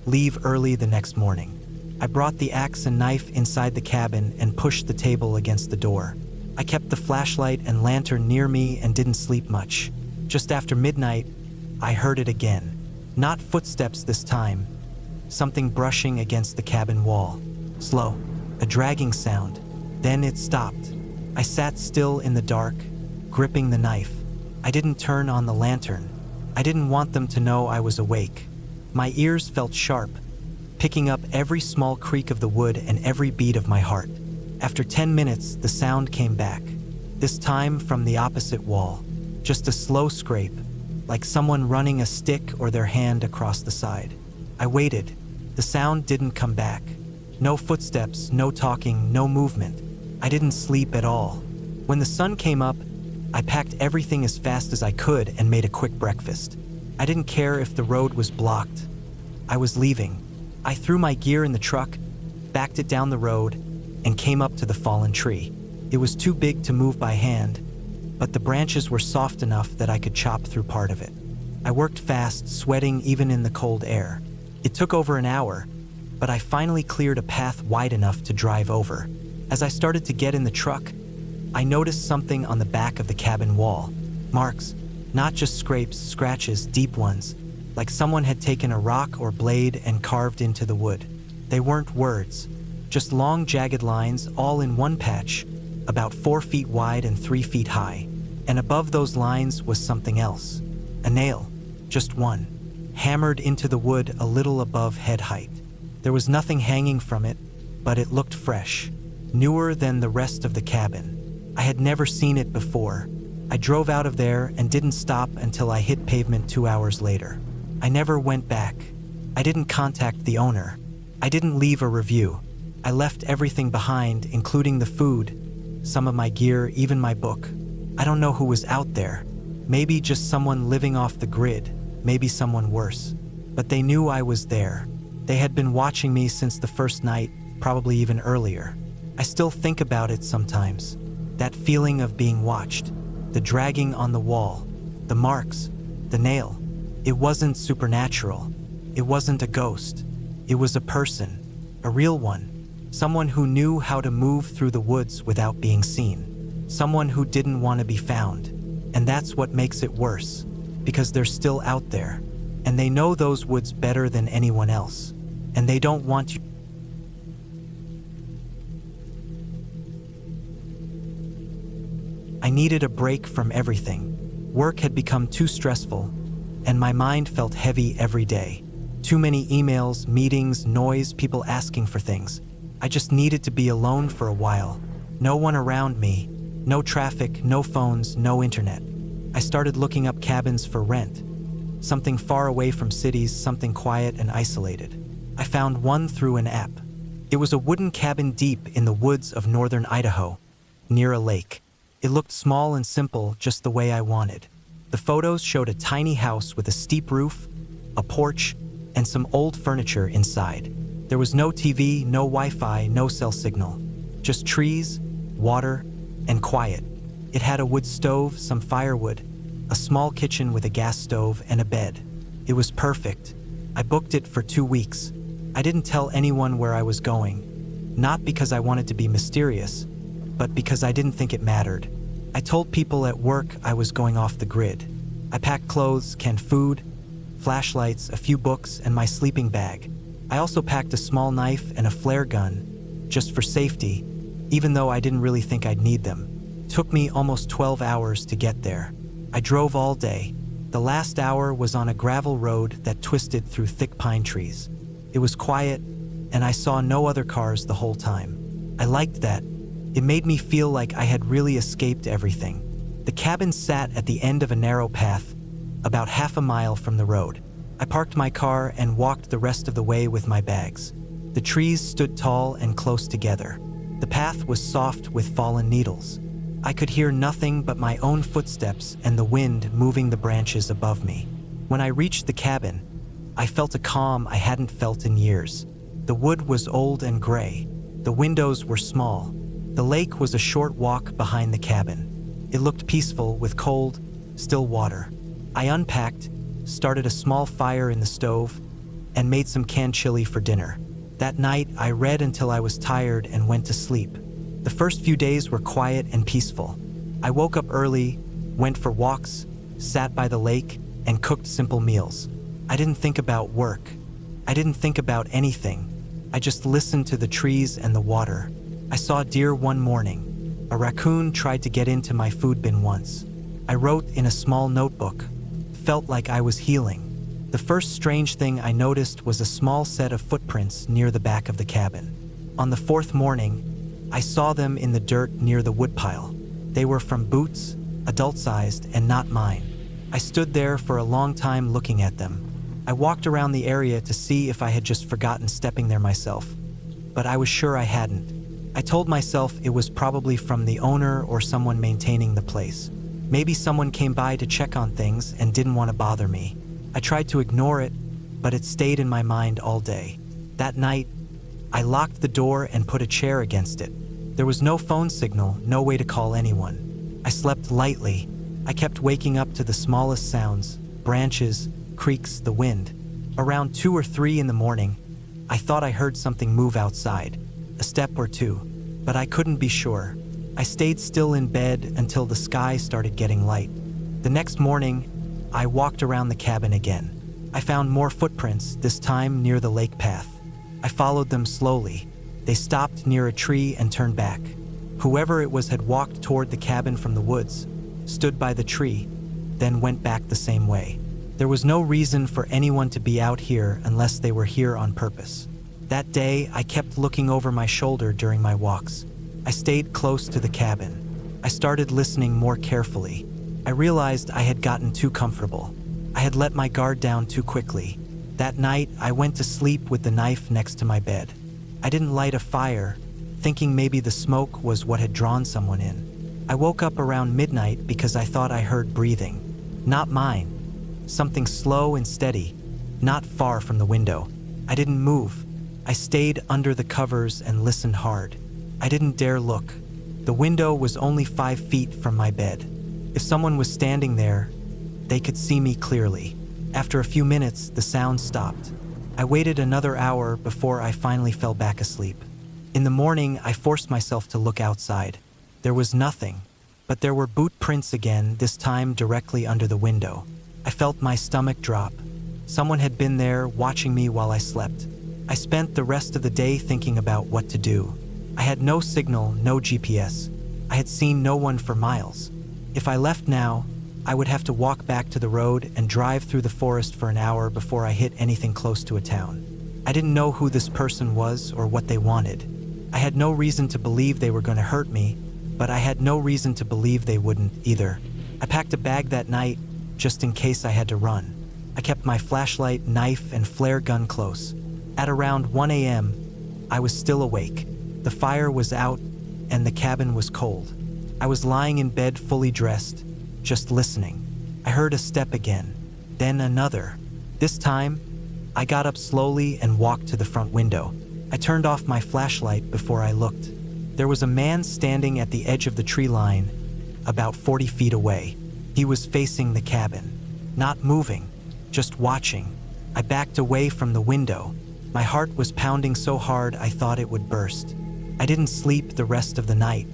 leave early the next morning. I brought the axe and knife inside the cabin and pushed the table against the door. I kept the flashlight and lantern near me and didn't sleep much. Just after midnight, I heard it again. Not footsteps this time. Something brushing against the cabin wall. Slow, a dragging sound. Then it stopped. I sat still in the dark, gripping the knife. I didn't turn on the lantern. I didn't want them to know I was awake. My ears felt sharp, picking up every small creak of the wood and every beat of my heart. After 10 minutes, the sound came back. This time from the opposite wall. Just a slow scrape, like someone running a stick or their hand across the side. I waited. The sound didn't come back. No footsteps, no talking, no movement. I didn't sleep at all. When the sun came up, I packed everything as fast as I could and made a quick breakfast. I didn't care if the road was blocked. I was leaving. I threw my gear in the truck, backed it down the road, and came up to the fallen tree. It was too big to move by hand, but the branches were soft enough that I could chop through part of it. I worked fast, sweating even in the cold air. It took over an hour, but I finally cleared a path wide enough to drive over. As I started to get in the truck, I noticed something on the back of the cabin wall. Marks, not just scrapes, scratches, deep ones, like someone had taken a rock or blade and carved into the wood. They weren't words, just long jagged lines all in one patch, about 4 feet wide and 3 feet high. And above those lines was something else. A nail, just one, hammered into the wood a little above head height. There was nothing hanging from it, but it looked fresh, newer than the rest of the cabin. I had never seen it before. I drove out of there and didn't stop until I hit pavement 2 hours later. I never went back. I didn't contact the owner. I didn't leave a review. I left everything behind, including the food, some of my gear, even my book. I don't know who was out there. Maybe just someone living off the grid, maybe someone worse. But they knew I was there. They had been watching me since the first night, probably even earlier. I still think about it sometimes. That feeling of being watched, the dragging on the wall, the marks, the nail. It wasn't supernatural. It wasn't a ghost. It was a person, a real one. Someone who knew how to move through the woods without being seen. Someone who didn't want to be found. And that's what makes it worse, because they're still out there. And they know those woods better than anyone else. And they don't want you. I needed a break from everything. Work had become too stressful, and my mind felt heavy every day. Too many emails, meetings, noise, people asking for things. I just needed to be alone for a while. No one around me, no traffic, no phones, no internet. I started looking up cabins for rent. Something far away from cities, something quiet and isolated. I found one through an app. It was a wooden cabin deep in the woods of northern Idaho, near a lake. It looked small and simple, just the way I wanted. The photos showed a tiny house with a steep roof, a porch, and some old furniture inside. There was no TV, no Wi-Fi, no cell signal. Just trees, water, and quiet. It had a wood stove, some firewood, a small kitchen with a gas stove, and a bed. It was perfect. I booked it for 2 weeks. I didn't tell anyone where I was going, not because I wanted to be mysterious, but because I didn't think it mattered. I told people at work I was going off the grid. I packed clothes, canned food, flashlights, a few books, and my sleeping bag. I also packed a small knife and a flare gun, just for safety, even though I didn't really think I'd need them. It took me almost 12 hours to get there. I drove all day. The last hour was on a gravel road that twisted through thick pine trees. It was quiet, and I saw no other cars the whole time. I liked that. It made me feel like I had really escaped everything. The cabin sat at the end of a narrow path, about half a mile from the road. I parked my car and walked the rest of the way with my bags. The trees stood tall and close together. The path was soft with fallen needles. I could hear nothing but my own footsteps and the wind moving the branches above me. When I reached the cabin, I felt a calm I hadn't felt in years. The wood was old and gray. The windows were small. The lake was a short walk behind the cabin. It looked peaceful with cold, still water. I unpacked, started a small fire in the stove, and made some canned chili for dinner. That night, I read until I was tired and went to sleep. The first few days were quiet and peaceful. I woke up early, went for walks, sat by the lake, and cooked simple meals. I didn't think about work. I didn't think about anything. I just listened to the trees and the water. I saw deer one morning. A raccoon tried to get into my food bin once. I wrote in a small notebook. Felt like I was healing. The first strange thing I noticed was a small set of footprints near the back of the cabin. On the fourth morning, I saw them in the dirt near the woodpile. They were from boots, adult-sized, and not mine. I stood there for a long time looking at them. I walked around the area to see if I had just forgotten stepping there myself, but I was sure I hadn't. I told myself it was probably from the owner or someone maintaining the place. Maybe someone came by to check on things and didn't want to bother me. I tried to ignore it, but it stayed in my mind all day. That night, I locked the door and put a chair against it. There was no phone signal, no way to call anyone. I slept lightly. I kept waking up to the smallest sounds, branches, creaks, the wind. Around 2 or 3 in the morning, I thought I heard something move outside, a step or two, but I couldn't be sure. I stayed still in bed until the sky started getting light. The next morning, I walked around the cabin again. I found more footprints, this time near the lake path. I followed them slowly. They stopped near a tree and turned back. Whoever it was had walked toward the cabin from the woods, stood by the tree, then went back the same way. There was no reason for anyone to be out here unless they were here on purpose. That day, I kept looking over my shoulder during my walks. I stayed close to the cabin. I started listening more carefully. I realized I had gotten too comfortable. I had let my guard down too quickly. That night, I went to sleep with the knife next to my bed. I didn't light a fire, thinking maybe the smoke was what had drawn someone in. I woke up around midnight because I thought I heard breathing. Not mine. Something slow and steady, not far from the window. I didn't move. I stayed under the covers and listened hard. I didn't dare look. The window was only 5 feet from my bed. If someone was standing there, they could see me clearly. After a few minutes, the sound stopped. I waited another hour before I finally fell back asleep. In the morning, I forced myself to look outside. There was nothing, but there were boot prints again, this time directly under the window. I felt my stomach drop. Someone had been there watching me while I slept. I spent the rest of the day thinking about what to do. I had no signal, no GPS. I had seen no one for miles. If I left now, I would have to walk back to the road and drive through the forest for an hour before I hit anything close to a town. I didn't know who this person was or what they wanted. I had no reason to believe they were going to hurt me, but I had no reason to believe they wouldn't either. I packed a bag that night, just in case I had to run. I kept my flashlight, knife, and flare gun close. At around 1 a.m., I was still awake. The fire was out, and the cabin was cold. I was lying in bed fully dressed, just listening. I heard a step again, then another. This time, I got up slowly and walked to the front window. I turned off my flashlight before I looked. There was a man standing at the edge of the tree line, about 40 feet away. He was facing the cabin, not moving, just watching. I backed away from the window. My heart was pounding so hard I thought it would burst. I didn't sleep the rest of the night.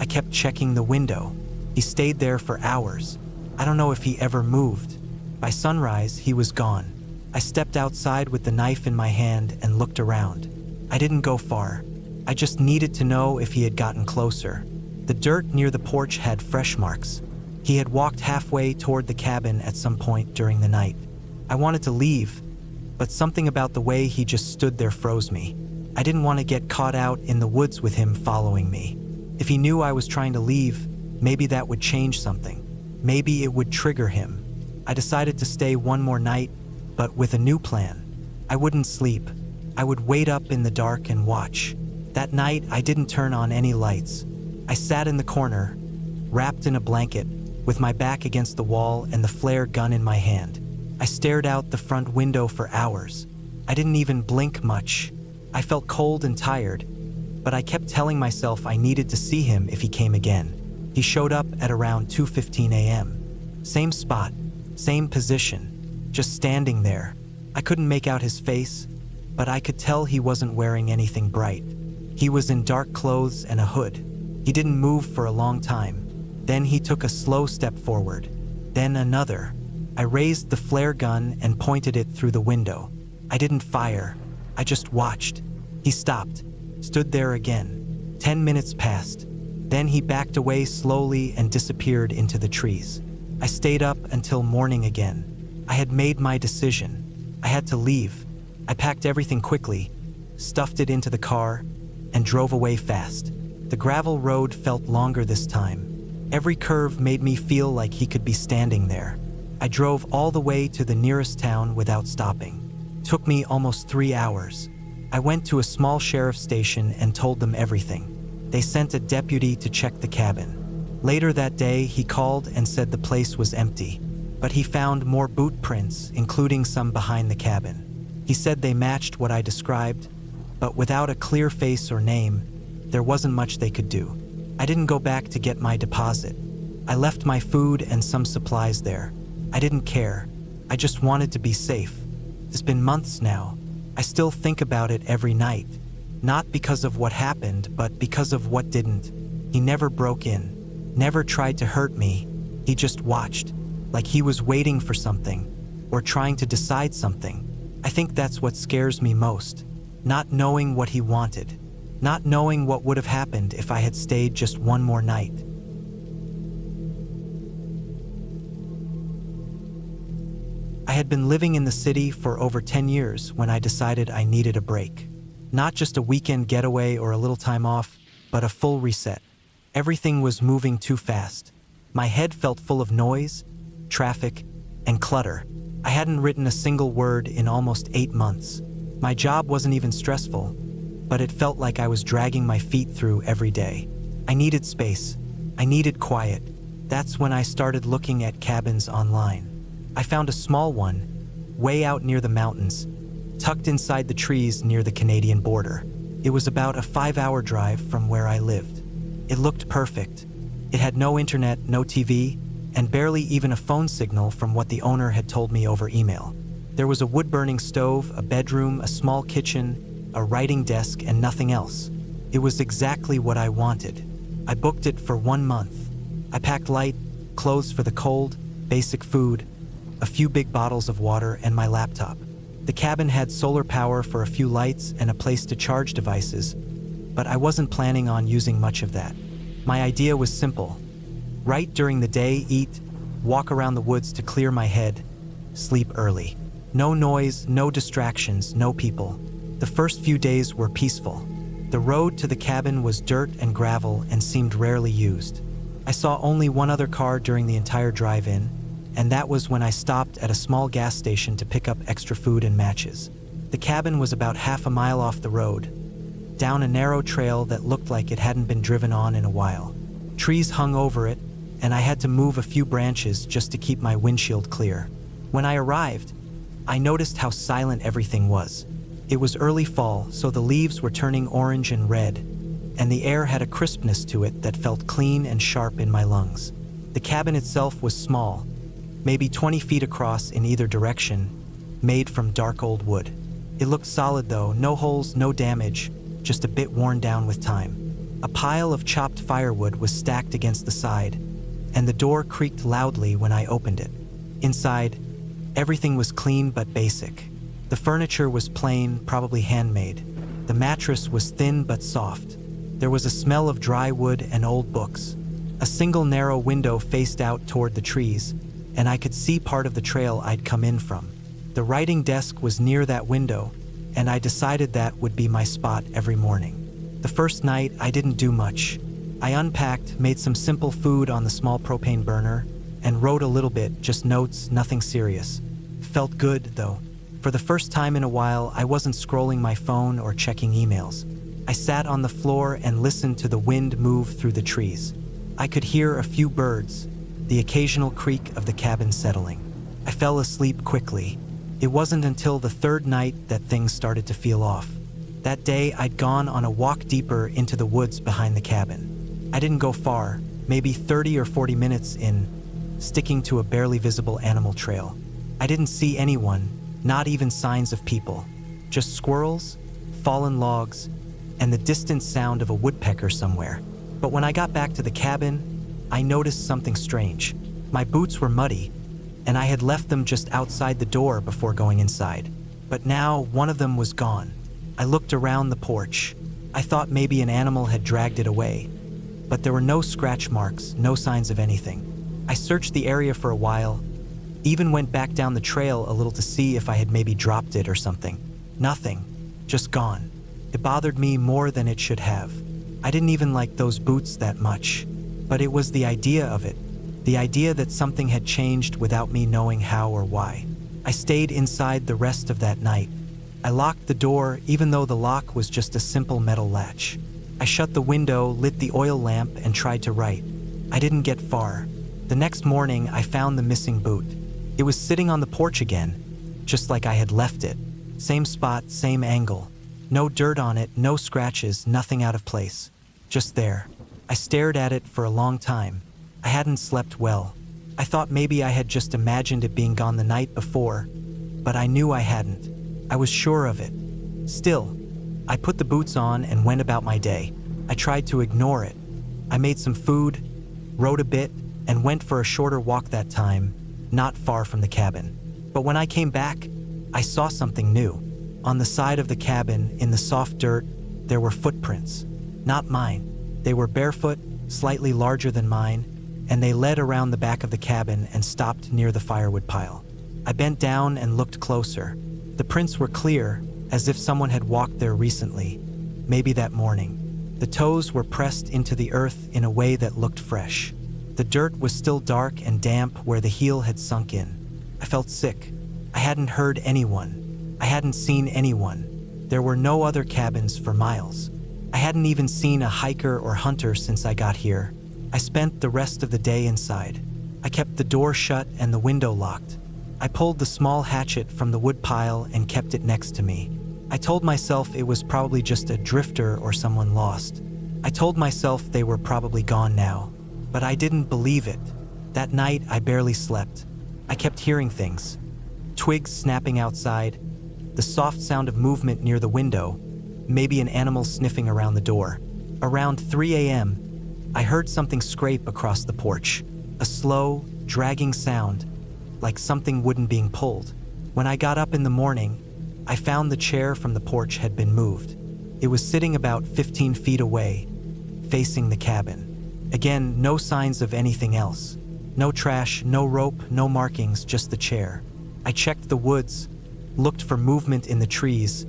I kept checking the window. He stayed there for hours. I don't know if he ever moved. By sunrise, he was gone. I stepped outside with the knife in my hand and looked around. I didn't go far. I just needed to know if he had gotten closer. The dirt near the porch had fresh marks. He had walked halfway toward the cabin at some point during the night. I wanted to leave, but something about the way he just stood there froze me. I didn't want to get caught out in the woods with him following me. If he knew I was trying to leave, maybe that would change something. Maybe it would trigger him. I decided to stay one more night, but with a new plan. I wouldn't sleep. I would wait up in the dark and watch. That night, I didn't turn on any lights. I sat in the corner, wrapped in a blanket, with my back against the wall and the flare gun in my hand. I stared out the front window for hours. I didn't even blink much. I felt cold and tired, but I kept telling myself I needed to see him if he came again. He showed up at around 2:15 a.m. Same spot, same position, just standing there. I couldn't make out his face, but I could tell he wasn't wearing anything bright. He was in dark clothes and a hood. He didn't move for a long time. Then he took a slow step forward, then another. I raised the flare gun and pointed it through the window. I didn't fire. I just watched. He stopped, stood there again. 10 minutes passed. Then he backed away slowly and disappeared into the trees. I stayed up until morning again. I had made my decision. I had to leave. I packed everything quickly, stuffed it into the car, and drove away fast. The gravel road felt longer this time. Every curve made me feel like he could be standing there. I drove all the way to the nearest town without stopping. Took me almost 3 hours. I went to a small sheriff's station and told them everything. They sent a deputy to check the cabin. Later that day, he called and said the place was empty, but he found more boot prints, including some behind the cabin. He said they matched what I described, but without a clear face or name, there wasn't much they could do. I didn't go back to get my deposit. I left my food and some supplies there. I didn't care. I just wanted to be safe. It's been months now. I still think about it every night. Not because of what happened, but because of what didn't. He never broke in, never tried to hurt me. He just watched, like he was waiting for something, or trying to decide something. I think that's what scares me most. Not knowing what he wanted. Not knowing what would have happened if I had stayed just one more night. I had been living in the city for over 10 years when I decided I needed a break. Not just a weekend getaway or a little time off, but a full reset. Everything was moving too fast. My head felt full of noise, traffic, and clutter. I hadn't written a single word in almost 8 months. My job wasn't even stressful, but it felt like I was dragging my feet through every day. I needed space. I needed quiet. That's when I started looking at cabins online. I found a small one, way out near the mountains, tucked inside the trees near the Canadian border. It was about a 5-hour drive from where I lived. It looked perfect. It had no internet, no TV, and barely even a phone signal from what the owner had told me over email. There was a wood-burning stove, a bedroom, a small kitchen, a writing desk, and nothing else. It was exactly what I wanted. I booked it for 1 month. I packed light, clothes for the cold, basic food, a few big bottles of water, and my laptop. The cabin had solar power for a few lights and a place to charge devices, but I wasn't planning on using much of that. My idea was simple. Right during the day, eat, walk around the woods to clear my head, sleep early. No noise, no distractions, no people. The first few days were peaceful. The road to the cabin was dirt and gravel and seemed rarely used. I saw only one other car during the entire drive-in, and that was when I stopped at a small gas station to pick up extra food and matches. The cabin was about half a mile off the road, down a narrow trail that looked like it hadn't been driven on in a while. Trees hung over it, and I had to move a few branches just to keep my windshield clear. When I arrived, I noticed how silent everything was. It was early fall, so the leaves were turning orange and red, and the air had a crispness to it that felt clean and sharp in my lungs. The cabin itself was small, maybe 20 feet across in either direction, made from dark old wood. It looked solid though, no holes, no damage, just a bit worn down with time. A pile of chopped firewood was stacked against the side, and the door creaked loudly when I opened it. Inside, everything was clean but basic. The furniture was plain, probably handmade. The mattress was thin but soft. There was a smell of dry wood and old books. A single narrow window faced out toward the trees, and I could see part of the trail I'd come in from. The writing desk was near that window, and I decided that would be my spot every morning. The first night, I didn't do much. I unpacked, made some simple food on the small propane burner, and wrote a little bit, just notes, nothing serious. Felt good, though. For the first time in a while, I wasn't scrolling my phone or checking emails. I sat on the floor and listened to the wind move through the trees. I could hear a few birds, the occasional creak of the cabin settling. I fell asleep quickly. It wasn't until the third night that things started to feel off. That day, I'd gone on a walk deeper into the woods behind the cabin. I didn't go far, maybe 30 or 40 minutes in, sticking to a barely visible animal trail. I didn't see anyone, not even signs of people. Just squirrels, fallen logs, and the distant sound of a woodpecker somewhere. But when I got back to the cabin, I noticed something strange. My boots were muddy, and I had left them just outside the door before going inside. But now, one of them was gone. I looked around the porch. I thought maybe an animal had dragged it away, but there were no scratch marks, no signs of anything. I searched the area for a while, even went back down the trail a little to see if I had maybe dropped it or something. Nothing, just gone. It bothered me more than it should have. I didn't even like those boots that much, but it was the idea of it, the idea that something had changed without me knowing how or why. I stayed inside the rest of that night. I locked the door even though the lock was just a simple metal latch. I shut the window, lit the oil lamp, and tried to write. I didn't get far. The next morning, I found the missing boot. It was sitting on the porch again, just like I had left it. Same spot, same angle. No dirt on it, no scratches, nothing out of place. Just there. I stared at it for a long time. I hadn't slept well. I thought maybe I had just imagined it being gone the night before, but I knew I hadn't. I was sure of it. Still, I put the boots on and went about my day. I tried to ignore it. I made some food, wrote a bit, and went for a shorter walk that time, not far from the cabin. But when I came back, I saw something new. On the side of the cabin, in the soft dirt, there were footprints. Not mine. They were barefoot, slightly larger than mine, and they led around the back of the cabin and stopped near the firewood pile. I bent down and looked closer. The prints were clear, as if someone had walked there recently, maybe that morning. The toes were pressed into the earth in a way that looked fresh. The dirt was still dark and damp where the heel had sunk in. I felt sick. I hadn't heard anyone. I hadn't seen anyone. There were no other cabins for miles. I hadn't even seen a hiker or hunter since I got here. I spent the rest of the day inside. I kept the door shut and the window locked. I pulled the small hatchet from the wood pile and kept it next to me. I told myself it was probably just a drifter or someone lost. I told myself they were probably gone now, but I didn't believe it. That night, I barely slept. I kept hearing things. Twigs snapping outside, the soft sound of movement near the window, maybe an animal sniffing around the door. Around 3 a.m., I heard something scrape across the porch, a slow, dragging sound, like something wooden being pulled. When I got up in the morning, I found the chair from the porch had been moved. It was sitting about 15 feet away, facing the cabin. Again, no signs of anything else. No trash, no rope, no markings, just the chair. I checked the woods, looked for movement in the trees,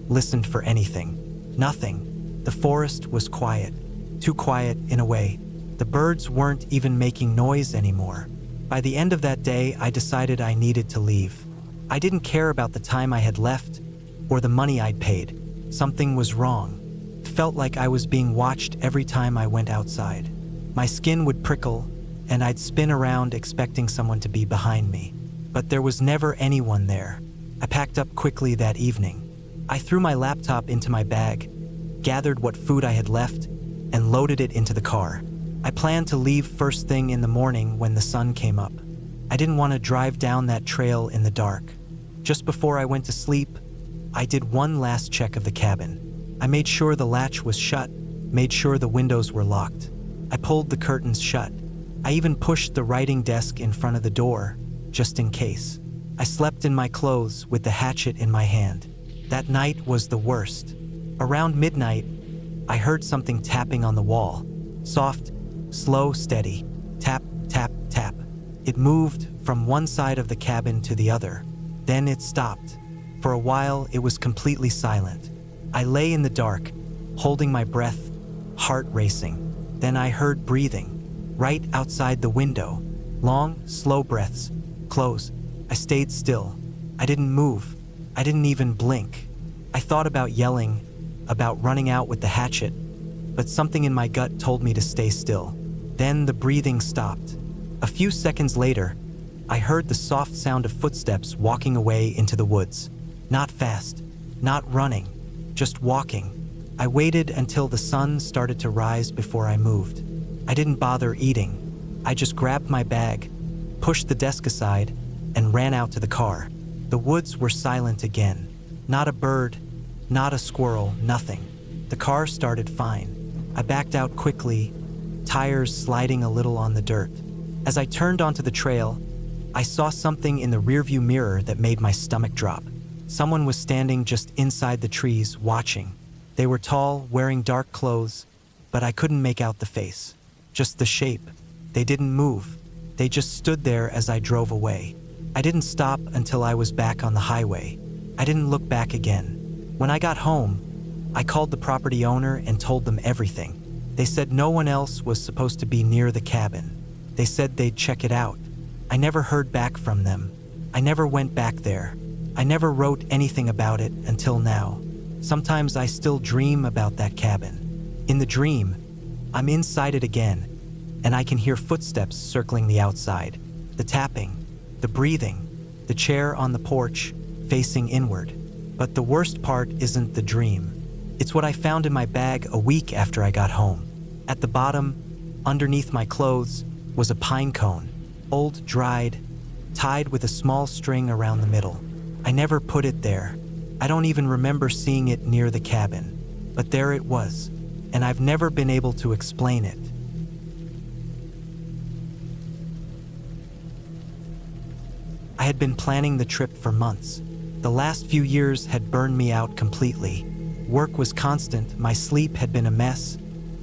listened for anything. Nothing. The forest was quiet. Too quiet, in a way. The birds weren't even making noise anymore. By the end of that day, I decided I needed to leave. I didn't care about the time I had left or the money I'd paid. Something was wrong. It felt like I was being watched every time I went outside. My skin would prickle, and I'd spin around expecting someone to be behind me. But there was never anyone there. I packed up quickly that evening. I threw my laptop into my bag, gathered what food I had left, and loaded it into the car. I planned to leave first thing in the morning when the sun came up. I didn't want to drive down that trail in the dark. Just before I went to sleep, I did one last check of the cabin. I made sure the latch was shut, made sure the windows were locked. I pulled the curtains shut, I even pushed the writing desk in front of the door, just in case. I slept in my clothes with the hatchet in my hand. That night was the worst. Around midnight, I heard something tapping on the wall. Soft, slow, steady. Tap, tap, tap. It moved from one side of the cabin to the other. Then it stopped. For a while, it was completely silent. I lay in the dark, holding my breath, heart racing. Then I heard breathing, right outside the window. Long, slow breaths. Close. I stayed still. I didn't move. I didn't even blink. I thought about yelling, about running out with the hatchet, but something in my gut told me to stay still. Then the breathing stopped. A few seconds later, I heard the soft sound of footsteps walking away into the woods. Not fast, not running, just walking. I waited until the sun started to rise before I moved. I didn't bother eating. I just grabbed my bag, pushed the desk aside, and ran out to the car. The woods were silent again. Not a bird, not a squirrel, nothing. The car started fine. I backed out quickly, tires sliding a little on the dirt. As I turned onto the trail, I saw something in the rearview mirror that made my stomach drop. Someone was standing just inside the trees, watching. They were tall, wearing dark clothes, but I couldn't make out the face. Just the shape. They didn't move. They just stood there as I drove away. I didn't stop until I was back on the highway. I didn't look back again. When I got home, I called the property owner and told them everything. They said no one else was supposed to be near the cabin. They said they'd check it out. I never heard back from them. I never went back there. I never wrote anything about it until now. Sometimes I still dream about that cabin. In the dream, I'm inside it again, and I can hear footsteps circling the outside. The tapping, the breathing, the chair on the porch, facing inward. But the worst part isn't the dream. It's what I found in my bag a week after I got home. At the bottom, underneath my clothes, was a pine cone, old, dried, tied with a small string around the middle. I never put it there. I don't even remember seeing it near the cabin. But there it was, and I've never been able to explain it. I had been planning the trip for months. The last few years had burned me out completely. Work was constant, my sleep had been a mess,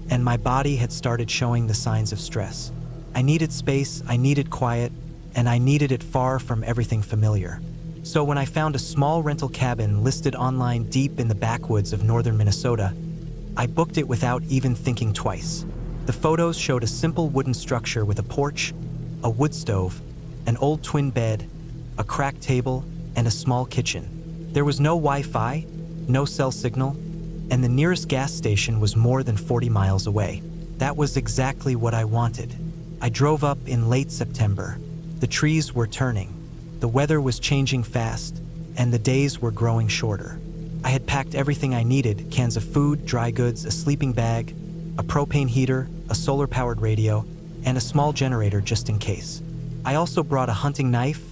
and my body had started showing the signs of stress. I needed space, I needed quiet, and I needed it far from everything familiar. So when I found a small rental cabin listed online deep in the backwoods of northern Minnesota, I booked it without even thinking twice. The photos showed a simple wooden structure with a porch, a wood stove, an old twin bed, a cracked table, and a small kitchen. There was no Wi-Fi, no cell signal, and the nearest gas station was more than 40 miles away. That was exactly what I wanted. I drove up in late September. The trees were turning. The weather was changing fast, and the days were growing shorter. I had packed everything I needed: cans of food, dry goods, a sleeping bag, a propane heater, a solar-powered radio, and a small generator just in case. I also brought a hunting knife,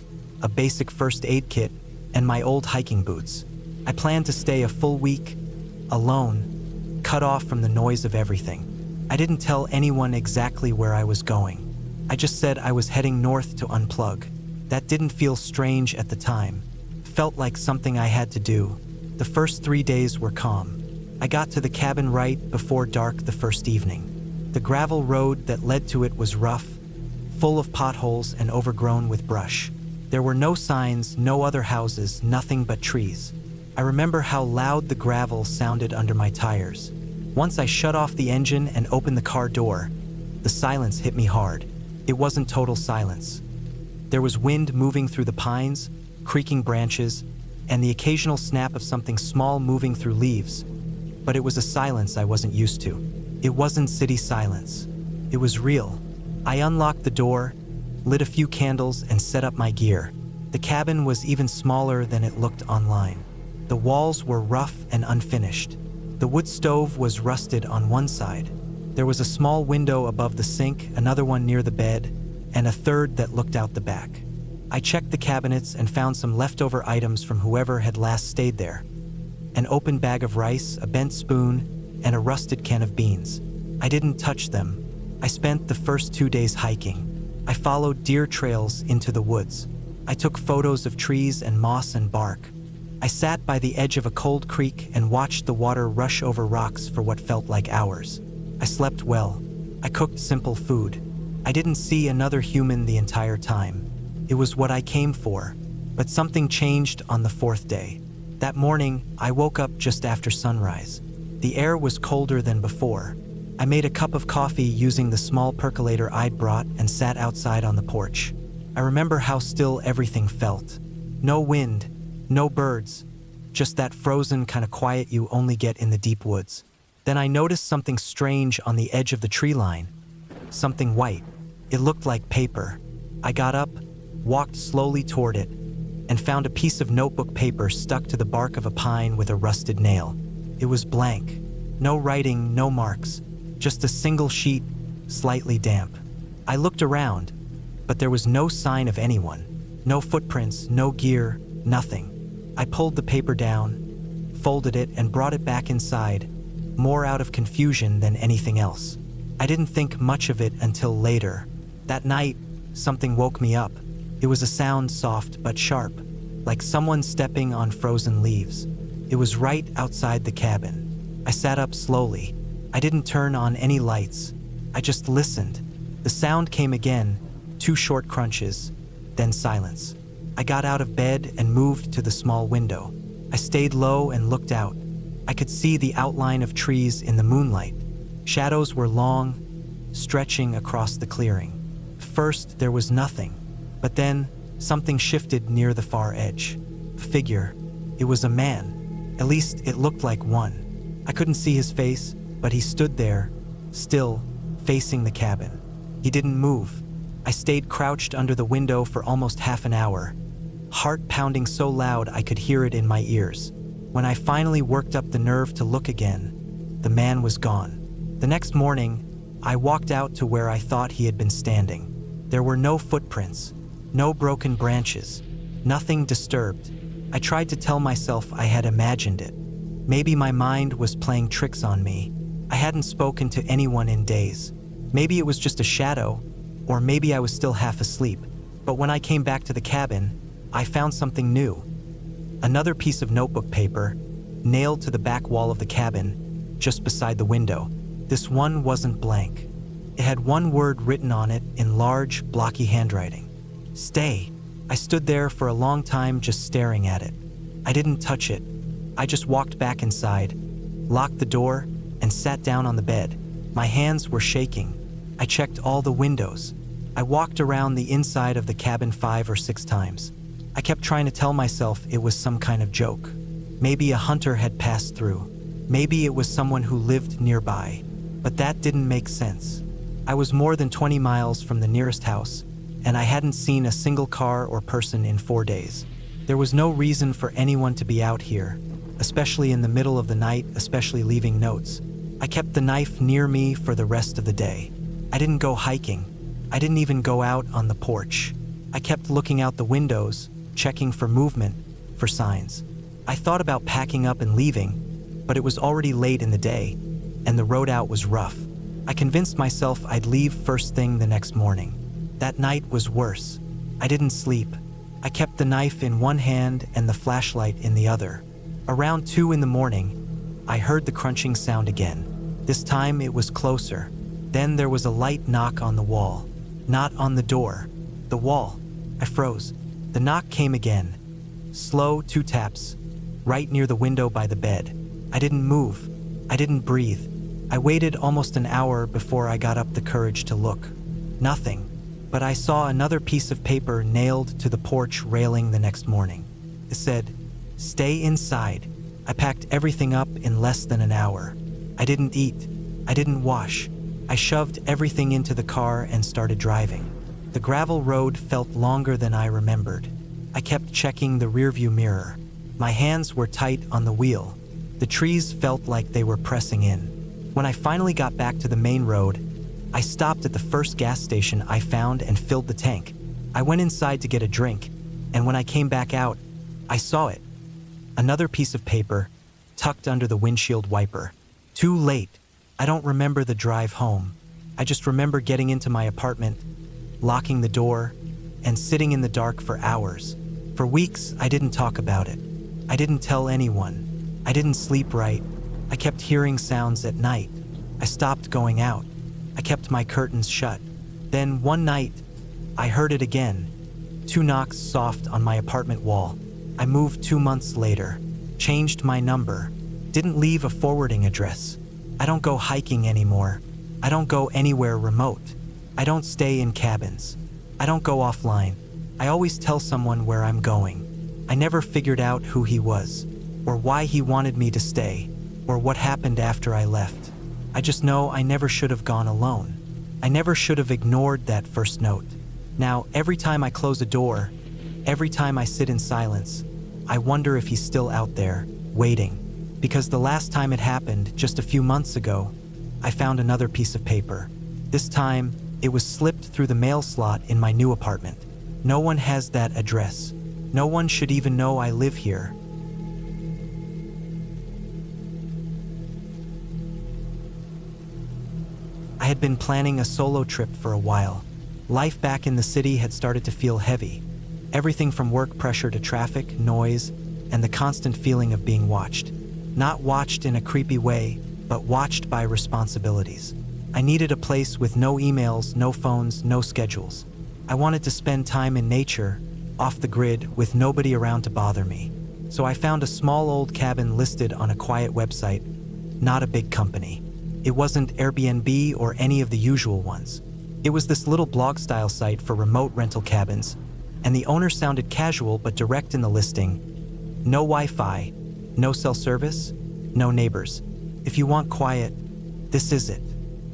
a basic first aid kit, and my old hiking boots. I planned to stay a full week, alone, cut off from the noise of everything. I didn't tell anyone exactly where I was going. I just said I was heading north to unplug. That didn't feel strange at the time. Felt like something I had to do. The first 3 days were calm. I got to the cabin right before dark the first evening. The gravel road that led to it was rough, full of potholes and overgrown with brush. There were no signs, no other houses, nothing but trees. I remember how loud the gravel sounded under my tires. Once I shut off the engine and opened the car door, the silence hit me hard. It wasn't total silence. There was wind moving through the pines, creaking branches, and the occasional snap of something small moving through leaves. But it was a silence I wasn't used to. It wasn't city silence. It was real. I unlocked the door, lit a few candles, and set up my gear. The cabin was even smaller than it looked online. The walls were rough and unfinished. The wood stove was rusted on one side. There was a small window above the sink, another one near the bed, and a third that looked out the back. I checked the cabinets and found some leftover items from whoever had last stayed there. An open bag of rice, a bent spoon, and a rusted can of beans. I didn't touch them. I spent the first 2 days hiking. I followed deer trails into the woods. I took photos of trees and moss and bark. I sat by the edge of a cold creek and watched the water rush over rocks for what felt like hours. I slept well. I cooked simple food. I didn't see another human the entire time. It was what I came for. But something changed on the fourth day. That morning, I woke up just after sunrise. The air was colder than before. I made a cup of coffee using the small percolator I'd brought and sat outside on the porch. I remember how still everything felt. No wind, no birds, just that frozen kind of quiet you only get in the deep woods. Then I noticed something strange on the edge of the tree line. Something white. It looked like paper. I got up, walked slowly toward it, and found a piece of notebook paper stuck to the bark of a pine with a rusted nail. It was blank. No writing, no marks. Just a single sheet, slightly damp. I looked around, but there was no sign of anyone. No footprints, no gear, nothing. I pulled the paper down, folded it, and brought it back inside, more out of confusion than anything else. I didn't think much of it until later. That night, something woke me up. It was a sound soft but sharp, like someone stepping on frozen leaves. It was right outside the cabin. I sat up slowly. I didn't turn on any lights. I just listened. The sound came again, 2 short crunches, then silence. I got out of bed and moved to the small window. I stayed low and looked out. I could see the outline of trees in the moonlight. Shadows were long, stretching across the clearing. First, there was nothing, but then something shifted near the far edge. A figure. It was a man. At least it looked like one. I couldn't see his face, but he stood there, still, facing the cabin. He didn't move. I stayed crouched under the window for almost half an hour, heart pounding so loud I could hear it in my ears. When I finally worked up the nerve to look again, the man was gone. The next morning, I walked out to where I thought he had been standing. There were no footprints, no broken branches, nothing disturbed. I tried to tell myself I had imagined it. Maybe my mind was playing tricks on me. I hadn't spoken to anyone in days. Maybe it was just a shadow, or maybe I was still half asleep. But when I came back to the cabin, I found something new. Another piece of notebook paper, nailed to the back wall of the cabin, just beside the window. This one wasn't blank. It had one word written on it in large, blocky handwriting. Stay. I stood there for a long time just staring at it. I didn't touch it. I just walked back inside, locked the door, and sat down on the bed. My hands were shaking. I checked all the windows. I walked around the inside of the cabin 5 or 6 times. I kept trying to tell myself it was some kind of joke. Maybe a hunter had passed through. Maybe it was someone who lived nearby. But that didn't make sense. I was more than 20 miles from the nearest house, and I hadn't seen a single car or person in 4 days. There was no reason for anyone to be out here, especially in the middle of the night, especially leaving notes. I kept the knife near me for the rest of the day. I didn't go hiking. I didn't even go out on the porch. I kept looking out the windows, checking for movement, for signs. I thought about packing up and leaving, but it was already late in the day, and the road out was rough. I convinced myself I'd leave first thing the next morning. That night was worse. I didn't sleep. I kept the knife in one hand and the flashlight in the other. Around 2 in the morning, I heard the crunching sound again. This time it was closer. Then there was a light knock on the wall. Not on the door. The wall. I froze. The knock came again. Slow 2 taps, right near the window by the bed. I didn't move. I didn't breathe. I waited almost an hour before I got up the courage to look. Nothing. But I saw another piece of paper nailed to the porch railing the next morning. It said, "Stay inside." I packed everything up in less than an hour. I didn't eat. I didn't wash. I shoved everything into the car and started driving. The gravel road felt longer than I remembered. I kept checking the rearview mirror. My hands were tight on the wheel. The trees felt like they were pressing in. When I finally got back to the main road, I stopped at the first gas station I found and filled the tank. I went inside to get a drink, and when I came back out, I saw it. Another piece of paper, tucked under the windshield wiper. Too late. I don't remember the drive home. I just remember getting into my apartment, locking the door, and sitting in the dark for hours. For weeks, I didn't talk about it. I didn't tell anyone. I didn't sleep right. I kept hearing sounds at night. I stopped going out. I kept my curtains shut. Then one night, I heard it again. 2 knocks soft on my apartment wall. I moved 2 months later, changed my number, didn't leave a forwarding address. I don't go hiking anymore. I don't go anywhere remote. I don't stay in cabins. I don't go offline. I always tell someone where I'm going. I never figured out who he was, or why he wanted me to stay, or what happened after I left. I just know I never should have gone alone. I never should have ignored that first note. Now, every time I close a door, every time I sit in silence, I wonder if he's still out there, waiting. Because the last time it happened, just a few months ago, I found another piece of paper. This time, it was slipped through the mail slot in my new apartment. No one has that address. No one should even know I live here. I had been planning a solo trip for a while. Life back in the city had started to feel heavy. Everything from work pressure to traffic, noise, and the constant feeling of being watched. Not watched in a creepy way, but watched by responsibilities. I needed a place with no emails, no phones, no schedules. I wanted to spend time in nature, off the grid, with nobody around to bother me. So I found a small old cabin listed on a quiet website, not a big company. It wasn't Airbnb or any of the usual ones. It was this little blog-style site for remote rental cabins, and the owner sounded casual but direct in the listing. No Wi-Fi, no cell service, no neighbors. If you want quiet, this is it.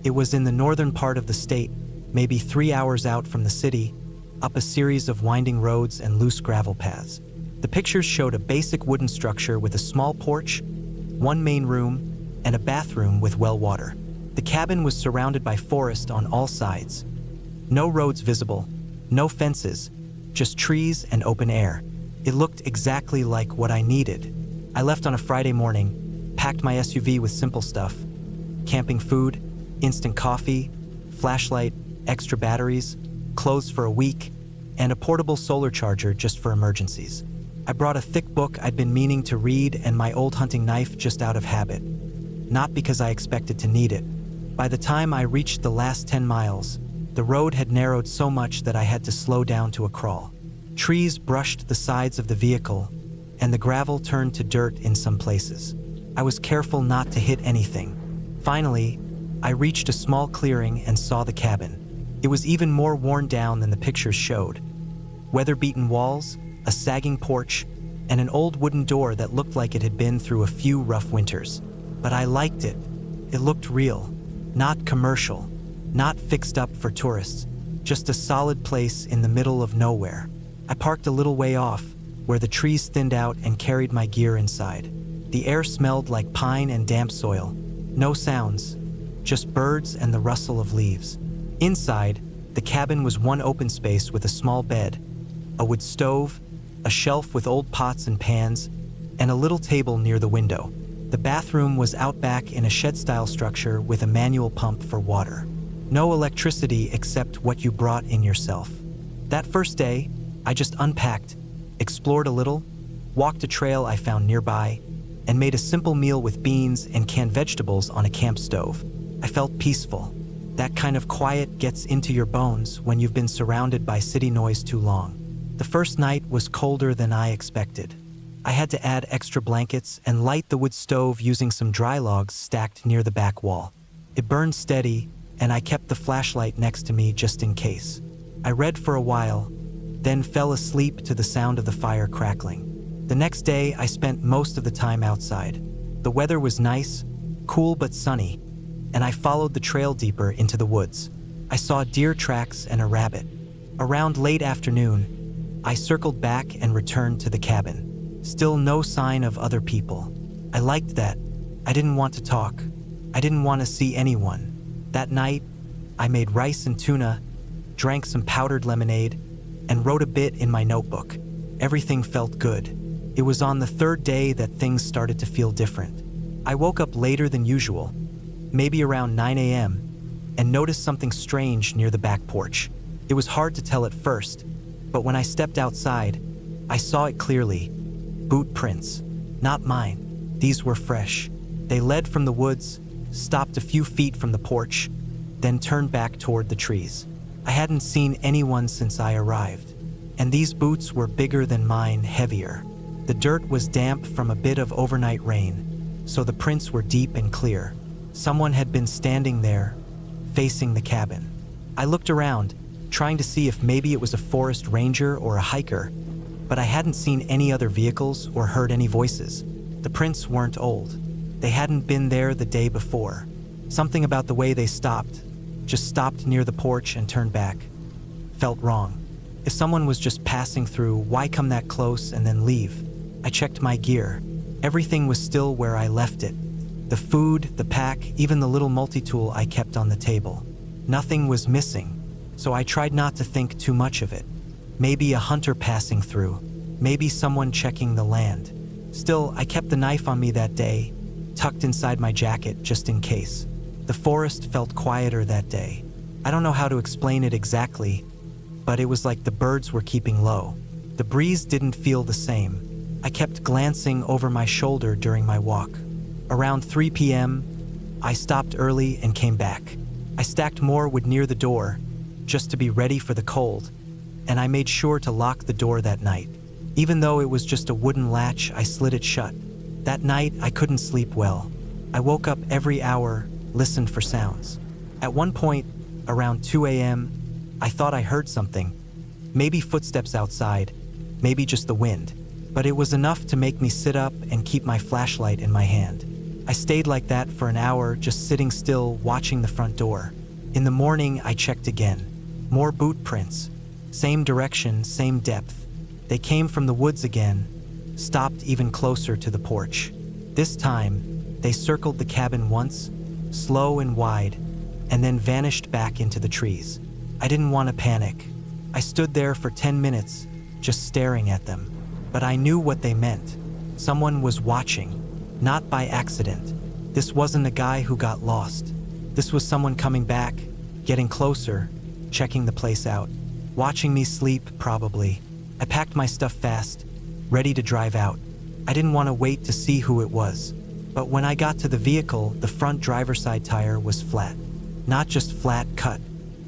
It was in the northern part of the state, maybe 3 hours out from the city, up a series of winding roads and loose gravel paths. The pictures showed a basic wooden structure with a small porch, 1 main room, and a bathroom with well water. The cabin was surrounded by forest on all sides. No roads visible, no fences, just trees and open air. It looked exactly like what I needed. I left on a Friday morning, packed my SUV with simple stuff: camping food, instant coffee, flashlight, extra batteries, clothes for a week, and a portable solar charger just for emergencies. I brought a thick book I'd been meaning to read and my old hunting knife just out of habit, not because I expected to need it. By the time I reached the last 10 miles, the road had narrowed so much that I had to slow down to a crawl. Trees brushed the sides of the vehicle, and the gravel turned to dirt in some places. I was careful not to hit anything. Finally, I reached a small clearing and saw the cabin. It was even more worn down than the pictures showed. Weather-beaten walls, a sagging porch, and an old wooden door that looked like it had been through a few rough winters. But I liked it. It looked real, not commercial, not fixed up for tourists, just a solid place in the middle of nowhere. I parked a little way off, where the trees thinned out, and carried my gear inside. The air smelled like pine and damp soil. No sounds, just birds and the rustle of leaves. Inside, the cabin was one open space with a small bed, a wood stove, a shelf with old pots and pans, and a little table near the window. The bathroom was out back in a shed-style structure with a manual pump for water. No electricity except what you brought in yourself. That first day, I just unpacked, explored a little, walked a trail I found nearby, and made a simple meal with beans and canned vegetables on a camp stove. I felt peaceful. That kind of quiet gets into your bones when you've been surrounded by city noise too long. The first night was colder than I expected. I had to add extra blankets and light the wood stove using some dry logs stacked near the back wall. It burned steady, and I kept the flashlight next to me just in case. I read for a while, then fell asleep to the sound of the fire crackling. The next day, I spent most of the time outside. The weather was nice, cool but sunny, and I followed the trail deeper into the woods. I saw deer tracks and a rabbit. Around late afternoon, I circled back and returned to the cabin. Still no sign of other people. I liked that. I didn't want to talk. I didn't want to see anyone. That night, I made rice and tuna, drank some powdered lemonade, and wrote a bit in my notebook. Everything felt good. It was on the third day that things started to feel different. I woke up later than usual, maybe around 9 a.m., and noticed something strange near the back porch. It was hard to tell at first, but when I stepped outside, I saw it clearly. Boot prints. Not mine. These were fresh. They led from the woods, stopped a few feet from the porch, then turned back toward the trees. I hadn't seen anyone since I arrived, and these boots were bigger than mine, heavier. The dirt was damp from a bit of overnight rain, so the prints were deep and clear. Someone had been standing there, facing the cabin. I looked around, trying to see if maybe it was a forest ranger or a hiker, but I hadn't seen any other vehicles or heard any voices. The prints weren't old. They hadn't been there the day before. Something about the way they stopped, just stopped near the porch and turned back, felt wrong. If someone was just passing through, why come that close and then leave? I checked my gear. Everything was still where I left it. The food, the pack, even the little multi-tool I kept on the table. Nothing was missing, so I tried not to think too much of it. Maybe a hunter passing through, maybe someone checking the land. Still, I kept the knife on me that day, tucked inside my jacket just in case. The forest felt quieter that day. I don't know how to explain it exactly, but it was like the birds were keeping low. The breeze didn't feel the same. I kept glancing over my shoulder during my walk. Around 3 p.m., I stopped early and came back. I stacked more wood near the door, just to be ready for the cold, and I made sure to lock the door that night. Even though it was just a wooden latch, I slid it shut. That night, I couldn't sleep well. I woke up every hour, listened for sounds. At one point, around 2 a.m., I thought I heard something. Maybe footsteps outside, maybe just the wind. But it was enough to make me sit up and keep my flashlight in my hand. I stayed like that for an hour, just sitting still, watching the front door. In the morning, I checked again. More boot prints. Same direction, same depth. They came from the woods again, stopped even closer to the porch. This time, they circled the cabin once, slow and wide, and then vanished back into the trees. I didn't want to panic. I stood there for 10 minutes, just staring at them. But I knew what they meant. Someone was watching, not by accident. This wasn't a guy who got lost. This was someone coming back, getting closer, checking the place out. Watching me sleep, probably. I packed my stuff fast, ready to drive out. I didn't want to wait to see who it was. But when I got to the vehicle, the front driver's side tire was flat. Not just flat, cut.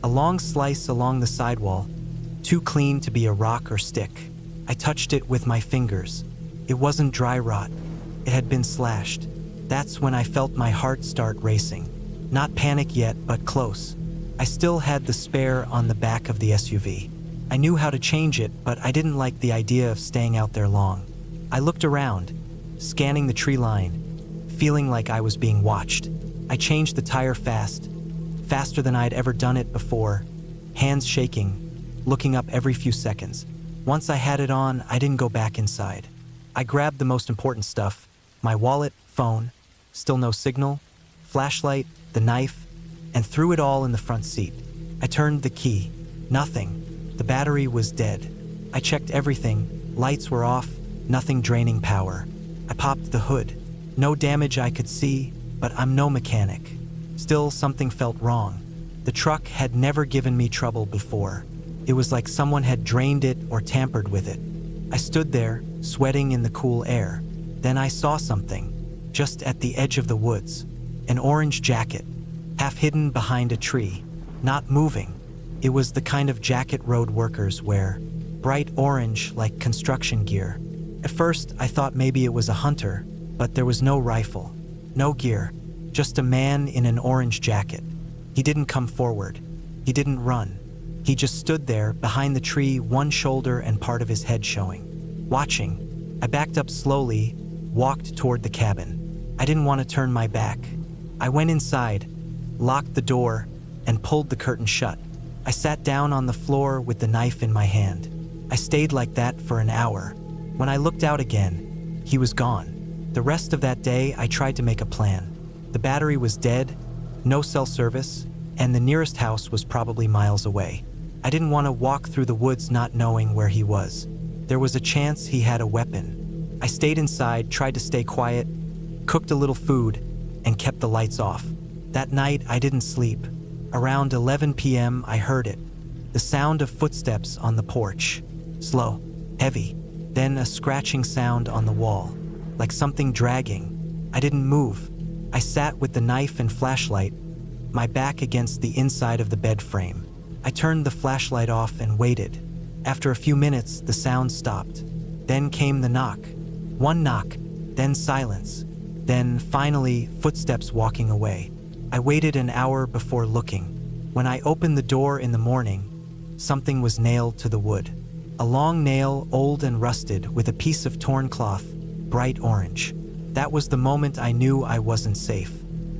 A long slice along the sidewall, too clean to be a rock or stick. I touched it with my fingers. It wasn't dry rot. It had been slashed. That's when I felt my heart start racing. Not panic yet, but close. I still had the spare on the back of the SUV. I knew how to change it, but I didn't like the idea of staying out there long. I looked around, scanning the tree line, feeling like I was being watched. I changed the tire fast, faster than I'd ever done it before, hands shaking, looking up every few seconds. Once I had it on, I didn't go back inside. I grabbed the most important stuff, my wallet, phone, still no signal, flashlight, the knife, and threw it all in the front seat. I turned the key. Nothing. The battery was dead. I checked everything. Lights were off, nothing draining power. I popped the hood. No damage I could see, but I'm no mechanic. Still, something felt wrong. The truck had never given me trouble before. It was like someone had drained it or tampered with it. I stood there, sweating in the cool air. Then I saw something, just at the edge of the woods. An orange jacket, half hidden behind a tree, not moving. It was the kind of jacket road workers wear, bright orange like construction gear. At first, I thought maybe it was a hunter, but there was no rifle, no gear, just a man in an orange jacket. He didn't come forward. He didn't run. He just stood there, behind the tree, one shoulder and part of his head showing. Watching, I backed up slowly, walked toward the cabin. I didn't want to turn my back. I went inside, locked the door, and pulled the curtain shut. I sat down on the floor with the knife in my hand. I stayed like that for an hour. When I looked out again, he was gone. The rest of that day, I tried to make a plan. The battery was dead, no cell service, and the nearest house was probably miles away. I didn't want to walk through the woods not knowing where he was. There was a chance he had a weapon. I stayed inside, tried to stay quiet, cooked a little food, and kept the lights off. That night, I didn't sleep. Around 11 p.m., I heard it. The sound of footsteps on the porch. Slow, heavy, then a scratching sound on the wall, like something dragging. I didn't move. I sat with the knife and flashlight, my back against the inside of the bed frame. I turned the flashlight off and waited. After a few minutes, the sound stopped. Then came the knock. One knock, then silence. Then, finally, footsteps walking away. I waited an hour before looking. When I opened the door in the morning, something was nailed to the wood. A long nail, old and rusted, with a piece of torn cloth, bright orange. That was the moment I knew I wasn't safe.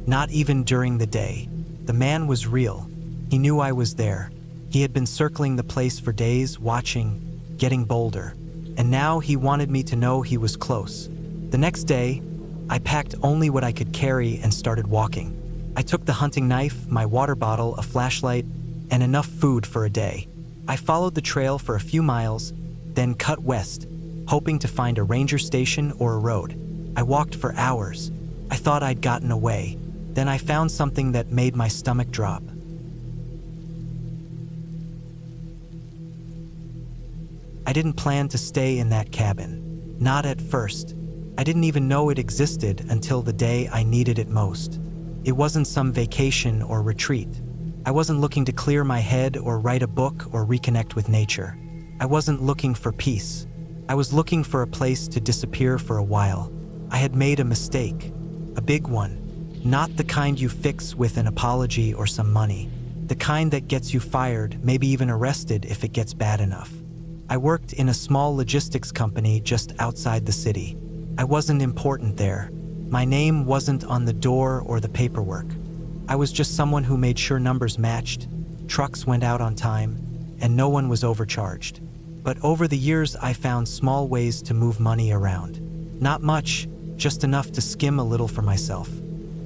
Not even during the day. The man was real. He knew I was there. He had been circling the place for days, watching, getting bolder. And now he wanted me to know he was close. The next day, I packed only what I could carry and started walking. I took the hunting knife, my water bottle, a flashlight, and enough food for a day. I followed the trail for a few miles, then cut west, hoping to find a ranger station or a road. I walked for hours. I thought I'd gotten away. Then I found something that made my stomach drop. I didn't plan to stay in that cabin. Not at first. I didn't even know it existed until the day I needed it most. It wasn't some vacation or retreat. I wasn't looking to clear my head or write a book or reconnect with nature. I wasn't looking for peace. I was looking for a place to disappear for a while. I had made a mistake. A big one. Not the kind you fix with an apology or some money. The kind that gets you fired, maybe even arrested if it gets bad enough. I worked in a small logistics company just outside the city. I wasn't important there. My name wasn't on the door or the paperwork. I was just someone who made sure numbers matched, trucks went out on time, and no one was overcharged. But over the years, I found small ways to move money around. Not much, just enough to skim a little for myself.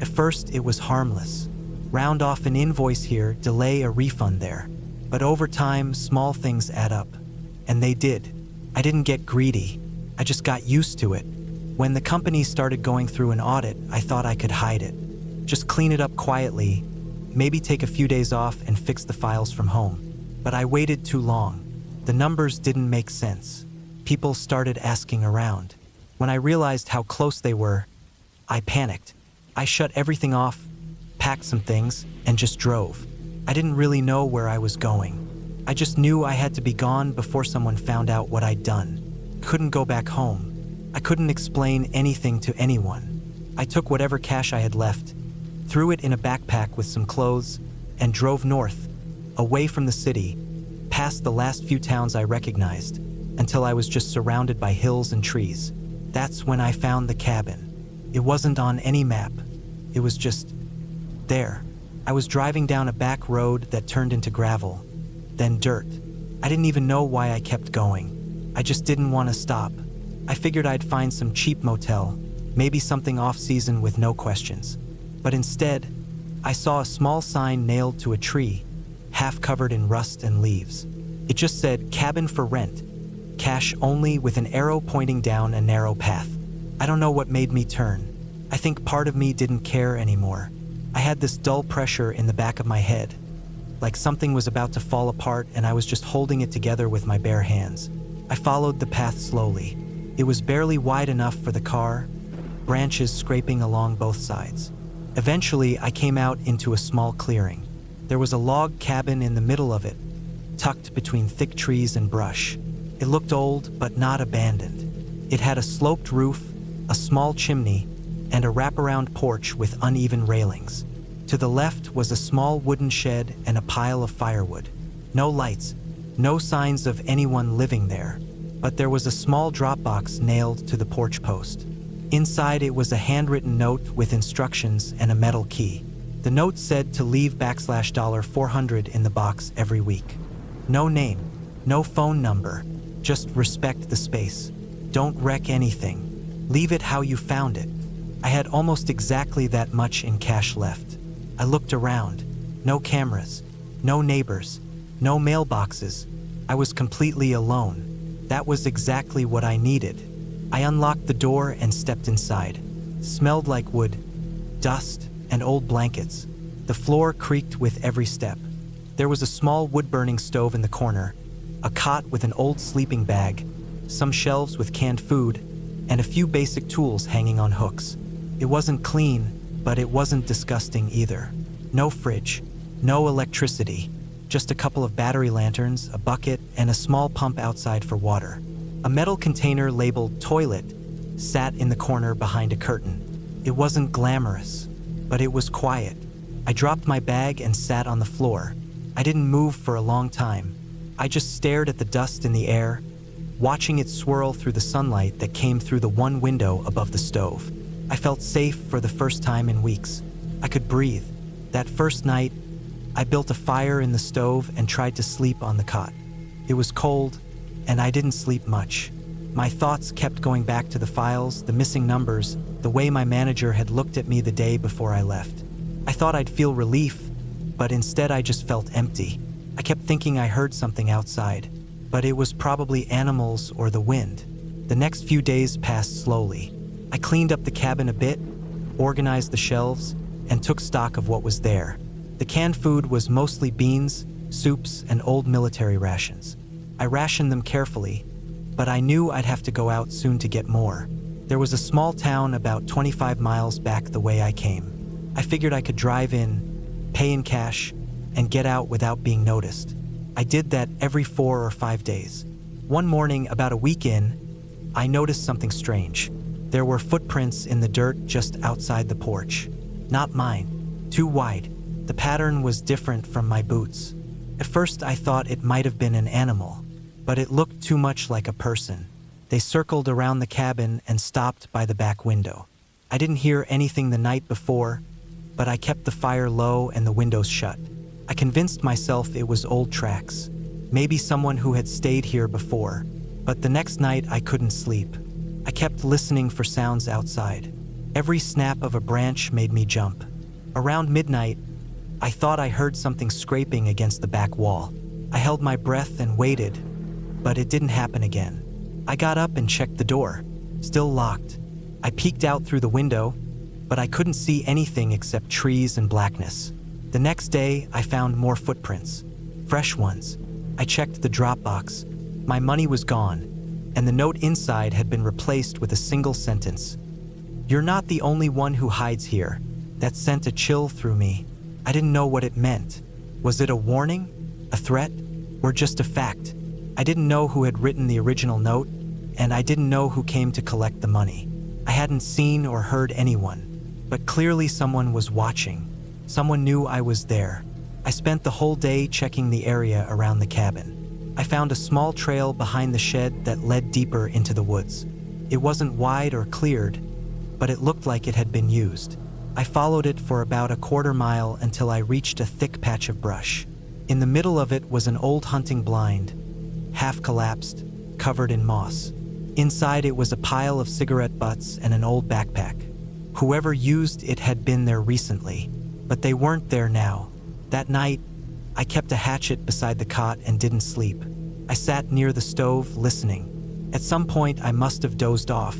At first, it was harmless. Round off an invoice here, delay a refund there. But over time, small things add up. And they did. I didn't get greedy. I just got used to it. When the company started going through an audit, I thought I could hide it. Just clean it up quietly, maybe take a few days off and fix the files from home. But I waited too long. The numbers didn't make sense. People started asking around. When I realized how close they were, I panicked. I shut everything off, packed some things, and just drove. I didn't really know where I was going. I just knew I had to be gone before someone found out what I'd done. Couldn't go back home. I couldn't explain anything to anyone. I took whatever cash I had left, threw it in a backpack with some clothes, and drove north, away from the city, past the last few towns I recognized, until I was just surrounded by hills and trees. That's when I found the cabin. It wasn't on any map. It was just there. I was driving down a back road that turned into gravel, then dirt. I didn't even know why I kept going. I just didn't want to stop. I figured I'd find some cheap motel, maybe something off-season with no questions. But instead, I saw a small sign nailed to a tree, half covered in rust and leaves. It just said, "Cabin for rent, cash only," with an arrow pointing down a narrow path. I don't know what made me turn. I think part of me didn't care anymore. I had this dull pressure in the back of my head, like something was about to fall apart and I was just holding it together with my bare hands. I followed the path slowly. It was barely wide enough for the car, branches scraping along both sides. Eventually, I came out into a small clearing. There was a log cabin in the middle of it, tucked between thick trees and brush. It looked old, but not abandoned. It had a sloped roof, a small chimney, and a wraparound porch with uneven railings. To the left was a small wooden shed and a pile of firewood. No lights, no signs of anyone living there. But there was a small drop box nailed to the porch post. Inside it was a handwritten note with instructions and a metal key. The note said to leave $400 in the box every week. No name, no phone number, just respect the space. Don't wreck anything. Leave it how you found it. I had almost exactly that much in cash left. I looked around. No cameras, no neighbors, no mailboxes. I was completely alone. That was exactly what I needed. I unlocked the door and stepped inside. Smelled like wood, dust, and old blankets. The floor creaked with every step. There was a small wood-burning stove in the corner, a cot with an old sleeping bag, some shelves with canned food, and a few basic tools hanging on hooks. It wasn't clean, but it wasn't disgusting either. No fridge, no electricity, just a couple of battery lanterns, a bucket, and a small pump outside for water. A metal container labeled toilet sat in the corner behind a curtain. It wasn't glamorous, but it was quiet. I dropped my bag and sat on the floor. I didn't move for a long time. I just stared at the dust in the air, watching it swirl through the sunlight that came through the one window above the stove. I felt safe for the first time in weeks. I could breathe. That first night, I built a fire in the stove and tried to sleep on the cot. It was cold, and I didn't sleep much. My thoughts kept going back to the files, the missing numbers, the way my manager had looked at me the day before I left. I thought I'd feel relief, but instead I just felt empty. I kept thinking I heard something outside, but it was probably animals or the wind. The next few days passed slowly. I cleaned up the cabin a bit, organized the shelves, and took stock of what was there. The canned food was mostly beans, soups, and old military rations. I rationed them carefully, but I knew I'd have to go out soon to get more. There was a small town about 25 miles back the way I came. I figured I could drive in, pay in cash, and get out without being noticed. I did that every 4 or 5 days. One morning, about a week in, I noticed something strange. There were footprints in the dirt just outside the porch. Not mine. Too wide. The pattern was different from my boots. At first I thought it might have been an animal, but it looked too much like a person. They circled around the cabin and stopped by the back window. I didn't hear anything the night before, but I kept the fire low and the windows shut. I convinced myself it was old tracks, maybe someone who had stayed here before, but the next night I couldn't sleep. I kept listening for sounds outside. Every snap of a branch made me jump. Around midnight, I thought I heard something scraping against the back wall. I held my breath and waited, but it didn't happen again. I got up and checked the door, still locked. I peeked out through the window, but I couldn't see anything except trees and blackness. The next day, I found more footprints, fresh ones. I checked the drop box. My money was gone, and the note inside had been replaced with a single sentence. "You're not the only one who hides here." That sent a chill through me. I didn't know what it meant. Was it a warning, a threat, or just a fact? I didn't know who had written the original note, and I didn't know who came to collect the money. I hadn't seen or heard anyone, but clearly someone was watching. Someone knew I was there. I spent the whole day checking the area around the cabin. I found a small trail behind the shed that led deeper into the woods. It wasn't wide or cleared, but it looked like it had been used. I followed it for about a quarter mile until I reached a thick patch of brush. In the middle of it was an old hunting blind, half collapsed, covered in moss. Inside it was a pile of cigarette butts and an old backpack. Whoever used it had been there recently, but they weren't there now. That night, I kept a hatchet beside the cot and didn't sleep. I sat near the stove, listening. At some point, I must have dozed off,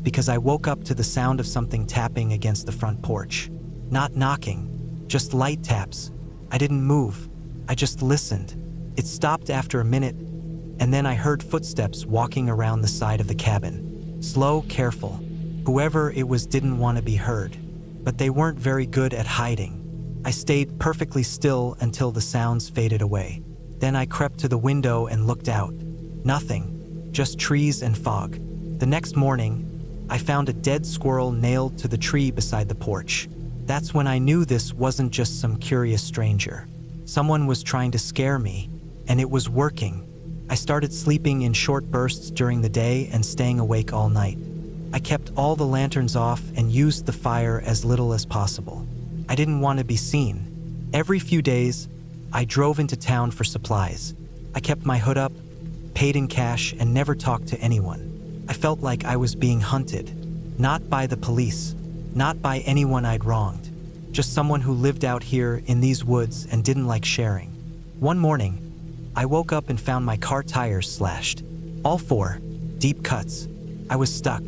because I woke up to the sound of something tapping against the front porch. Not knocking, just light taps. I didn't move. I just listened. It stopped after a minute, and then I heard footsteps walking around the side of the cabin. Slow, careful. Whoever it was didn't want to be heard, but they weren't very good at hiding. I stayed perfectly still until the sounds faded away. Then I crept to the window and looked out. Nothing, just trees and fog. The next morning, I found a dead squirrel nailed to the tree beside the porch. That's when I knew this wasn't just some curious stranger. Someone was trying to scare me, and it was working. I started sleeping in short bursts during the day and staying awake all night. I kept all the lanterns off and used the fire as little as possible. I didn't want to be seen. Every few days, I drove into town for supplies. I kept my hood up, paid in cash, and never talked to anyone. I felt like I was being hunted, not by the police, not by anyone I'd wronged, just someone who lived out here in these woods and didn't like sharing. One morning, I woke up and found my car tires slashed. All four, deep cuts. I was stuck.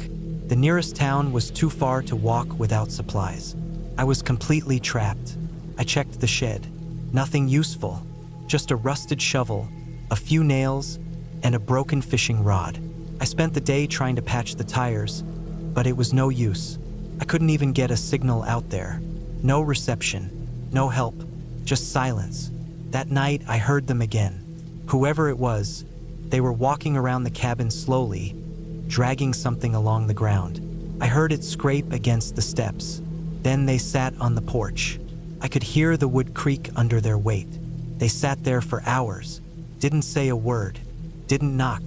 The nearest town was too far to walk without supplies. I was completely trapped. I checked the shed. Nothing useful, just a rusted shovel, a few nails, and a broken fishing rod. I spent the day trying to patch the tires, but it was no use. I couldn't even get a signal out there. No reception, no help, just silence. That night, I heard them again. Whoever it was, they were walking around the cabin slowly, dragging something along the ground. I heard it scrape against the steps. Then they sat on the porch. I could hear the wood creak under their weight. They sat there for hours, didn't say a word, didn't knock,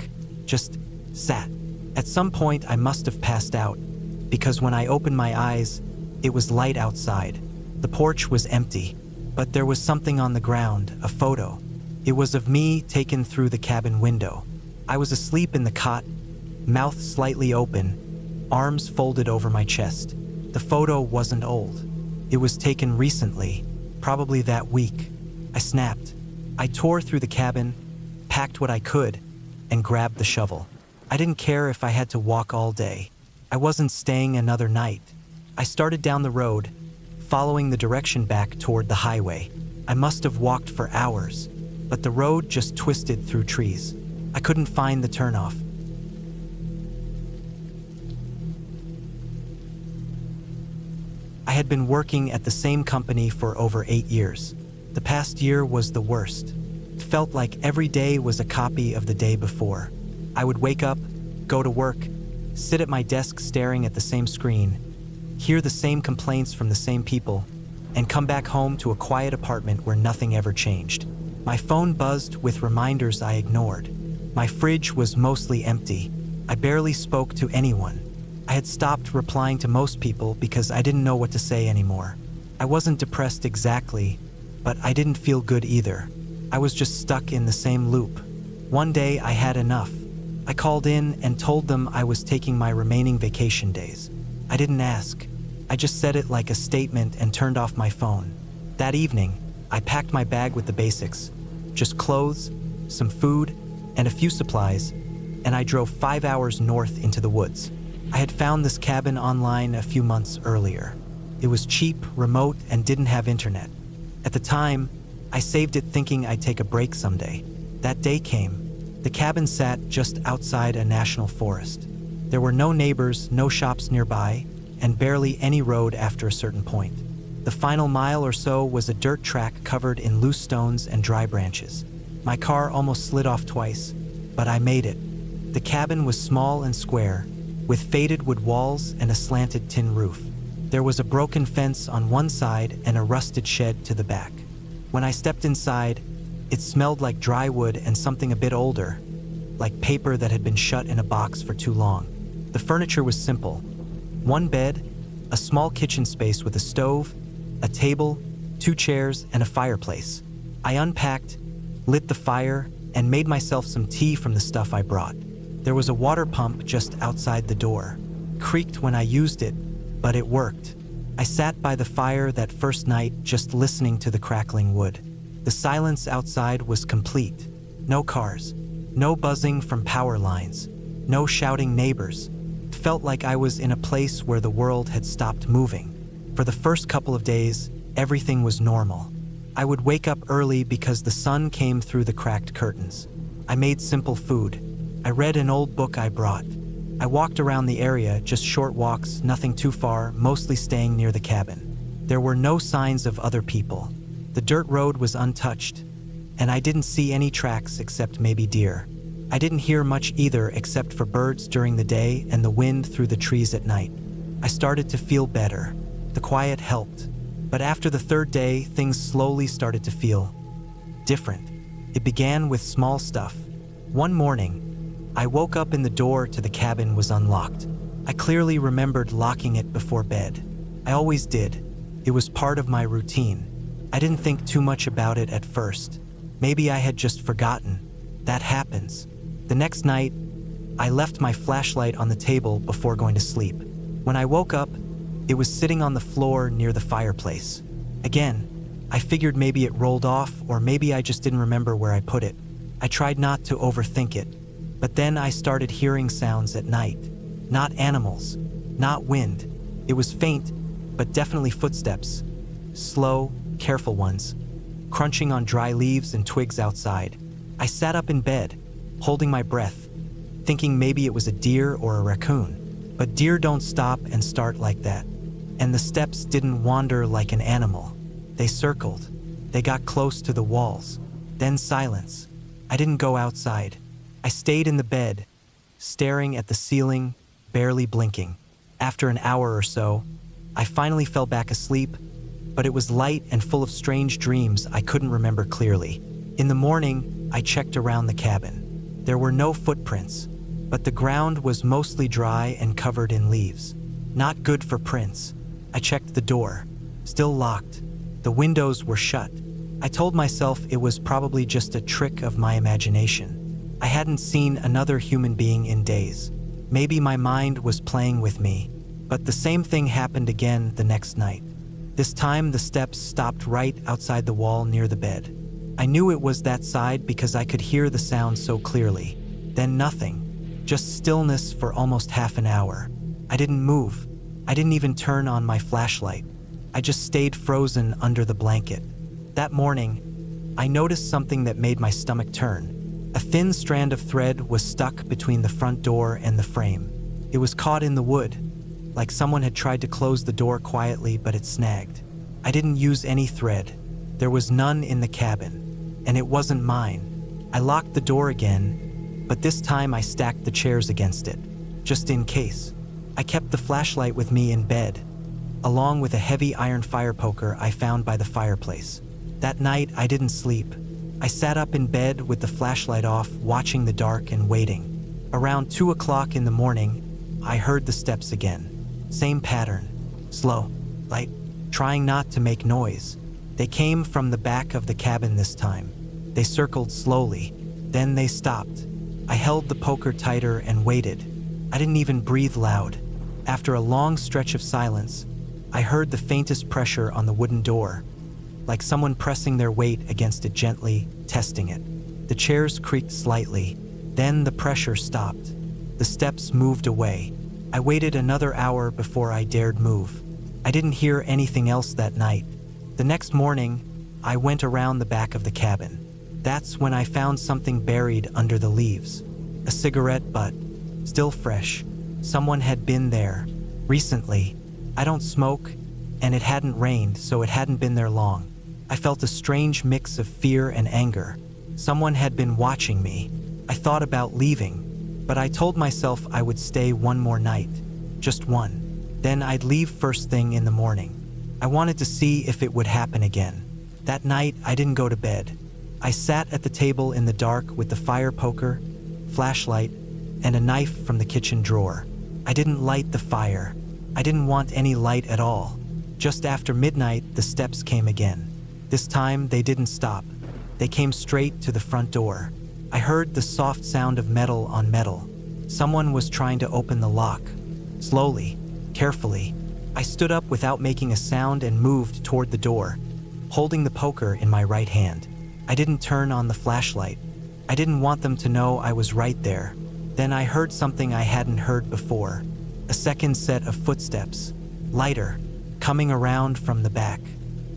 just sat. At some point, I must have passed out, because when I opened my eyes, it was light outside. The porch was empty, but there was something on the ground, a photo. It was of me taken through the cabin window. I was asleep in the cot, mouth slightly open, arms folded over my chest. The photo wasn't old. It was taken recently, probably that week. I snapped. I tore through the cabin, packed what I could, and grabbed the shovel. I didn't care if I had to walk all day. I wasn't staying another night. I started down the road, following the direction back toward the highway. I must have walked for hours, but the road just twisted through trees. I couldn't find the turnoff. I had been working at the same company for over 8 years. The past year was the worst. It felt like every day was a copy of the day before. I would wake up, go to work, sit at my desk staring at the same screen, hear the same complaints from the same people, and come back home to a quiet apartment where nothing ever changed. My phone buzzed with reminders I ignored. My fridge was mostly empty. I barely spoke to anyone. I had stopped replying to most people because I didn't know what to say anymore. I wasn't depressed exactly, but I didn't feel good either. I was just stuck in the same loop. One day I had enough. I called in and told them I was taking my remaining vacation days. I didn't ask. I just said it like a statement and turned off my phone. That evening, I packed my bag with the basics, just clothes, some food, and a few supplies, and I drove 5 hours north into the woods. I had found this cabin online a few months earlier. It was cheap, remote, and didn't have internet. At the time, I saved it thinking I'd take a break someday. That day came. The cabin sat just outside a national forest. There were no neighbors, no shops nearby, and barely any road after a certain point. The final mile or so was a dirt track covered in loose stones and dry branches. My car almost slid off twice, but I made it. The cabin was small and square, with faded wood walls and a slanted tin roof. There was a broken fence on one side and a rusted shed to the back. When I stepped inside, it smelled like dry wood and something a bit older, like paper that had been shut in a box for too long. The furniture was simple. One bed, a small kitchen space with a stove, a table, 2 chairs, and a fireplace. I unpacked, lit the fire, and made myself some tea from the stuff I brought. There was a water pump just outside the door. Creaked when I used it, but it worked. I sat by the fire that first night just listening to the crackling wood. The silence outside was complete. No cars, no buzzing from power lines, no shouting neighbors. It felt like I was in a place where the world had stopped moving. For the first couple of days, everything was normal. I would wake up early because the sun came through the cracked curtains. I made simple food. I read an old book I brought. I walked around the area, just short walks, nothing too far, mostly staying near the cabin. There were no signs of other people. The dirt road was untouched, and I didn't see any tracks except maybe deer. I didn't hear much either except for birds during the day and the wind through the trees at night. I started to feel better. The quiet helped. But after the third day, things slowly started to feel different. It began with small stuff. One morning, I woke up and the door to the cabin was unlocked. I clearly remembered locking it before bed. I always did. It was part of my routine. I didn't think too much about it at first. Maybe I had just forgotten. That happens. The next night, I left my flashlight on the table before going to sleep. When I woke up, it was sitting on the floor near the fireplace. Again, I figured maybe it rolled off or maybe I just didn't remember where I put it. I tried not to overthink it, but then I started hearing sounds at night. Not animals, not wind. It was faint, but definitely footsteps. Slow, careful ones, crunching on dry leaves and twigs outside. I sat up in bed, holding my breath, thinking maybe it was a deer or a raccoon. But deer don't stop and start like that. And the steps didn't wander like an animal. They circled. They got close to the walls. Then silence. I didn't go outside. I stayed in the bed, staring at the ceiling, barely blinking. After an hour or so, I finally fell back asleep, but it was light and full of strange dreams I couldn't remember clearly. In the morning, I checked around the cabin. There were no footprints, but the ground was mostly dry and covered in leaves. Not good for prints. I checked the door. Still locked. The windows were shut. I told myself it was probably just a trick of my imagination. I hadn't seen another human being in days. Maybe my mind was playing with me. But the same thing happened again the next night. This time the steps stopped right outside the wall near the bed. I knew it was that side because I could hear the sound so clearly. Then nothing. Just stillness for almost half an hour. I didn't move. I didn't even turn on my flashlight. I just stayed frozen under the blanket. That morning, I noticed something that made my stomach turn. A thin strand of thread was stuck between the front door and the frame. It was caught in the wood, like someone had tried to close the door quietly, but it snagged. I didn't use any thread. There was none in the cabin, and it wasn't mine. I locked the door again, but this time I stacked the chairs against it, just in case. I kept the flashlight with me in bed, along with a heavy iron fire poker I found by the fireplace. That night, I didn't sleep. I sat up in bed with the flashlight off, watching the dark and waiting. Around 2 o'clock in the morning, I heard the steps again. Same pattern. Slow, light, trying not to make noise. They came from the back of the cabin this time. They circled slowly. Then they stopped. I held the poker tighter and waited. I didn't even breathe loud. After a long stretch of silence, I heard the faintest pressure on the wooden door, like someone pressing their weight against it gently, testing it. The chairs creaked slightly. Then the pressure stopped. The steps moved away. I waited another hour before I dared move. I didn't hear anything else that night. The next morning, I went around the back of the cabin. That's when I found something buried under the leaves. A cigarette butt, still fresh. Someone had been there. Recently. I don't smoke, and it hadn't rained, so it hadn't been there long. I felt a strange mix of fear and anger. Someone had been watching me. I thought about leaving, but I told myself I would stay one more night. Just one. Then I'd leave first thing in the morning. I wanted to see if it would happen again. That night, I didn't go to bed. I sat at the table in the dark with the fire poker, flashlight, and a knife from the kitchen drawer. I didn't light the fire. I didn't want any light at all. Just after midnight, the steps came again. This time, they didn't stop. They came straight to the front door. I heard the soft sound of metal on metal. Someone was trying to open the lock. Slowly, carefully. I stood up without making a sound and moved toward the door, holding the poker in my right hand. I didn't turn on the flashlight. I didn't want them to know I was right there. Then I heard something I hadn't heard before. A second set of footsteps, lighter, coming around from the back.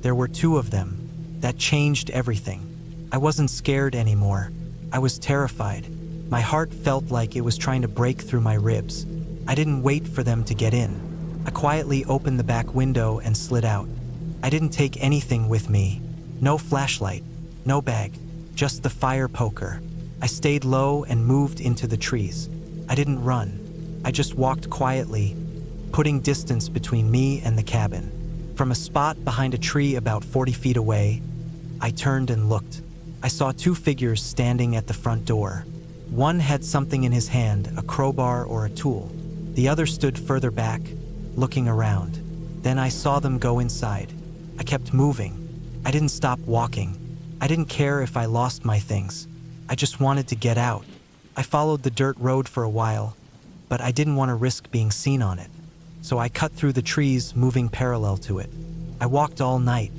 There were 2 of them. That changed everything. I wasn't scared anymore. I was terrified. My heart felt like it was trying to break through my ribs. I didn't wait for them to get in. I quietly opened the back window and slid out. I didn't take anything with me. No flashlight, no bag, just the fire poker. I stayed low and moved into the trees. I didn't run. I just walked quietly, putting distance between me and the cabin. From a spot behind a tree about 40 feet away, I turned and looked. I saw 2 figures standing at the front door. One had something in his hand, a crowbar or a tool. The other stood further back, looking around. Then I saw them go inside. I kept moving. I didn't stop walking. I didn't care if I lost my things. I just wanted to get out. I followed the dirt road for a while, but I didn't want to risk being seen on it. So I cut through the trees, moving parallel to it. I walked all night.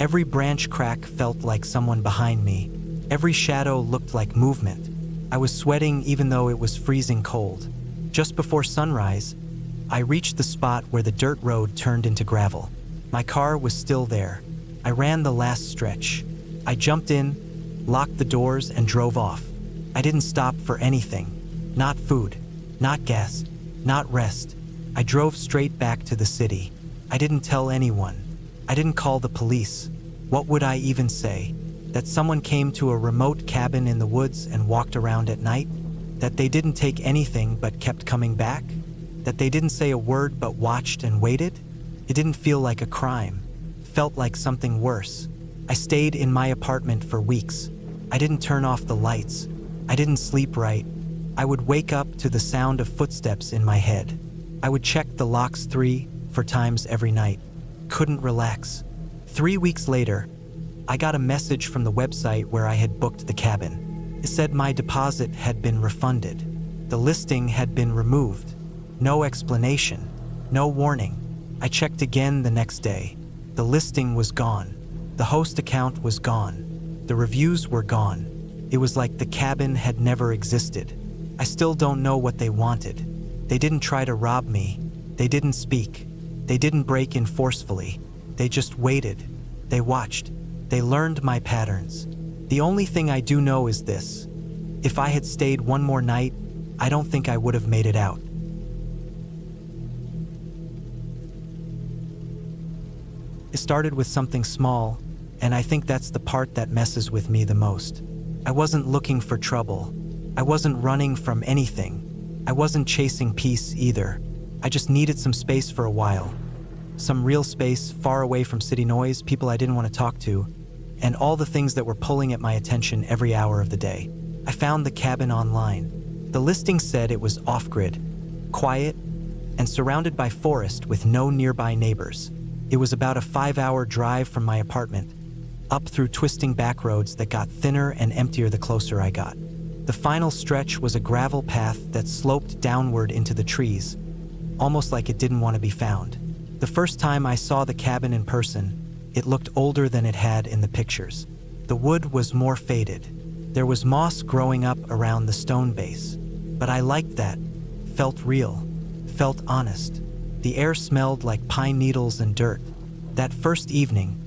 Every branch crack felt like someone behind me. Every shadow looked like movement. I was sweating even though it was freezing cold. Just before sunrise, I reached the spot where the dirt road turned into gravel. My car was still there, I ran the last stretch. I jumped in, locked the doors, and drove off. I didn't stop for anything. Not food, not gas, not rest. I drove straight back to the city. I didn't tell anyone. I didn't call the police. What would I even say? That someone came to a remote cabin in the woods and walked around at night? That they didn't take anything but kept coming back? That they didn't say a word but watched and waited? It didn't feel like a crime. It felt like something worse. I stayed in my apartment for weeks. I didn't turn off the lights. I didn't sleep right. I would wake up to the sound of footsteps in my head. I would check the locks 3-4 times every night. Couldn't relax. 3 weeks later, I got a message from the website where I had booked the cabin. It said my deposit had been refunded. The listing had been removed. No explanation, no warning. I checked again the next day. The listing was gone. The host account was gone. The reviews were gone. It was like the cabin had never existed. I still don't know what they wanted. They didn't try to rob me. They didn't speak. They didn't break in forcefully. They just waited. They watched. They learned my patterns. The only thing I do know is this. If I had stayed one more night, I don't think I would have made it out. It started with something small, and I think that's the part that messes with me the most. I wasn't looking for trouble. I wasn't running from anything. I wasn't chasing peace either. I just needed some space for a while. Some real space, far away from city noise, people I didn't want to talk to, and all the things that were pulling at my attention every hour of the day. I found the cabin online. The listing said it was off-grid, quiet, and surrounded by forest with no nearby neighbors. It was about a 5-hour drive from my apartment, up through twisting back roads that got thinner and emptier the closer I got. The final stretch was a gravel path that sloped downward into the trees, almost like it didn't want to be found. The first time I saw the cabin in person, it looked older than it had in the pictures. The wood was more faded. There was moss growing up around the stone base. But I liked that. Felt real. Felt honest. The air smelled like pine needles and dirt. That first evening,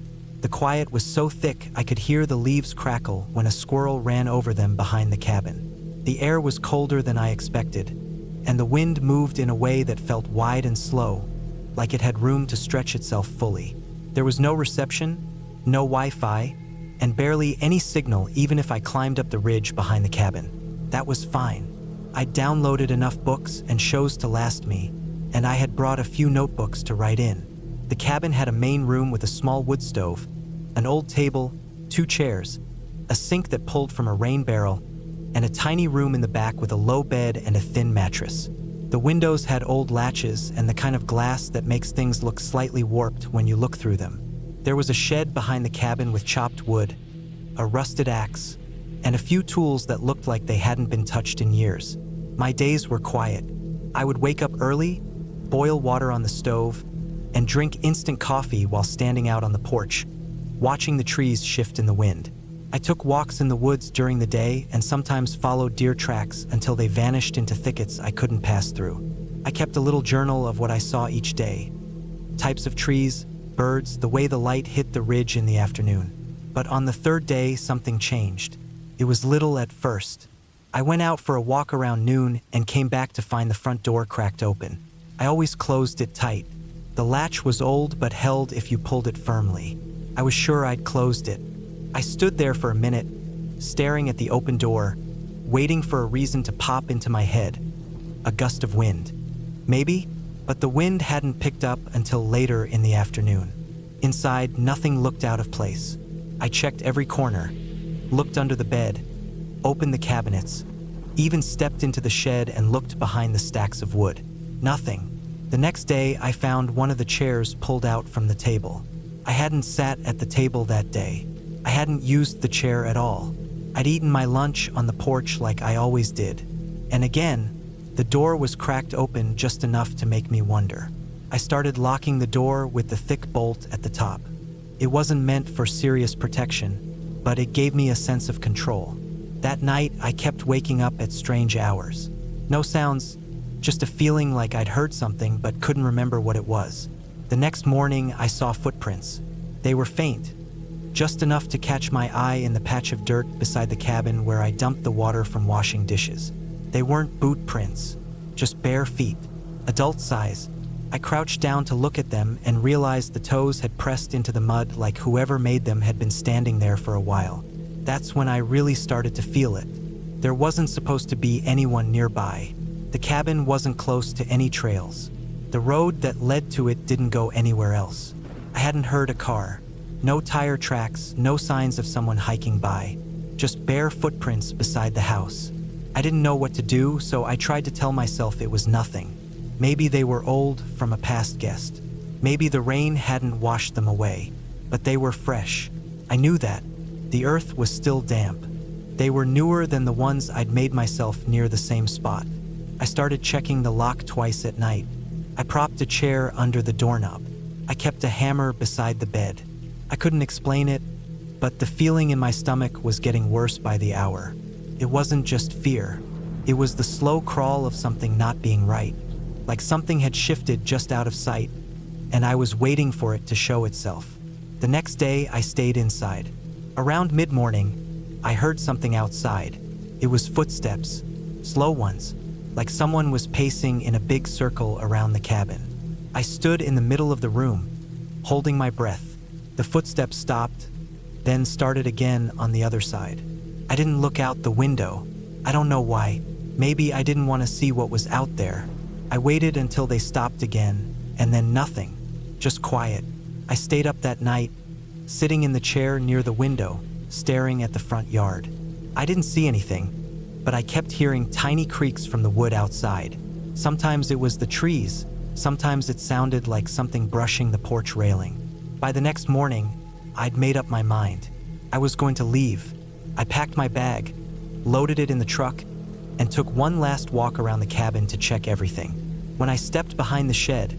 the quiet was so thick I could hear the leaves crackle when a squirrel ran over them behind the cabin. The air was colder than I expected, and the wind moved in a way that felt wide and slow, like it had room to stretch itself fully. There was no reception, no Wi-Fi, and barely any signal even if I climbed up the ridge behind the cabin. That was fine. I'd downloaded enough books and shows to last me, and I had brought a few notebooks to write in. The cabin had a main room with a small wood stove, an old table, 2 chairs, a sink that pulled from a rain barrel, and a tiny room in the back with a low bed and a thin mattress. The windows had old latches and the kind of glass that makes things look slightly warped when you look through them. There was a shed behind the cabin with chopped wood, a rusted axe, and a few tools that looked like they hadn't been touched in years. My days were quiet. I would wake up early, boil water on the stove, and drink instant coffee while standing out on the porch, watching the trees shift in the wind. I took walks in the woods during the day and sometimes followed deer tracks until they vanished into thickets I couldn't pass through. I kept a little journal of what I saw each day. Types of trees, birds, the way the light hit the ridge in the afternoon. But on the 3rd day, something changed. It was little at first. I went out for a walk around noon and came back to find the front door cracked open. I always closed it tight. The latch was old but held if you pulled it firmly. I was sure I'd closed it. I stood there for a minute, staring at the open door, waiting for a reason to pop into my head. A gust of wind. Maybe, but the wind hadn't picked up until later in the afternoon. Inside, nothing looked out of place. I checked every corner, looked under the bed, opened the cabinets, even stepped into the shed and looked behind the stacks of wood. Nothing. The next day, I found one of the chairs pulled out from the table. I hadn't sat at the table that day. I hadn't used the chair at all. I'd eaten my lunch on the porch like I always did. And again, the door was cracked open just enough to make me wonder. I started locking the door with the thick bolt at the top. It wasn't meant for serious protection, but it gave me a sense of control. That night, I kept waking up at strange hours. No sounds, just a feeling like I'd heard something but couldn't remember what it was. The next morning, I saw footprints. They were faint, just enough to catch my eye in the patch of dirt beside the cabin where I dumped the water from washing dishes. They weren't boot prints, just bare feet, adult size. I crouched down to look at them and realized the toes had pressed into the mud like whoever made them had been standing there for a while. That's when I really started to feel it. There wasn't supposed to be anyone nearby. The cabin wasn't close to any trails. The road that led to it didn't go anywhere else. I hadn't heard a car. No tire tracks, no signs of someone hiking by. Just bare footprints beside the house. I didn't know what to do, so I tried to tell myself it was nothing. Maybe they were old from a past guest. Maybe the rain hadn't washed them away. But they were fresh. I knew that. The earth was still damp. They were newer than the ones I'd made myself near the same spot. I started checking the lock twice at night. I propped a chair under the doorknob. I kept a hammer beside the bed. I couldn't explain it, but the feeling in my stomach was getting worse by the hour. It wasn't just fear. It was the slow crawl of something not being right. Like something had shifted just out of sight, and I was waiting for it to show itself. The next day, I stayed inside. Around mid-morning, I heard something outside. It was footsteps, slow ones, like someone was pacing in a big circle around the cabin. I stood in the middle of the room, holding my breath. The footsteps stopped, then started again on the other side. I didn't look out the window. I don't know why. Maybe I didn't want to see what was out there. I waited until they stopped again, and then nothing. Just quiet. I stayed up that night, sitting in the chair near the window, staring at the front yard. I didn't see anything, but I kept hearing tiny creaks from the wood outside. Sometimes it was the trees, sometimes it sounded like something brushing the porch railing. By the next morning, I'd made up my mind. I was going to leave. I packed my bag, loaded it in the truck, and took one last walk around the cabin to check everything. When I stepped behind the shed,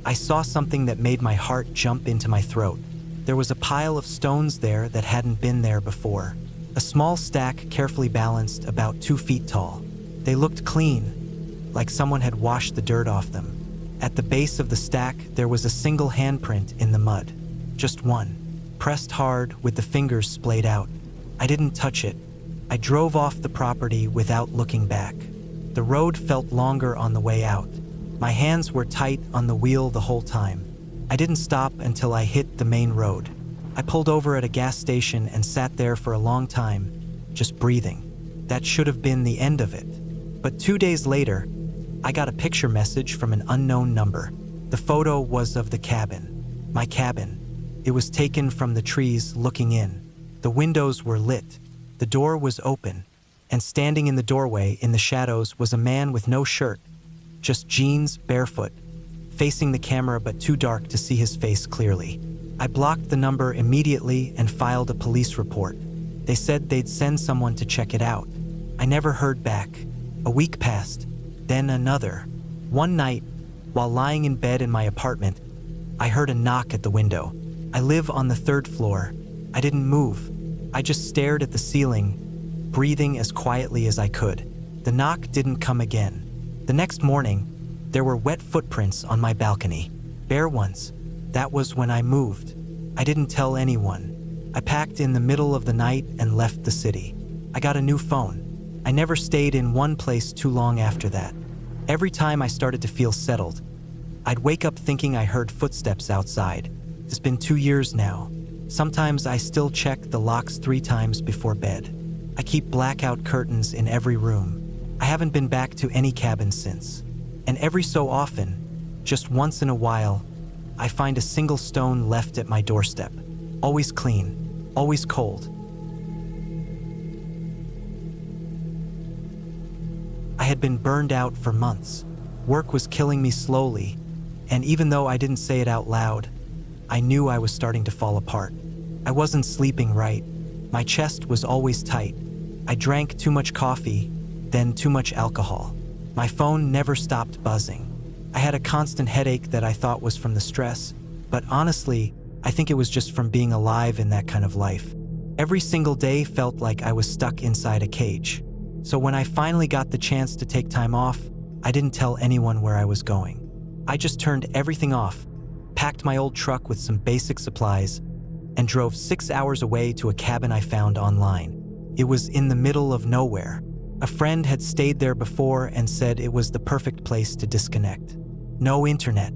I saw something that made my heart jump into my throat. There was a pile of stones there that hadn't been there before. A small stack carefully balanced about 2 feet tall. They looked clean, like someone had washed the dirt off them. At the base of the stack, there was a single handprint in the mud. Just one, pressed hard with the fingers splayed out. I didn't touch it. I drove off the property without looking back. The road felt longer on the way out. My hands were tight on the wheel the whole time. I didn't stop until I hit the main road. I pulled over at a gas station and sat there for a long time, just breathing. That should have been the end of it. But 2 days later, I got a picture message from an unknown number. The photo was of the cabin. My cabin. It was taken from the trees looking in. The windows were lit. The door was open. And standing in the doorway in the shadows was a man with no shirt, just jeans, barefoot, facing the camera but too dark to see his face clearly. I blocked the number immediately and filed a police report. They said they'd send someone to check it out. I never heard back. A week passed. Then another. One night, while lying in bed in my apartment, I heard a knock at the window. I live on the 3rd floor. I didn't move. I just stared at the ceiling, breathing as quietly as I could. The knock didn't come again. The next morning, there were wet footprints on my balcony. Bare ones. That was when I moved. I didn't tell anyone. I packed in the middle of the night and left the city. I got a new phone. I never stayed in one place too long after that. Every time I started to feel settled, I'd wake up thinking I heard footsteps outside. It's been 2 years now. Sometimes I still check the locks 3 times before bed. I keep blackout curtains in every room. I haven't been back to any cabin since. And every so often, just once in a while, I find a single stone left at my doorstep. Always clean, always cold. I had been burned out for months. Work was killing me slowly, and even though I didn't say it out loud, I knew I was starting to fall apart. I wasn't sleeping right. My chest was always tight. I drank too much coffee, then too much alcohol. My phone never stopped buzzing. I had a constant headache that I thought was from the stress, but honestly, I think it was just from being alive in that kind of life. Every single day felt like I was stuck inside a cage. So when I finally got the chance to take time off, I didn't tell anyone where I was going. I just turned everything off, packed my old truck with some basic supplies, and drove 6 hours away to a cabin I found online. It was in the middle of nowhere. A friend had stayed there before and said it was the perfect place to disconnect. No internet,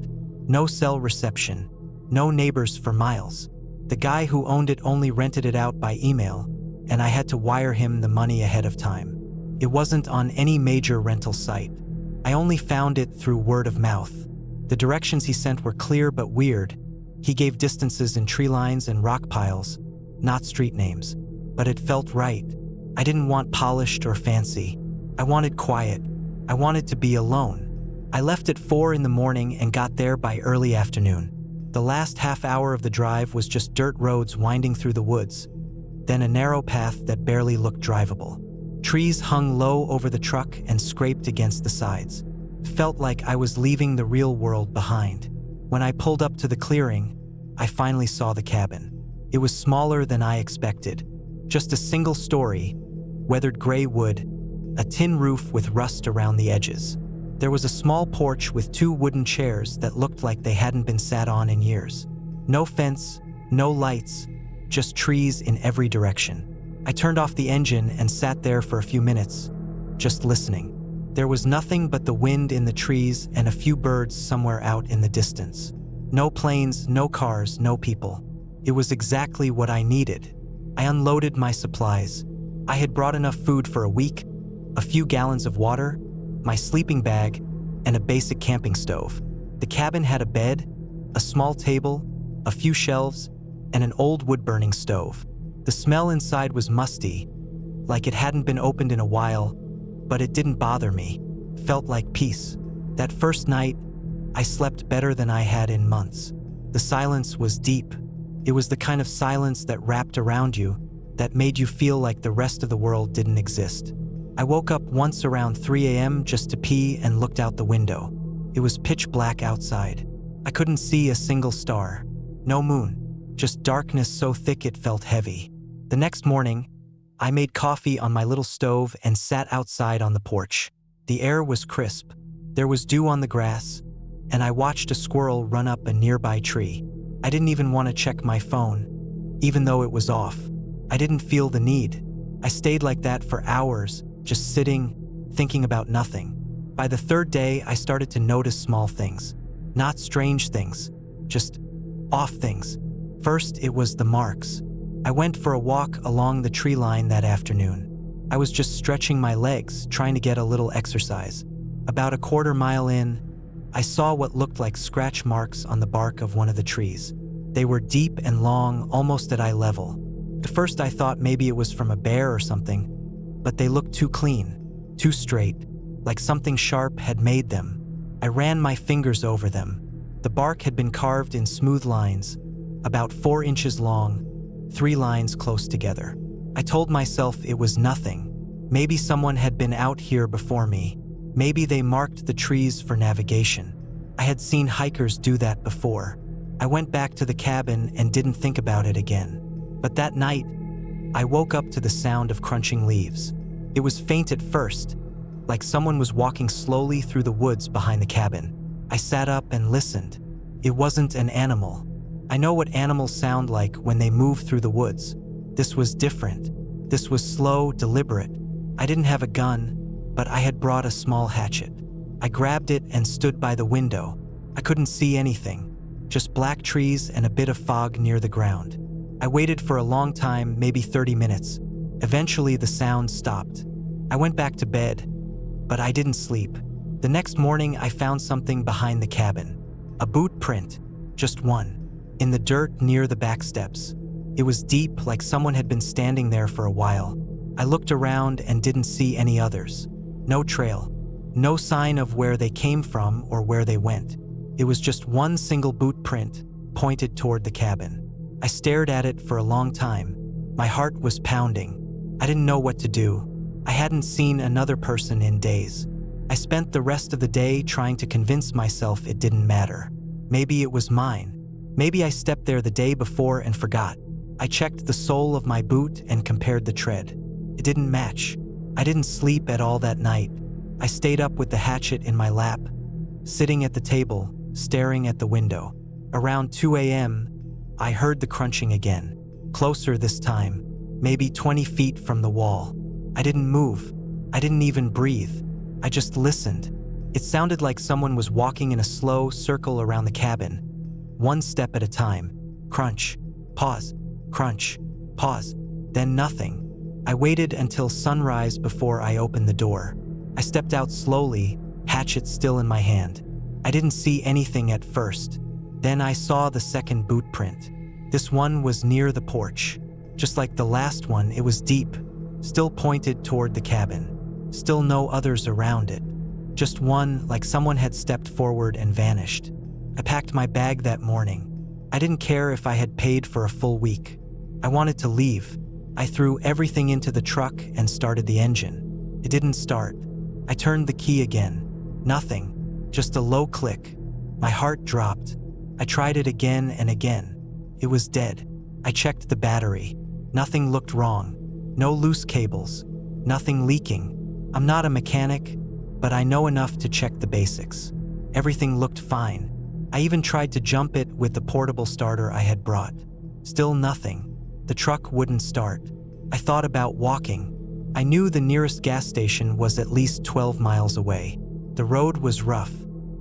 no cell reception, no neighbors for miles. The guy who owned it only rented it out by email, and I had to wire him the money ahead of time. It wasn't on any major rental site. I only found it through word of mouth. The directions he sent were clear but weird. He gave distances in tree lines and rock piles, not street names. But it felt right. I didn't want polished or fancy. I wanted quiet. I wanted to be alone. I left at 4 in the morning and got there by early afternoon. The last half hour of the drive was just dirt roads winding through the woods, then a narrow path that barely looked drivable. Trees hung low over the truck and scraped against the sides. Felt like I was leaving the real world behind. When I pulled up to the clearing, I finally saw the cabin. It was smaller than I expected. Just a single story, weathered gray wood, a tin roof with rust around the edges. There was a small porch with 2 wooden chairs that looked like they hadn't been sat on in years. No fence, no lights, just trees in every direction. I turned off the engine and sat there for a few minutes, just listening. There was nothing but the wind in the trees and a few birds somewhere out in the distance. No planes, no cars, no people. It was exactly what I needed. I unloaded my supplies. I had brought enough food for a week, a few gallons of water, my sleeping bag, and a basic camping stove. The cabin had a bed, a small table, a few shelves, and an old wood-burning stove. The smell inside was musty, like it hadn't been opened in a while, but it didn't bother me. Felt like peace. That first night, I slept better than I had in months. The silence was deep. It was the kind of silence that wrapped around you, that made you feel like the rest of the world didn't exist. I woke up once around 3 a.m. just to pee and looked out the window. It was pitch black outside. I couldn't see a single star. No moon. Just darkness so thick it felt heavy. The next morning, I made coffee on my little stove and sat outside on the porch. The air was crisp. There was dew on the grass, and I watched a squirrel run up a nearby tree. I didn't even want to check my phone, even though it was off. I didn't feel the need. I stayed like that for hours, just sitting, thinking about nothing. By the 3rd day, I started to notice small things. Not strange things, just off things. First, it was the marks. I went for a walk along the tree line that afternoon. I was just stretching my legs, trying to get a little exercise. About a 1/4 mile in, I saw what looked like scratch marks on the bark of one of the trees. They were deep and long, almost at eye level. At first I thought maybe it was from a bear or something, but they looked too clean, too straight, like something sharp had made them. I ran my fingers over them. The bark had been carved in smooth lines, about 4 inches long, 3 lines close together. I told myself it was nothing. Maybe someone had been out here before me. Maybe they marked the trees for navigation. I had seen hikers do that before. I went back to the cabin and didn't think about it again. But that night, I woke up to the sound of crunching leaves. It was faint at first, like someone was walking slowly through the woods behind the cabin. I sat up and listened. It wasn't an animal. I know what animals sound like when they move through the woods. This was different. This was slow, deliberate. I didn't have a gun, but I had brought a small hatchet. I grabbed it and stood by the window. I couldn't see anything, just black trees and a bit of fog near the ground. I waited for a long time, maybe 30 minutes. Eventually, the sound stopped. I went back to bed, but I didn't sleep. The next morning, I found something behind the cabin. A boot print, just one, in the dirt near the back steps. It was deep, like someone had been standing there for a while. I looked around and didn't see any others. No trail, no sign of where they came from or where they went. It was just one single boot print, pointed toward the cabin. I stared at it for a long time. My heart was pounding. I didn't know what to do. I hadn't seen another person in days. I spent the rest of the day trying to convince myself it didn't matter. Maybe it was mine. Maybe I stepped there the day before and forgot. I checked the sole of my boot and compared the tread. It didn't match. I didn't sleep at all that night. I stayed up with the hatchet in my lap, sitting at the table, staring at the window. Around 2 a.m., I heard the crunching again. Closer this time, maybe 20 feet from the wall. I didn't move. I didn't even breathe. I just listened. It sounded like someone was walking in a slow circle around the cabin, one step at a time. Crunch, pause, crunch, pause, then nothing. I waited until sunrise before I opened the door. I stepped out slowly, hatchet still in my hand. I didn't see anything at first. Then I saw the second boot print. This one was near the porch. Just like the last one, it was deep, still pointed toward the cabin. Still no others around it. Just one, like someone had stepped forward and vanished. I packed my bag that morning. I didn't care if I had paid for a full week. I wanted to leave. I threw everything into the truck and started the engine. It didn't start. I turned the key again. Nothing. Just a low click. My heart dropped. I tried it again and again. It was dead. I checked the battery. Nothing looked wrong. No loose cables. Nothing leaking. I'm not a mechanic, but I know enough to check the basics. Everything looked fine. I even tried to jump it with the portable starter I had brought. Still nothing. The truck wouldn't start. I thought about walking. I knew the nearest gas station was at least 12 miles away. The road was rough.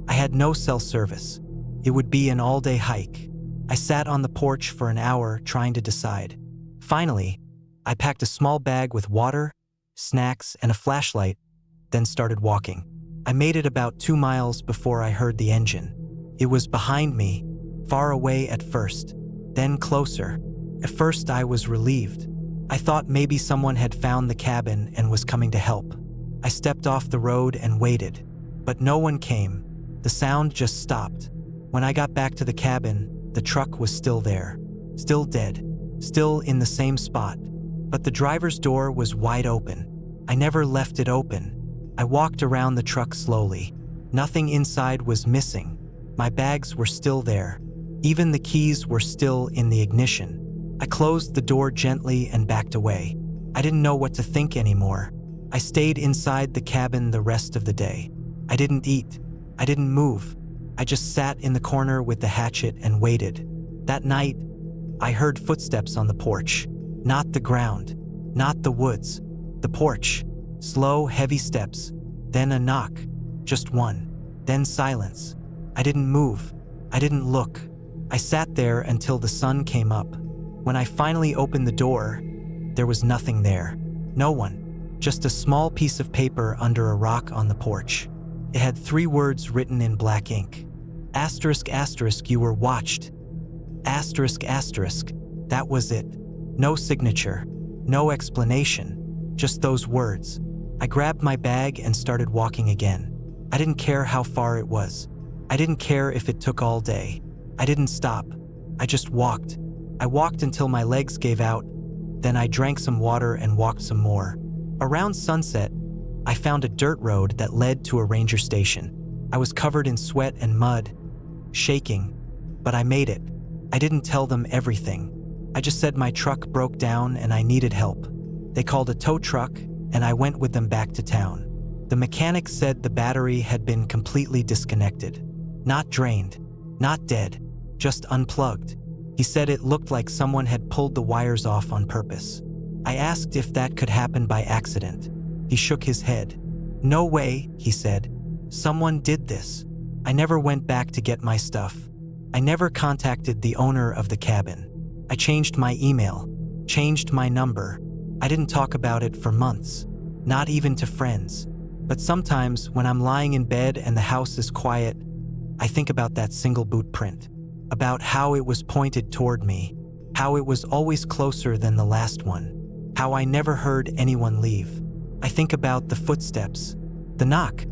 I had no cell service. It would be an all-day hike. I sat on the porch for an hour trying to decide. Finally, I packed a small bag with water, snacks, and a flashlight, then started walking. I made it about 2 miles before I heard the engine. It was behind me, far away at first, then closer. At first I was relieved. I thought maybe someone had found the cabin and was coming to help. I stepped off the road and waited, but no one came. The sound just stopped. When I got back to the cabin, the truck was still there, still dead, still in the same spot, but the driver's door was wide open. I never left it open. I walked around the truck slowly. Nothing inside was missing. My bags were still there. Even the keys were still in the ignition. I closed the door gently and backed away. I didn't know what to think anymore. I stayed inside the cabin the rest of the day. I didn't eat. I didn't move. I just sat in the corner with the hatchet and waited. That night, I heard footsteps on the porch. Not the ground, not the woods, the porch. Slow, heavy steps, then a knock. Just one, then silence. I didn't move. I didn't look. I sat there until the sun came up. When I finally opened the door, there was nothing there. No one. Just a small piece of paper under a rock on the porch. It had 3 words written in black ink. Asterisk, asterisk, you were watched. Asterisk, asterisk. That was it. No signature. No explanation. Just those words. I grabbed my bag and started walking again. I didn't care how far it was. I didn't care if it took all day. I didn't stop. I just walked. I walked until my legs gave out. Then I drank some water and walked some more. Around sunset, I found a dirt road that led to a ranger station. I was covered in sweat and mud, shaking, but I made it. I didn't tell them everything. I just said my truck broke down and I needed help. They called a tow truck, and I went with them back to town. The mechanic said the battery had been completely disconnected. Not drained, not dead, just unplugged. He said it looked like someone had pulled the wires off on purpose. I asked if that could happen by accident. He shook his head. No way, he said. Someone did this. I never went back to get my stuff. I never contacted the owner of the cabin. I changed my email, changed my number. I didn't talk about it for months, not even to friends. But sometimes when I'm lying in bed and the house is quiet, I think about that single boot print, about how it was pointed toward me, how it was always closer than the last one, how I never heard anyone leave. I think about the footsteps, the knock.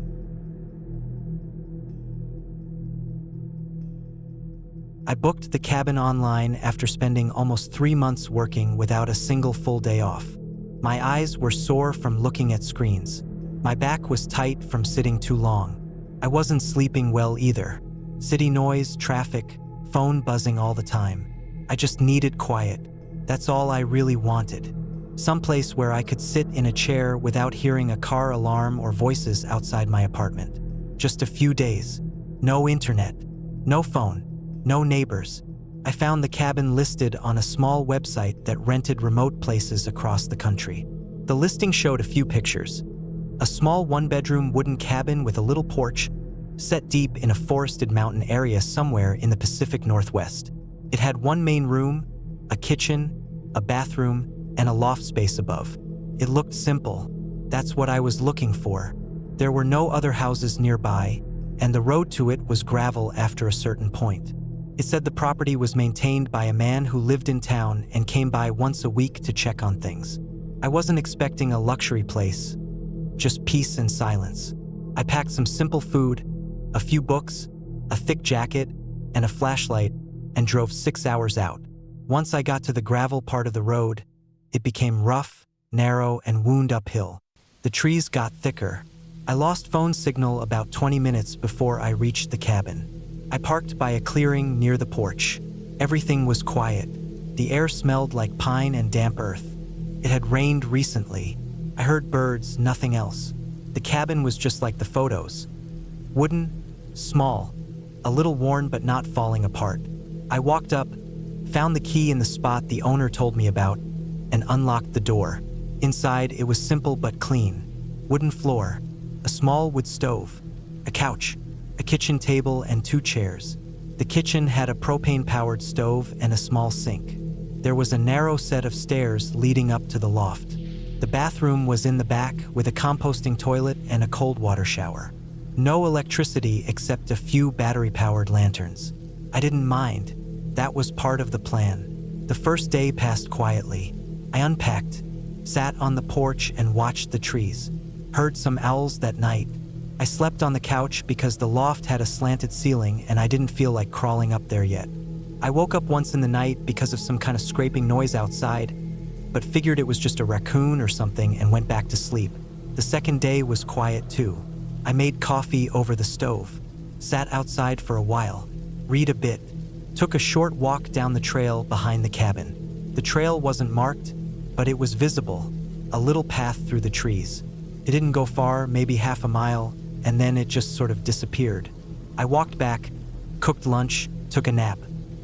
I booked the cabin online after spending almost 3 months working without a single full day off. My eyes were sore from looking at screens. My back was tight from sitting too long. I wasn't sleeping well either. City noise, traffic, phone buzzing all the time. I just needed quiet. That's all I really wanted. Someplace where I could sit in a chair without hearing a car alarm or voices outside my apartment. Just a few days. No internet. No phone. No neighbors. I found the cabin listed on a small website that rented remote places across the country. The listing showed a few pictures. A small one-bedroom wooden cabin with a little porch, set deep in a forested mountain area somewhere in the Pacific Northwest. It had one main room, a kitchen, a bathroom, and a loft space above. It looked simple. That's what I was looking for. There were no other houses nearby, and the road to it was gravel after a certain point. It said the property was maintained by a man who lived in town and came by once a week to check on things. I wasn't expecting a luxury place, just peace and silence. I packed some simple food, a few books, a thick jacket, and a flashlight, and drove 6 hours out. Once I got to the gravel part of the road, it became rough, narrow, and wound uphill. The trees got thicker. I lost phone signal about 20 minutes before I reached the cabin. I parked by a clearing near the porch. Everything was quiet. The air smelled like pine and damp earth. It had rained recently. I heard birds, nothing else. The cabin was just like the photos. Wooden, small, a little worn but not falling apart. I walked up, found the key in the spot the owner told me about, and unlocked the door. Inside, it was simple but clean. Wooden floor, a small wood stove, a couch, a kitchen table, and 2 chairs. The kitchen had a propane-powered stove and a small sink. There was a narrow set of stairs leading up to the loft. The bathroom was in the back with a composting toilet and a cold water shower. No electricity except a few battery-powered lanterns. I didn't mind. That was part of the plan. The first day passed quietly. I unpacked, sat on the porch and watched the trees. Heard some owls that night. I slept on the couch because the loft had a slanted ceiling and I didn't feel like crawling up there yet. I woke up once in the night because of some kind of scraping noise outside, but figured it was just a raccoon or something and went back to sleep. The second day was quiet too. I made coffee over the stove, sat outside for a while, read a bit, took a short walk down the trail behind the cabin. The trail wasn't marked, but it was visible, a little path through the trees. It didn't go far, maybe half a mile, and then it just sort of disappeared. I walked back, cooked lunch, took a nap.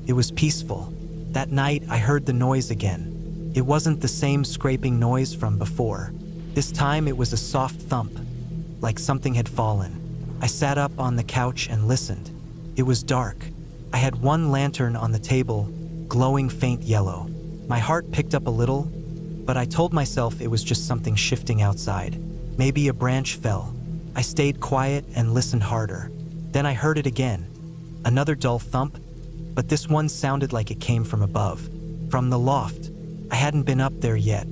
It was peaceful. That night, I heard the noise again. It wasn't the same scraping noise from before. This time, it was a soft thump, like something had fallen. I sat up on the couch and listened. It was dark. I had one lantern on the table, glowing faint yellow. My heart picked up a little, but I told myself it was just something shifting outside. Maybe a branch fell. I stayed quiet and listened harder. Then I heard it again. Another dull thump, but this one sounded like it came from above, from the loft. I hadn't been up there yet.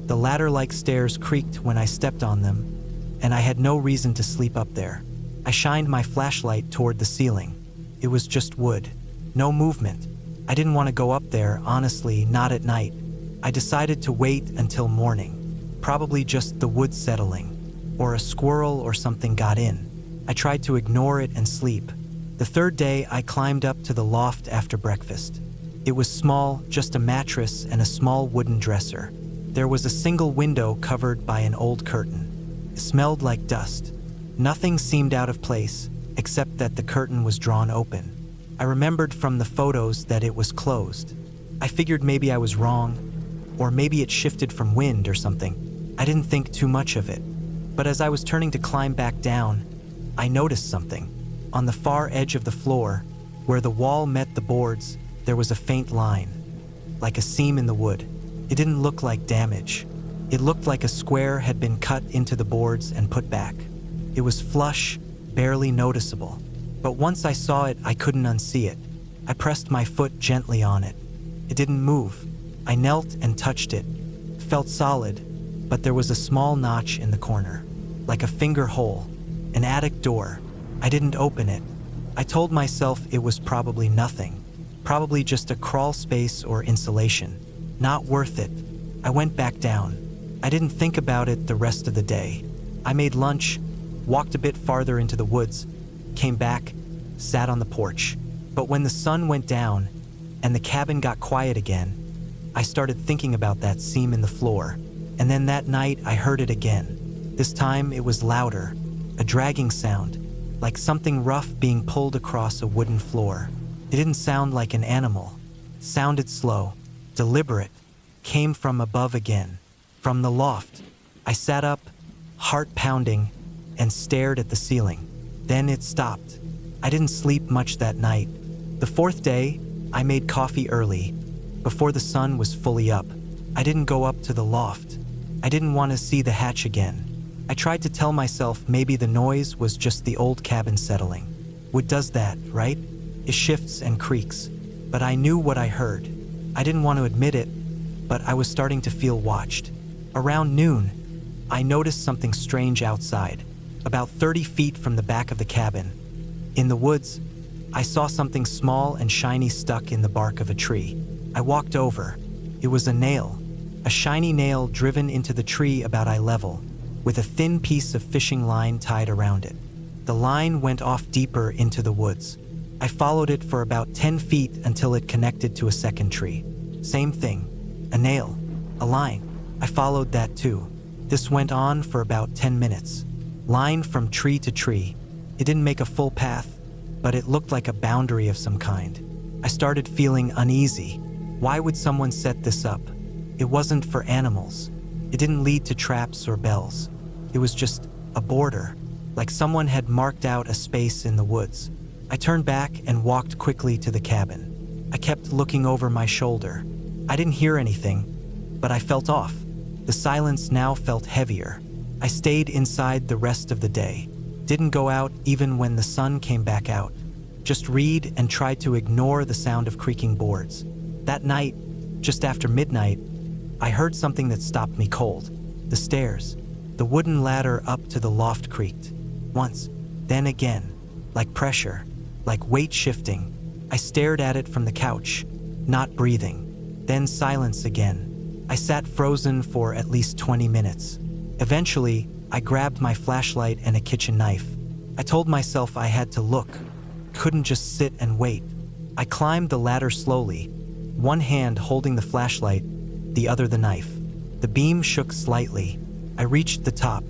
The ladder-like stairs creaked when I stepped on them, and I had no reason to sleep up there. I shined my flashlight toward the ceiling. It was just wood, no movement. I didn't want to go up there, honestly, not at night. I decided to wait until morning. Probably just the wood settling, or a squirrel or something got in. I tried to ignore it and sleep. The third day, I climbed up to the loft after breakfast. It was small, just a mattress and a small wooden dresser. There was a single window covered by an old curtain. It smelled like dust. Nothing seemed out of place, except that the curtain was drawn open. I remembered from the photos that it was closed. I figured maybe I was wrong, or maybe it shifted from wind or something. I didn't think too much of it. But as I was turning to climb back down, I noticed something. On the far edge of the floor, where the wall met the boards, there was a faint line, like a seam in the wood. It didn't look like damage. It looked like a square had been cut into the boards and put back. It was flush, barely noticeable. But once I saw it, I couldn't unsee it. I pressed my foot gently on it. It didn't move. I knelt and touched it. It felt solid, but there was a small notch in the corner, like a finger hole, an attic door. I didn't open it. I told myself it was probably nothing, probably just a crawl space or insulation. Not worth it. I went back down. I didn't think about it the rest of the day. I made lunch, walked a bit farther into the woods, came back, sat on the porch. But when the sun went down and the cabin got quiet again, I started thinking about that seam in the floor. And then that night, I heard it again. This time, it was louder, a dragging sound, like something rough being pulled across a wooden floor. It didn't sound like an animal. Sounded slow, deliberate, came from above again, from the loft. I sat up, heart pounding, and stared at the ceiling. Then it stopped. I didn't sleep much that night. The fourth day, I made coffee early, before the sun was fully up. I didn't go up to the loft. I didn't want to see the hatch again. I tried to tell myself maybe the noise was just the old cabin settling. Wood does that, right? It shifts and creaks. But I knew what I heard. I didn't want to admit it, but I was starting to feel watched. Around noon, I noticed something strange outside, about 30 feet from the back of the cabin. In the woods, I saw something small and shiny stuck in the bark of a tree. I walked over. It was a nail, a shiny nail driven into the tree about eye level, with a thin piece of fishing line tied around it. The line went off deeper into the woods. I followed it for about 10 feet until it connected to a second tree. Same thing, a nail, a line. I followed that too. This went on for about 10 minutes. Line from tree to tree. It didn't make a full path, but it looked like a boundary of some kind. I started feeling uneasy. Why would someone set this up? It wasn't for animals. It didn't lead to traps or bells. It was just a border, like someone had marked out a space in the woods. I turned back and walked quickly to the cabin. I kept looking over my shoulder. I didn't hear anything, but I felt off. The silence now felt heavier. I stayed inside the rest of the day. Didn't go out even when the sun came back out. Just read and tried to ignore the sound of creaking boards. That night, just after midnight, I heard something that stopped me cold. The stairs. The wooden ladder up to the loft creaked. Once, then again, like pressure, like weight shifting. I stared at it from the couch, not breathing. Then silence again. I sat frozen for at least 20 minutes. Eventually, I grabbed my flashlight and a kitchen knife. I told myself I had to look, couldn't just sit and wait. I climbed the ladder slowly, one hand holding the flashlight, the other the knife. The beam shook slightly. I reached the top.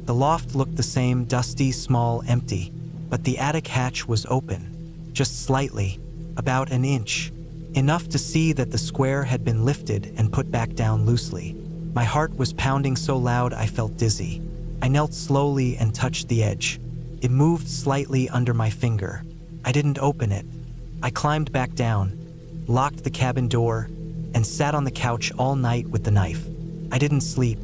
The loft looked the same, dusty, small, empty, but the attic hatch was open, just slightly, about an inch, enough to see that the square had been lifted and put back down loosely. My heart was pounding so loud I felt dizzy. I knelt slowly and touched the edge. It moved slightly under my finger. I didn't open it. I climbed back down, locked the cabin door, and sat on the couch all night with the knife. I didn't sleep.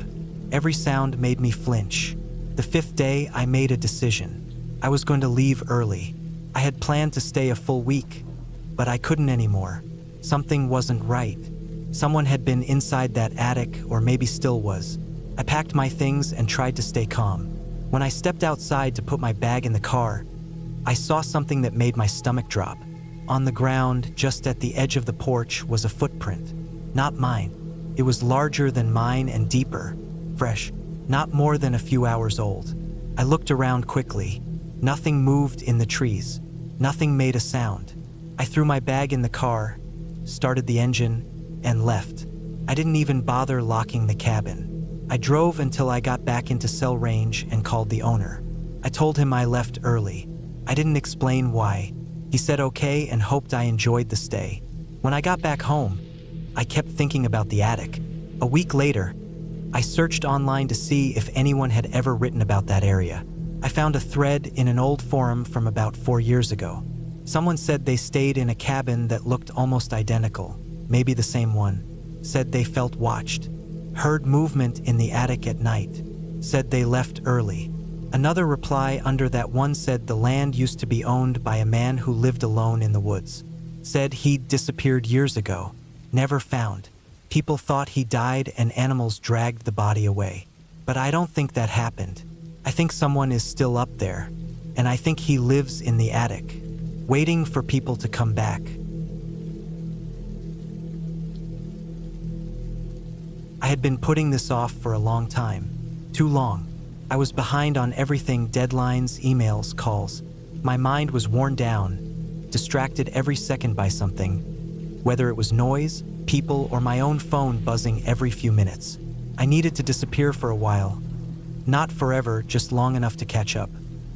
Every sound made me flinch. The fifth day, I made a decision. I was going to leave early. I had planned to stay a full week, but I couldn't anymore. Something wasn't right. Someone had been inside that attic, or maybe still was. I packed my things and tried to stay calm. When I stepped outside to put my bag in the car, I saw something that made my stomach drop. On the ground, just at the edge of the porch, was a footprint. Not mine. It was larger than mine and deeper, fresh, not more than a few hours old. I looked around quickly. Nothing moved in the trees. Nothing made a sound. I threw my bag in the car, started the engine, and left. I didn't even bother locking the cabin. I drove until I got back into cell range and called the owner. I told him I left early. I didn't explain why. He said okay and hoped I enjoyed the stay. When I got back home, I kept thinking about the attic. A week later, I searched online to see if anyone had ever written about that area. I found a thread in an old forum from about 4 years ago. Someone said they stayed in a cabin that looked almost identical, maybe the same one. Said they felt watched. Heard movement in the attic at night. Said they left early. Another reply under that one said the land used to be owned by a man who lived alone in the woods. Said he'd disappeared years ago. Never found. People thought he died and animals dragged the body away. But I don't think that happened. I think someone is still up there, and I think he lives in the attic, waiting for people to come back. I had been putting this off for a long time. Too long. I was behind on everything: deadlines, emails, calls. My mind was worn down, distracted every second by something, whether it was noise, people, or my own phone buzzing every few minutes. I needed to disappear for a while. Not forever, just long enough to catch up.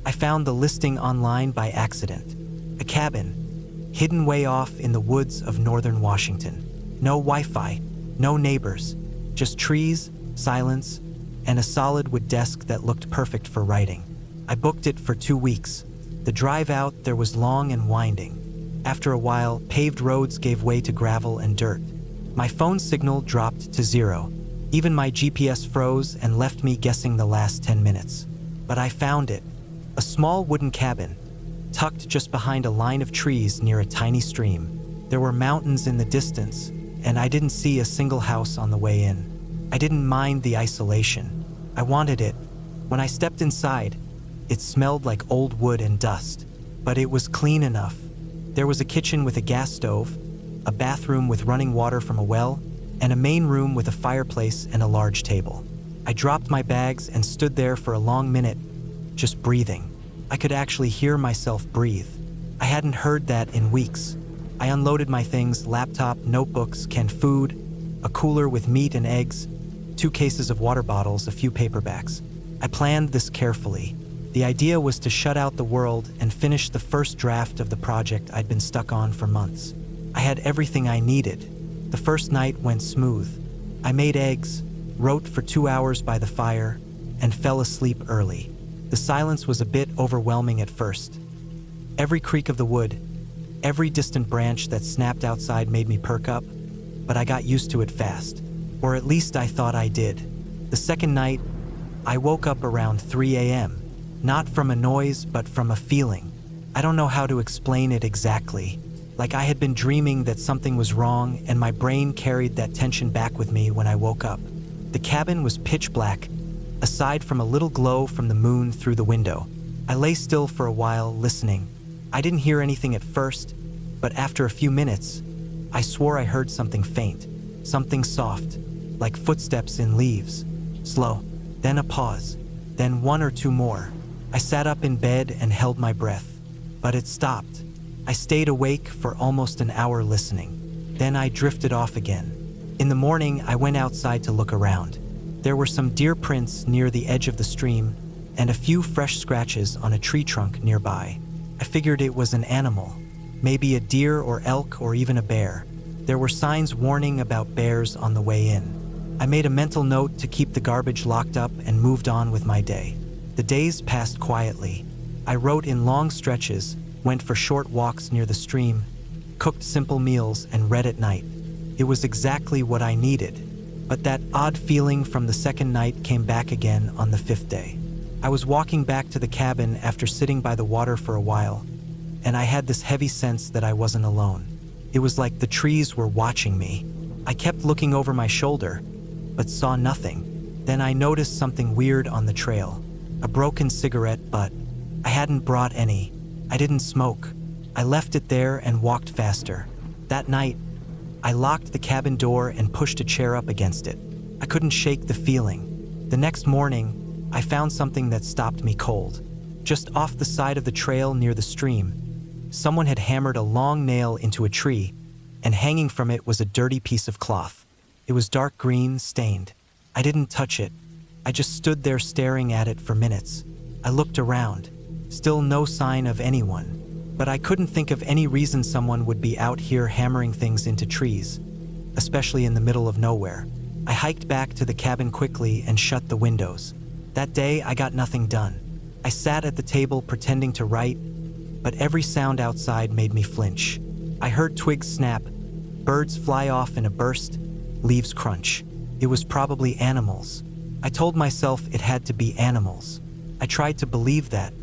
I found the listing online by accident. A cabin, hidden way off in the woods of northern Washington. No Wi-Fi, no neighbors, just trees, silence, and a solid wood desk that looked perfect for writing. I booked it for 2 weeks. The drive out there was long and winding. After a while, paved roads gave way to gravel and dirt. My phone signal dropped to 0. Even my GPS froze and left me guessing the last 10 minutes. But I found it. A small wooden cabin, tucked just behind a line of trees near a tiny stream. There were mountains in the distance, and I didn't see a single house on the way in. I didn't mind the isolation. I wanted it. When I stepped inside, it smelled like old wood and dust, but it was clean enough. There was a kitchen with a gas stove, a bathroom with running water from a well, and a main room with a fireplace and a large table. I dropped my bags and stood there for a long minute, just breathing. I could actually hear myself breathe. I hadn't heard that in weeks. I unloaded my things: laptop, notebooks, canned food, a cooler with meat and eggs, 2 cases of water bottles, a few paperbacks. I planned this carefully. The idea was to shut out the world and finish the first draft of the project I'd been stuck on for months. I had everything I needed. The first night went smooth. I made eggs, wrote for 2 hours by the fire, and fell asleep early. The silence was a bit overwhelming at first. Every creak of the wood, every distant branch that snapped outside made me perk up, but I got used to it fast. Or at least I thought I did. The second night, I woke up around 3 a.m., not from a noise, but from a feeling. I don't know how to explain it exactly. Like I had been dreaming that something was wrong, and my brain carried that tension back with me when I woke up. The cabin was pitch black, aside from a little glow from the moon through the window. I lay still for a while, listening. I didn't hear anything at first, but after a few minutes, I swore I heard something faint, something soft, like footsteps in leaves. Slow, then a pause, then 1 or 2 more. I sat up in bed and held my breath, but it stopped. I stayed awake for almost an hour listening. Then I drifted off again. In the morning, I went outside to look around. There were some deer prints near the edge of the stream and a few fresh scratches on a tree trunk nearby. I figured it was an animal, maybe a deer or elk or even a bear. There were signs warning about bears on the way in. I made a mental note to keep the garbage locked up and moved on with my day. The days passed quietly. I wrote in long stretches, went for short walks near the stream, cooked simple meals, and read at night. It was exactly what I needed. But that odd feeling from the second night came back again on the 5th day. I was walking back to the cabin after sitting by the water for a while, and I had this heavy sense that I wasn't alone. It was like the trees were watching me. I kept looking over my shoulder, but saw nothing. Then I noticed something weird on the trail. A broken cigarette butt. I hadn't brought any. I didn't smoke. I left it there and walked faster. That night, I locked the cabin door and pushed a chair up against it. I couldn't shake the feeling. The next morning, I found something that stopped me cold. Just off the side of the trail near the stream, someone had hammered a long nail into a tree, and hanging from it was a dirty piece of cloth. It was dark green, stained. I didn't touch it. I just stood there staring at it for minutes. I looked around. Still no sign of anyone. But I couldn't think of any reason someone would be out here hammering things into trees, especially in the middle of nowhere. I hiked back to the cabin quickly and shut the windows. That day, I got nothing done. I sat at the table pretending to write, but every sound outside made me flinch. I heard twigs snap, birds fly off in a burst, leaves crunch. It was probably animals. I told myself it had to be animals. I tried to believe that,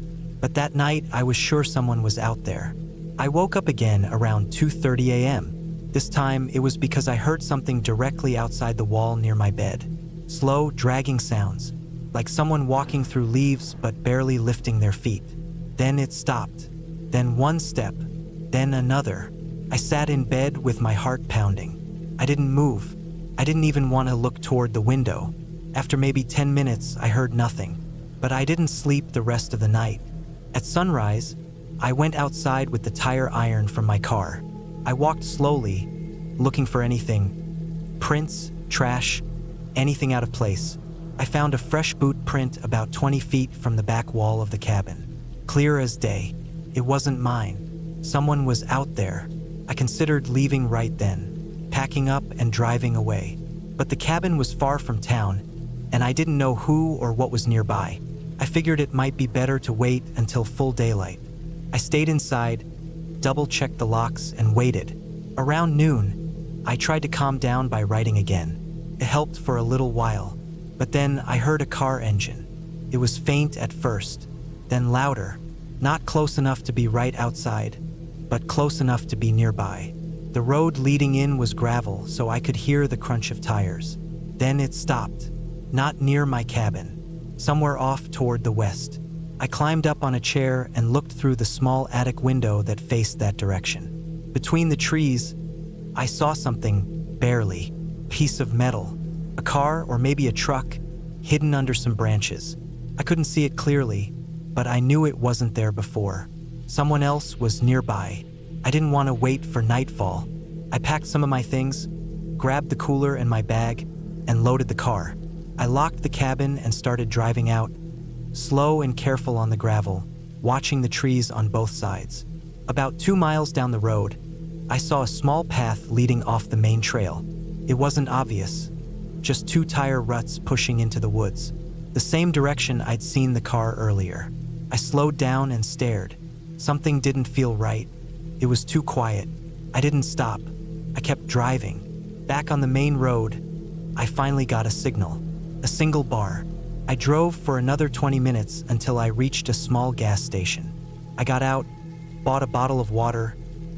but that night I was sure someone was out there. I woke up again around 2:30 a.m. This time it was because I heard something directly outside the wall near my bed. Slow, dragging sounds, like someone walking through leaves but barely lifting their feet. Then it stopped. Then one step, then another. I sat in bed with my heart pounding. I didn't move. I didn't even want to look toward the window. After maybe 10 minutes, I heard nothing. But I didn't sleep the rest of the night. At sunrise, I went outside with the tire iron from my car. I walked slowly, looking for anything. Prints, trash, anything out of place. I found a fresh boot print about 20 feet from the back wall of the cabin. Clear as day. It wasn't mine. Someone was out there. I considered leaving right then, packing up and driving away. But the cabin was far from town, and I didn't know who or what was nearby. I figured it might be better to wait until full daylight. I stayed inside, double-checked the locks, and waited. Around noon, I tried to calm down by writing again. It helped for a little while, but then I heard a car engine. It was faint at first, then louder, not close enough to be right outside, but close enough to be nearby. The road leading in was gravel, so I could hear the crunch of tires. Then it stopped, not near my cabin, somewhere off toward the west. I climbed up on a chair and looked through the small attic window that faced that direction. Between the trees, I saw something, barely, piece of metal, a car or maybe a truck, hidden under some branches. I couldn't see it clearly, but I knew it wasn't there before. Someone else was nearby. I didn't want to wait for nightfall. I packed some of my things, grabbed the cooler and my bag, and loaded the car. I locked the cabin and started driving out, slow and careful on the gravel, watching the trees on both sides. About 2 miles down the road, I saw a small path leading off the main trail. It wasn't obvious, just 2 tire ruts pushing into the woods, the same direction I'd seen the car earlier. I slowed down and stared. Something didn't feel right. It was too quiet. I didn't stop. I kept driving. Back on the main road, I finally got a signal, a single bar. I drove for another 20 minutes until I reached a small gas station. I got out, bought a bottle of water,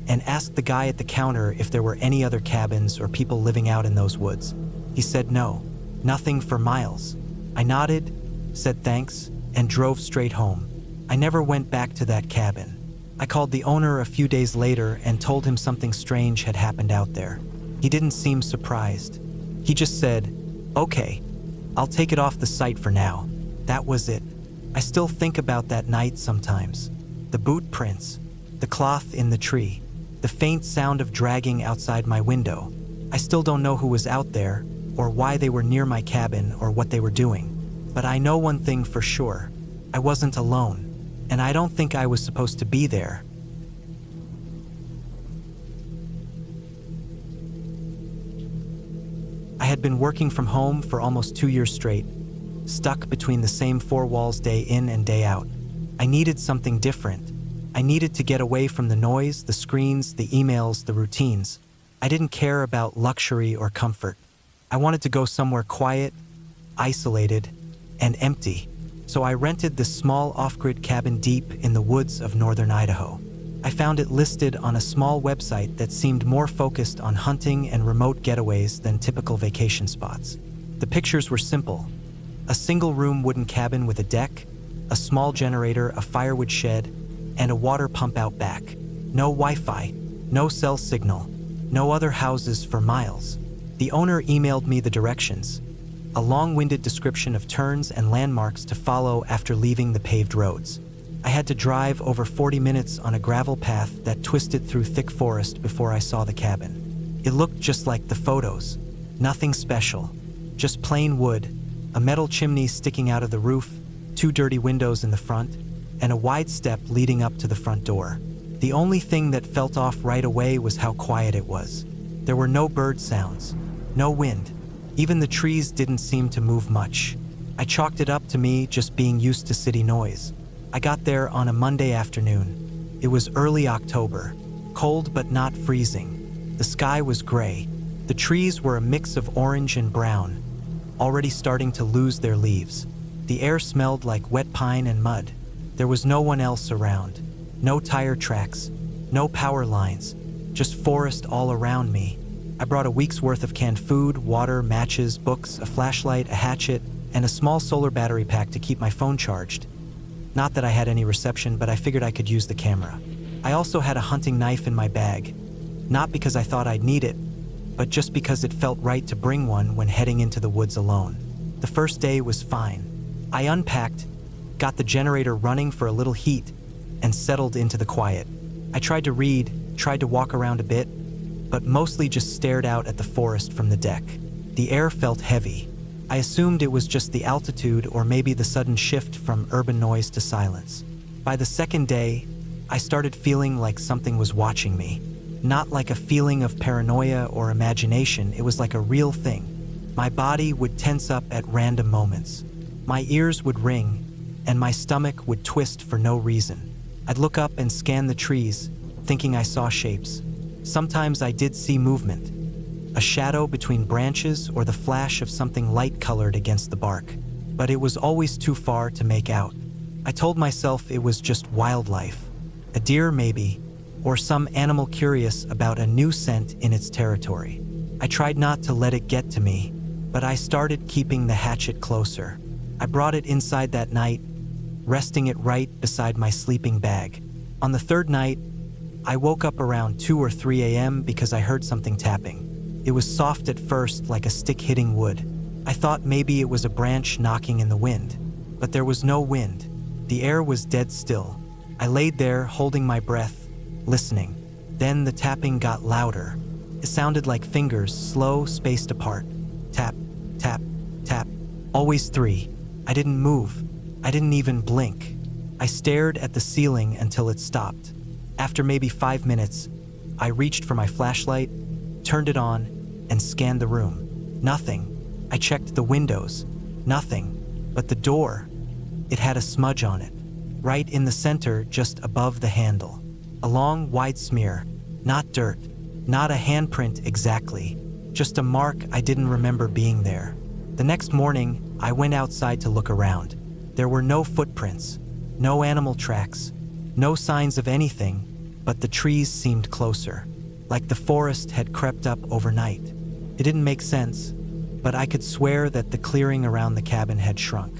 and asked the guy at the counter if there were any other cabins or people living out in those woods. He said no, nothing for miles. I nodded, said thanks, and drove straight home. I never went back to that cabin. I called the owner a few days later and told him something strange had happened out there. He didn't seem surprised. He just said, "Okay, I'll take it off the site for now." That was it. I still think about that night sometimes. The boot prints, the cloth in the tree, the faint sound of dragging outside my window. I still don't know who was out there, or why they were near my cabin, or what they were doing. But I know one thing for sure. I wasn't alone, and I don't think I was supposed to be there. I had been working from home for almost 2 years straight, stuck between the same 4 walls day in and day out. I needed something different. I needed to get away from the noise, the screens, the emails, the routines. I didn't care about luxury or comfort. I wanted to go somewhere quiet, isolated, and empty. So I rented this small off-grid cabin deep in the woods of northern Idaho. I found it listed on a small website that seemed more focused on hunting and remote getaways than typical vacation spots. The pictures were simple. A single-room wooden cabin with a deck, a small generator, a firewood shed, and a water pump out back. No Wi-Fi, no cell signal, no other houses for miles. The owner emailed me the directions, a long-winded description of turns and landmarks to follow after leaving the paved roads. I had to drive over 40 minutes on a gravel path that twisted through thick forest before I saw the cabin. It looked just like the photos. Nothing special, just plain wood, a metal chimney sticking out of the roof, 2 dirty windows in the front, and a wide step leading up to the front door. The only thing that felt off right away was how quiet it was. There were no bird sounds, no wind. Even the trees didn't seem to move much. I chalked it up to me just being used to city noise. I got there on a Monday afternoon. It was early October, cold but not freezing. The sky was gray. The trees were a mix of orange and brown, already starting to lose their leaves. The air smelled like wet pine and mud. There was no one else around. No tire tracks, no power lines, just forest all around me. I brought a week's worth of canned food, water, matches, books, a flashlight, a hatchet, and a small solar battery pack to keep my phone charged. Not that I had any reception, but I figured I could use the camera. I also had a hunting knife in my bag, not because I thought I'd need it, but just because it felt right to bring one when heading into the woods alone. The first day was fine. I unpacked, got the generator running for a little heat, and settled into the quiet. I tried to read, tried to walk around a bit, but mostly just stared out at the forest from the deck. The air felt heavy. I assumed it was just the altitude or maybe the sudden shift from urban noise to silence. By the second day, I started feeling like something was watching me. Not like a feeling of paranoia or imagination, it was like a real thing. My body would tense up at random moments. My ears would ring, and my stomach would twist for no reason. I'd look up and scan the trees, thinking I saw shapes. Sometimes I did see movement, a shadow between branches or the flash of something light-colored against the bark. But it was always too far to make out. I told myself it was just wildlife. A deer maybe, or some animal curious about a new scent in its territory. I tried not to let it get to me, but I started keeping the hatchet closer. I brought it inside that night, resting it right beside my sleeping bag. On the third night, I woke up around 2 or 3 a.m. because I heard something tapping. It was soft at first, like a stick hitting wood. I thought maybe it was a branch knocking in the wind, but there was no wind. The air was dead still. I laid there, holding my breath, listening. Then the tapping got louder. It sounded like fingers, slow, spaced apart. Tap, tap, tap. Always 3. I didn't move. I didn't even blink. I stared at the ceiling until it stopped. After maybe 5 minutes, I reached for my flashlight, turned it on, and scanned the room. Nothing. I checked the windows. Nothing. But the door, it had a smudge on it. Right in the center, just above the handle. A long, wide smear. Not dirt. Not a handprint exactly. Just a mark I didn't remember being there. The next morning, I went outside to look around. There were no footprints, no animal tracks, no signs of anything, but the trees seemed closer, like the forest had crept up overnight. It didn't make sense, but I could swear that the clearing around the cabin had shrunk.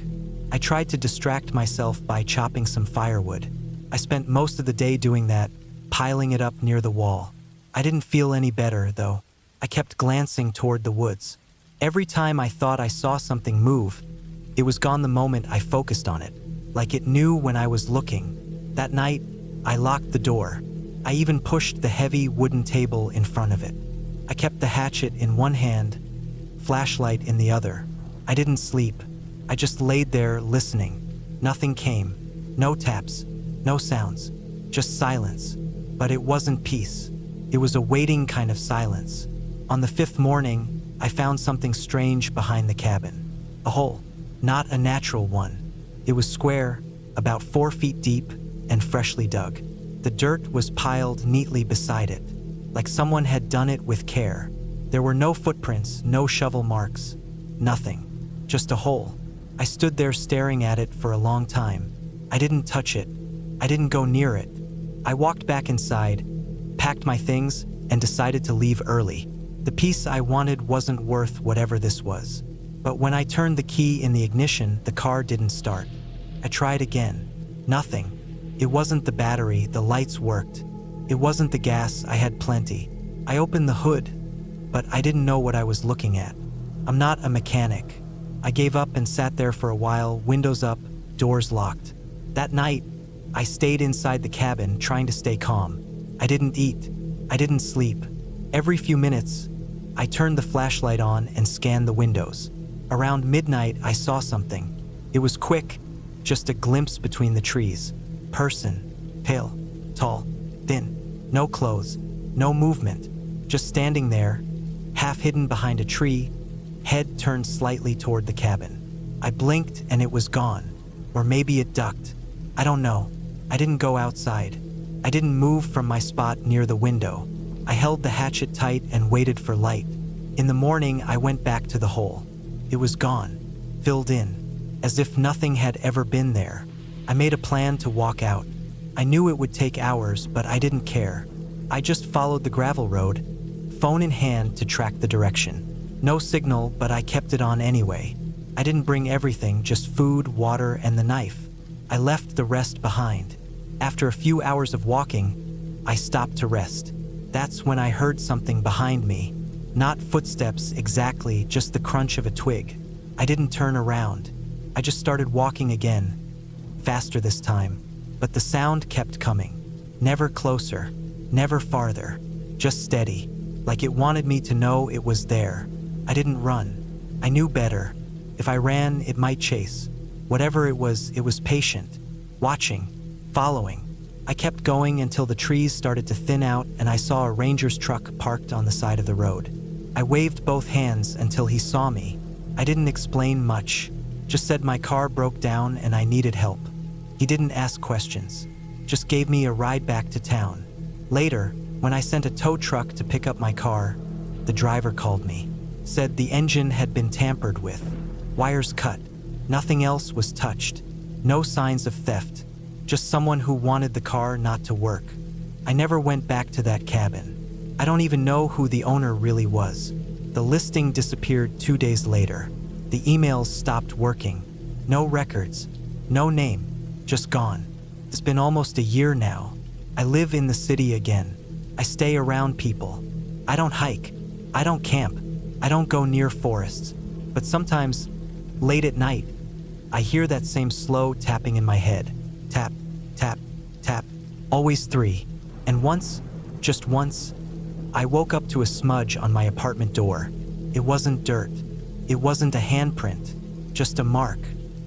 I tried to distract myself by chopping some firewood. I spent most of the day doing that, piling it up near the wall. I didn't feel any better, though. I kept glancing toward the woods. Every time I thought I saw something move, it was gone the moment I focused on it, like it knew when I was looking. That night, I locked the door. I even pushed the heavy wooden table in front of it. I kept the hatchet in one hand, flashlight in the other. I didn't sleep. I just laid there listening. Nothing came. No taps. No sounds. Just silence. But it wasn't peace. It was a waiting kind of silence. On the 5th morning, I found something strange behind the cabin. A hole. Not a natural one. It was square, about 4 feet deep, and freshly dug. The dirt was piled neatly beside it, like someone had done it with care. There were no footprints, no shovel marks. Nothing. Just a hole. I stood there staring at it for a long time. I didn't touch it. I didn't go near it. I walked back inside, packed my things, and decided to leave early. The peace I wanted wasn't worth whatever this was. But when I turned the key in the ignition, the car didn't start. I tried again. Nothing. It wasn't the battery, the lights worked. It wasn't the gas, I had plenty. I opened the hood, but I didn't know what I was looking at. I'm not a mechanic. I gave up and sat there for a while, windows up, doors locked. That night, I stayed inside the cabin, trying to stay calm. I didn't eat. I didn't sleep. Every few minutes, I turned the flashlight on and scanned the windows. Around midnight, I saw something. It was quick, just a glimpse between the trees. Person. Pale. Tall. Thin. No clothes. No movement. Just standing there, half hidden behind a tree, head turned slightly toward the cabin. I blinked and it was gone. Or maybe it ducked. I don't know. I didn't go outside. I didn't move from my spot near the window. I held the hatchet tight and waited for light. In the morning, I went back to the hole. It was gone, filled in, as if nothing had ever been there. I made a plan to walk out. I knew it would take hours, but I didn't care. I just followed the gravel road, phone in hand to track the direction. No signal, but I kept it on anyway. I didn't bring everything, just food, water, and the knife. I left the rest behind. After a few hours of walking, I stopped to rest. That's when I heard something behind me. Not footsteps exactly, just the crunch of a twig. I didn't turn around. I just started walking again, faster this time. But the sound kept coming. Never closer, never farther, just steady, like it wanted me to know it was there. I didn't run. I knew better. If I ran, it might chase. Whatever it was patient, watching, following. I kept going until the trees started to thin out and I saw a ranger's truck parked on the side of the road. I waved both hands until he saw me. I didn't explain much, just said my car broke down and I needed help. He didn't ask questions, just gave me a ride back to town. Later, when I sent a tow truck to pick up my car, the driver called me, said the engine had been tampered with, wires cut, nothing else was touched, no signs of theft, just someone who wanted the car not to work. I never went back to that cabin. I don't even know who the owner really was. The listing disappeared 2 days later. The emails stopped working. No records, no name, just gone. It's been almost a year now. I live in the city again. I stay around people. I don't hike. I don't camp. I don't go near forests. But sometimes, late at night, I hear that same slow tapping in my head. Tap, tap, tap. Always 3. And once, just once, I woke up to a smudge on my apartment door. It wasn't dirt. It wasn't a handprint. Just a mark.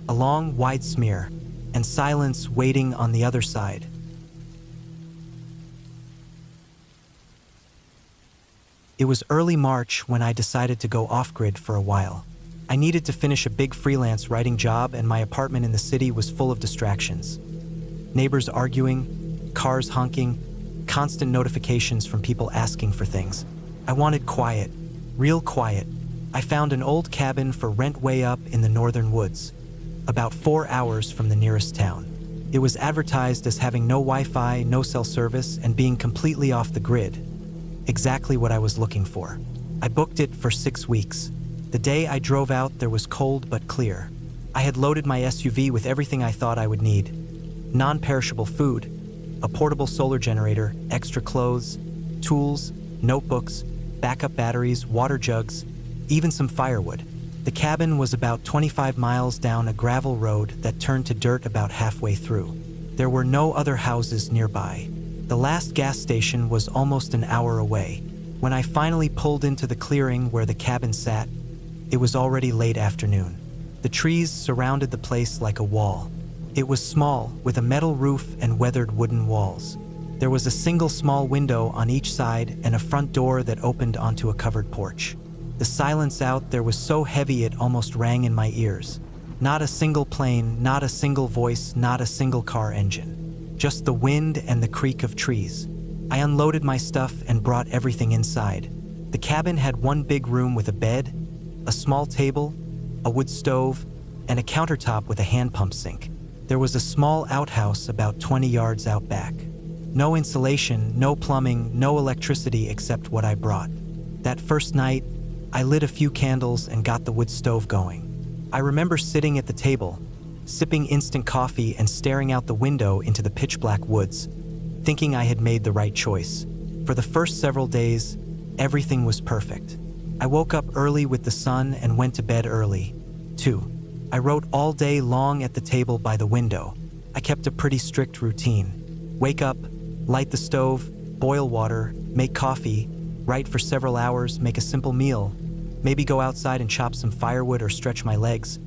A long, wide smear. And silence waiting on the other side. It was early March when I decided to go off-grid for a while. I needed to finish a big freelance writing job and my apartment in the city was full of distractions. Neighbors arguing, cars honking, constant notifications from people asking for things. I wanted quiet, real quiet. I found an old cabin for rent way up in the northern woods, about 4 hours from the nearest town. It was advertised as having no Wi-Fi, no cell service, and being completely off the grid. Exactly what I was looking for. I booked it for 6 weeks. The day I drove out, there was cold but clear. I had loaded my SUV with everything I thought I would need. Non-perishable food, a portable solar generator, extra clothes, tools, notebooks, backup batteries, water jugs, even some firewood. The cabin was about 25 miles down a gravel road that turned to dirt about halfway through. There were no other houses nearby. The last gas station was almost an hour away. When I finally pulled into the clearing where the cabin sat, it was already late afternoon. The trees surrounded the place like a wall. It was small, with a metal roof and weathered wooden walls. There was a single small window on each side and a front door that opened onto a covered porch. The silence out there was so heavy it almost rang in my ears. Not a single plane, not a single voice, not a single car engine. Just the wind and the creak of trees. I unloaded my stuff and brought everything inside. The cabin had one big room with a bed, a small table, a wood stove, and a countertop with a hand pump sink. There was a small outhouse about 20 yards out back. No insulation, no plumbing, no electricity except what I brought. That first night, I lit a few candles and got the wood stove going. I remember sitting at the table, sipping instant coffee and staring out the window into the pitch-black woods, thinking I had made the right choice. For the first several days, everything was perfect. I woke up early with the sun and went to bed early, too. I wrote all day long at the table by the window. I kept a pretty strict routine. Wake up, light the stove, boil water, make coffee, write for several hours, make a simple meal, maybe go outside and chop some firewood or stretch my legs,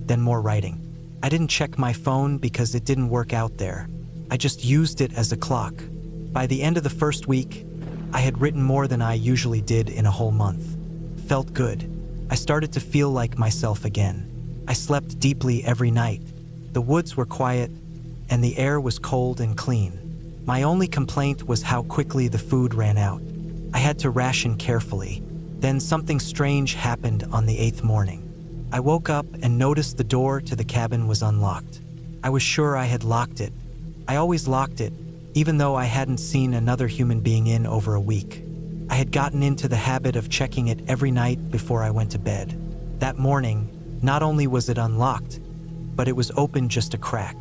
then more writing. I didn't check my phone because it didn't work out there. I just used it as a clock. By the end of the first week, I had written more than I usually did in a whole month. Felt good. I started to feel like myself again. I slept deeply every night. The woods were quiet, and the air was cold and clean. My only complaint was how quickly the food ran out. I had to ration carefully. Then something strange happened on the 8th morning. I woke up and noticed the door to the cabin was unlocked. I was sure I had locked it. I always locked it, even though I hadn't seen another human being in over a week. I had gotten into the habit of checking it every night before I went to bed. That morning, not only was it unlocked, but it was open just a crack.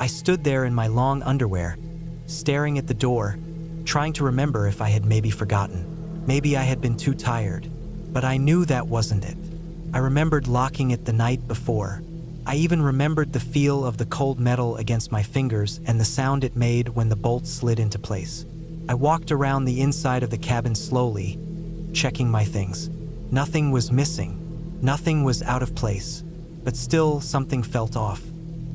I stood there in my long underwear, staring at the door, trying to remember if I had maybe forgotten. Maybe I had been too tired, but I knew that wasn't it. I remembered locking it the night before. I even remembered the feel of the cold metal against my fingers and the sound it made when the bolt slid into place. I walked around the inside of the cabin slowly, checking my things. Nothing was missing. Nothing was out of place, but still something felt off.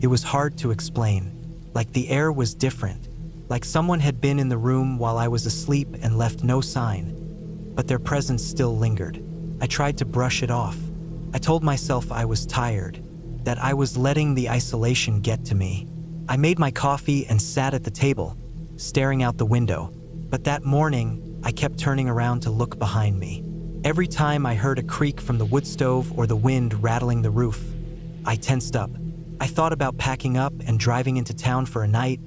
It was hard to explain. Like the air was different. like someone had been in the room while I was asleep and left no sign, but their presence still lingered. I tried to brush it off. I told myself I was tired, that I was letting the isolation get to me. I made my coffee and sat at the table, staring out the window. But that morning, I kept turning around to look behind me. Every time I heard a creak from the wood stove or the wind rattling the roof, I tensed up. I thought about packing up and driving into town for a night,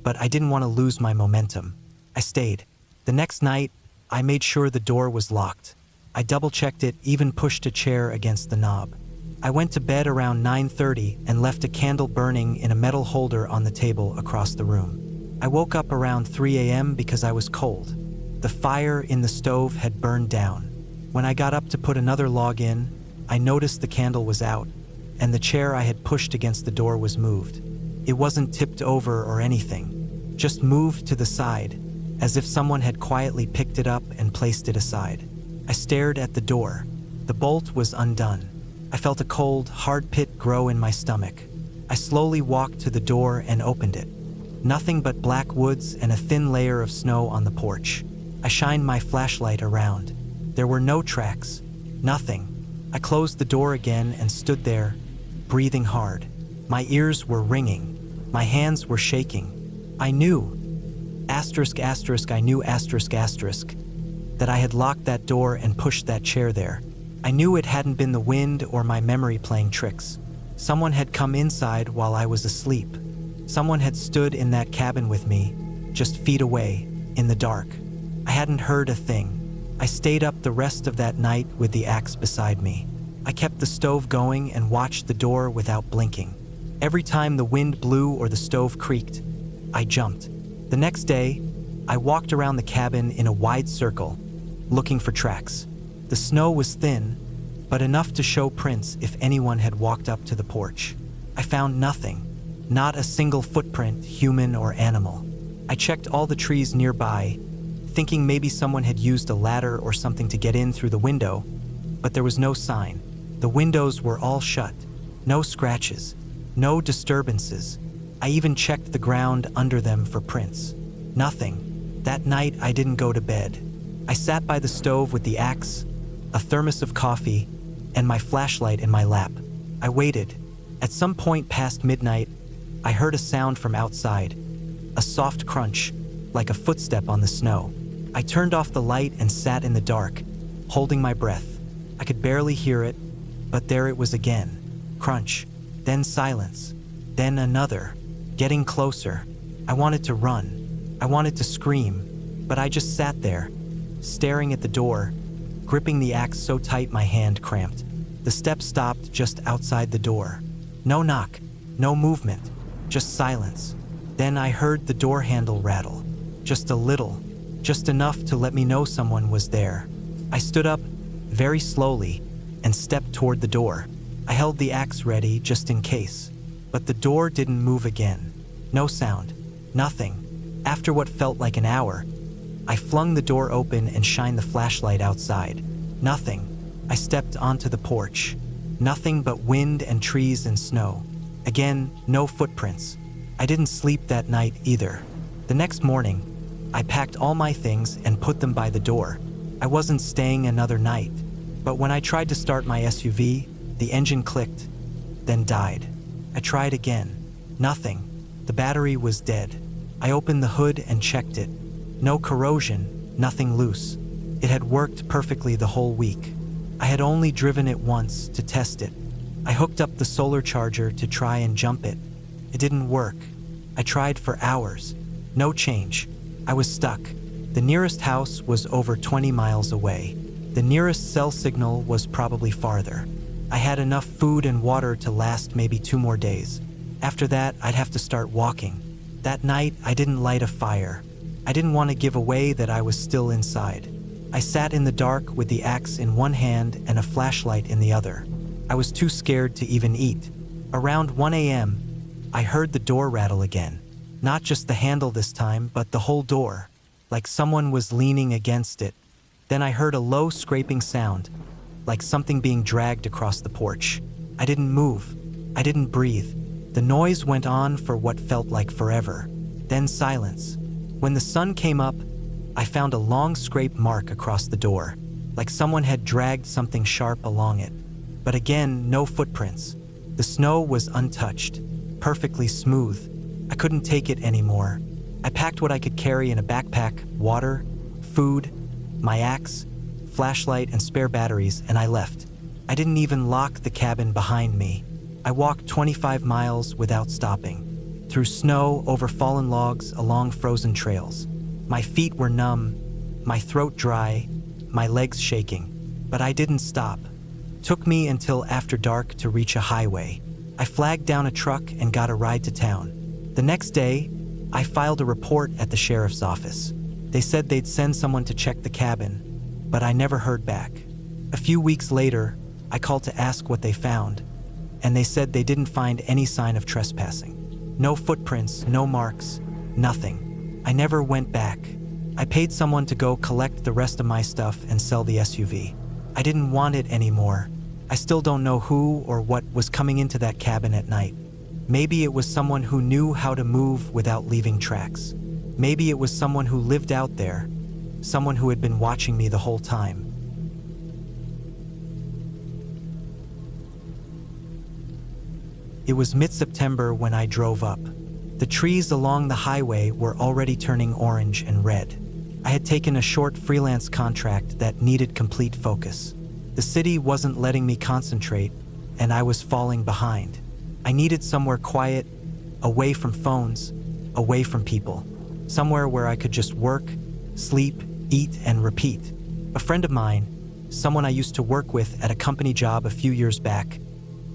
but I didn't want to lose my momentum. I stayed. The next night, I made sure the door was locked. I double-checked it, even pushed a chair against the knob. I went to bed around 9:30 and left a candle burning in a metal holder on the table across the room. I woke up around 3 a.m. because I was cold. The fire in the stove had burned down. When I got up to put another log in, I noticed the candle was out, and the chair I had pushed against the door was moved. It wasn't tipped over or anything, just moved to the side, as if someone had quietly picked it up and placed it aside. I stared at the door. The bolt was undone. I felt a cold, hard pit grow in my stomach. I slowly walked to the door and opened it. Nothing but black woods and a thin layer of snow on the porch. I shined my flashlight around. There were no tracks. Nothing. I closed the door again and stood there, breathing hard. My ears were ringing. My hands were shaking. I knew, I knew, that I had locked that door and pushed that chair there. I knew it hadn't been the wind or my memory playing tricks. Someone had come inside while I was asleep. Someone had stood in that cabin with me, just feet away, in the dark. I hadn't heard a thing. I stayed up the rest of that night with the axe beside me. I kept the stove going and watched the door without blinking. Every time the wind blew or the stove creaked, I jumped. The next day, I walked around the cabin in a wide circle, looking for tracks. The snow was thin, but enough to show prints if anyone had walked up to the porch. I found nothing, not a single footprint, human or animal. I checked all the trees nearby, thinking maybe someone had used a ladder or something to get in through the window, but there was no sign. The windows were all shut, no scratches, no disturbances. I even checked the ground under them for prints. Nothing. That night, I didn't go to bed. I sat by the stove with the axe, a thermos of coffee, and my flashlight in my lap. I waited. At some point past midnight, I heard a sound from outside, a soft crunch, like a footstep on the snow. I turned off the light and sat in the dark, holding my breath. I could barely hear it, but there it was again. Crunch, then silence, then another, getting closer. I wanted to run. I wanted to scream, but I just sat there, staring at the door, gripping the axe so tight my hand cramped. The steps stopped just outside the door. No knock, no movement, just silence. Then I heard the door handle rattle, just a little, just enough to let me know someone was there. I stood up, very slowly, and stepped toward the door. I held the axe ready just in case, but the door didn't move again. No sound, nothing. After what felt like an hour, I flung the door open and shined the flashlight outside. Nothing. I stepped onto the porch. Nothing but wind and trees and snow. Again, no footprints. I didn't sleep that night either. The next morning, I packed all my things and put them by the door. I wasn't staying another night, but when I tried to start my SUV, the engine clicked, then died. I tried again. Nothing. The battery was dead. I opened the hood and checked it. No corrosion, nothing loose. It had worked perfectly the whole week. I had only driven it once to test it. I hooked up the solar charger to try and jump it. It didn't work. I tried for hours. No change. I was stuck. The nearest house was over 20 miles away. The nearest cell signal was probably farther. I had enough food and water to last maybe 2 more days. After that, I'd have to start walking. That night, I didn't light a fire. I didn't want to give away that I was still inside. I sat in the dark with the axe in one hand and a flashlight in the other. I was too scared to even eat. Around 1 a.m., I heard the door rattle again. Not just the handle this time, but the whole door, like someone was leaning against it. Then I heard a low scraping sound, like something being dragged across the porch. I didn't move. I didn't breathe. The noise went on for what felt like forever. Then silence. When the sun came up, I found a long scrape mark across the door, like someone had dragged something sharp along it. But again, no footprints. The snow was untouched, perfectly smooth. I couldn't take it anymore. I packed what I could carry in a backpack: water, food, my axe, flashlight, and spare batteries, and I left. I didn't even lock the cabin behind me. I walked 25 miles without stopping, through snow, over fallen logs, along frozen trails. My feet were numb, my throat dry, my legs shaking. But I didn't stop. It took me until after dark to reach a highway. I flagged down a truck and got a ride to town. The next day, I filed a report at the sheriff's office. They said they'd send someone to check the cabin, but I never heard back. A few weeks later, I called to ask what they found, and they said they didn't find any sign of trespassing. No footprints, no marks, nothing. I never went back. I paid someone to go collect the rest of my stuff and sell the SUV. I didn't want it anymore. I still don't know who or what was coming into that cabin at night. Maybe it was someone who knew how to move without leaving tracks. Maybe it was someone who lived out there, someone who had been watching me the whole time. It was mid-September when I drove up. The trees along the highway were already turning orange and red. I had taken a short freelance contract that needed complete focus. The city wasn't letting me concentrate, and I was falling behind. I needed somewhere quiet, away from phones, away from people. Somewhere where I could just work, sleep, eat, and repeat. A friend of mine, someone I used to work with at a company job a few years back,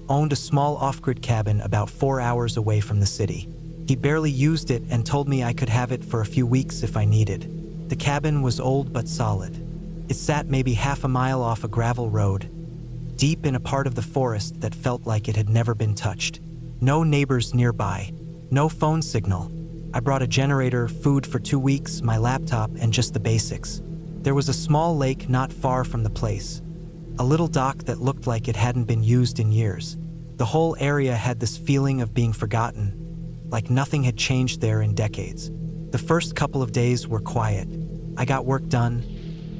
owned a small off-grid cabin about 4 hours away from the city. He barely used it and told me I could have it for a few weeks if I needed. The cabin was old but solid. It sat maybe half a mile off a gravel road, deep in a part of the forest that felt like it had never been touched. No neighbors nearby, no phone signal. I brought a generator, food for 2 weeks, my laptop, and just the basics. There was a small lake not far from the place, a little dock that looked like it hadn't been used in years. The whole area had this feeling of being forgotten, like nothing had changed there in decades. The first couple of days were quiet. I got work done,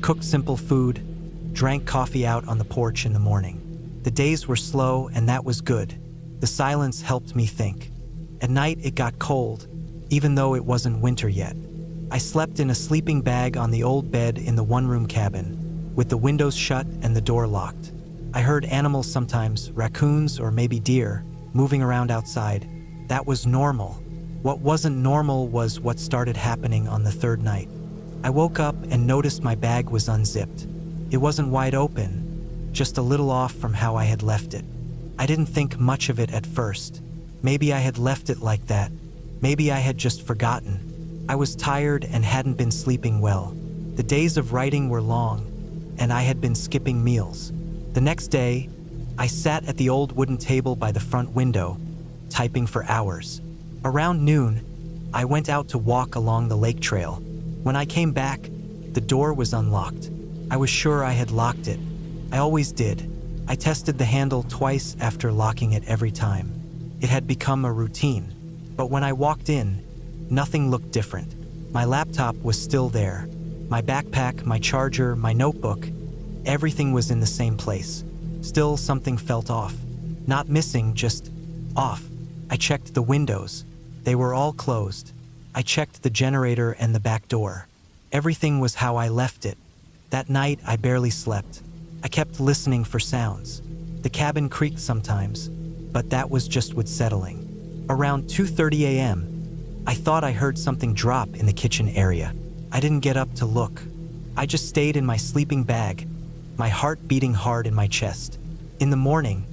cooked simple food, drank coffee out on the porch in the morning. The days were slow, and that was good. The silence helped me think. At night it got cold, even though it wasn't winter yet. I slept in a sleeping bag on the old bed in the one-room cabin, with the windows shut and the door locked. I heard animals sometimes, raccoons or maybe deer, moving around outside. That was normal. What wasn't normal was what started happening on the third night. I woke up and noticed my bag was unzipped. It wasn't wide open, just a little off from how I had left it. I didn't think much of it at first. Maybe I had left it like that. Maybe I had just forgotten. I was tired and hadn't been sleeping well. The days of writing were long, and I had been skipping meals. The next day, I sat at the old wooden table by the front window, typing for hours. Around noon, I went out to walk along the lake trail. When I came back, the door was unlocked. I was sure I had locked it. I always did. I tested the handle twice after locking it every time. It had become a routine. But when I walked in, nothing looked different. My laptop was still there. My backpack, my charger, my notebook, everything was in the same place. Still, something felt off. Not missing, just off. I checked the windows. They were all closed. I checked the generator and the back door. Everything was how I left it. That night, I barely slept. I kept listening for sounds. The cabin creaked sometimes, but that was just with settling. Around 2:30 a.m., I thought I heard something drop in the kitchen area. I didn't get up to look. I just stayed in my sleeping bag, my heart beating hard in my chest. In the morning,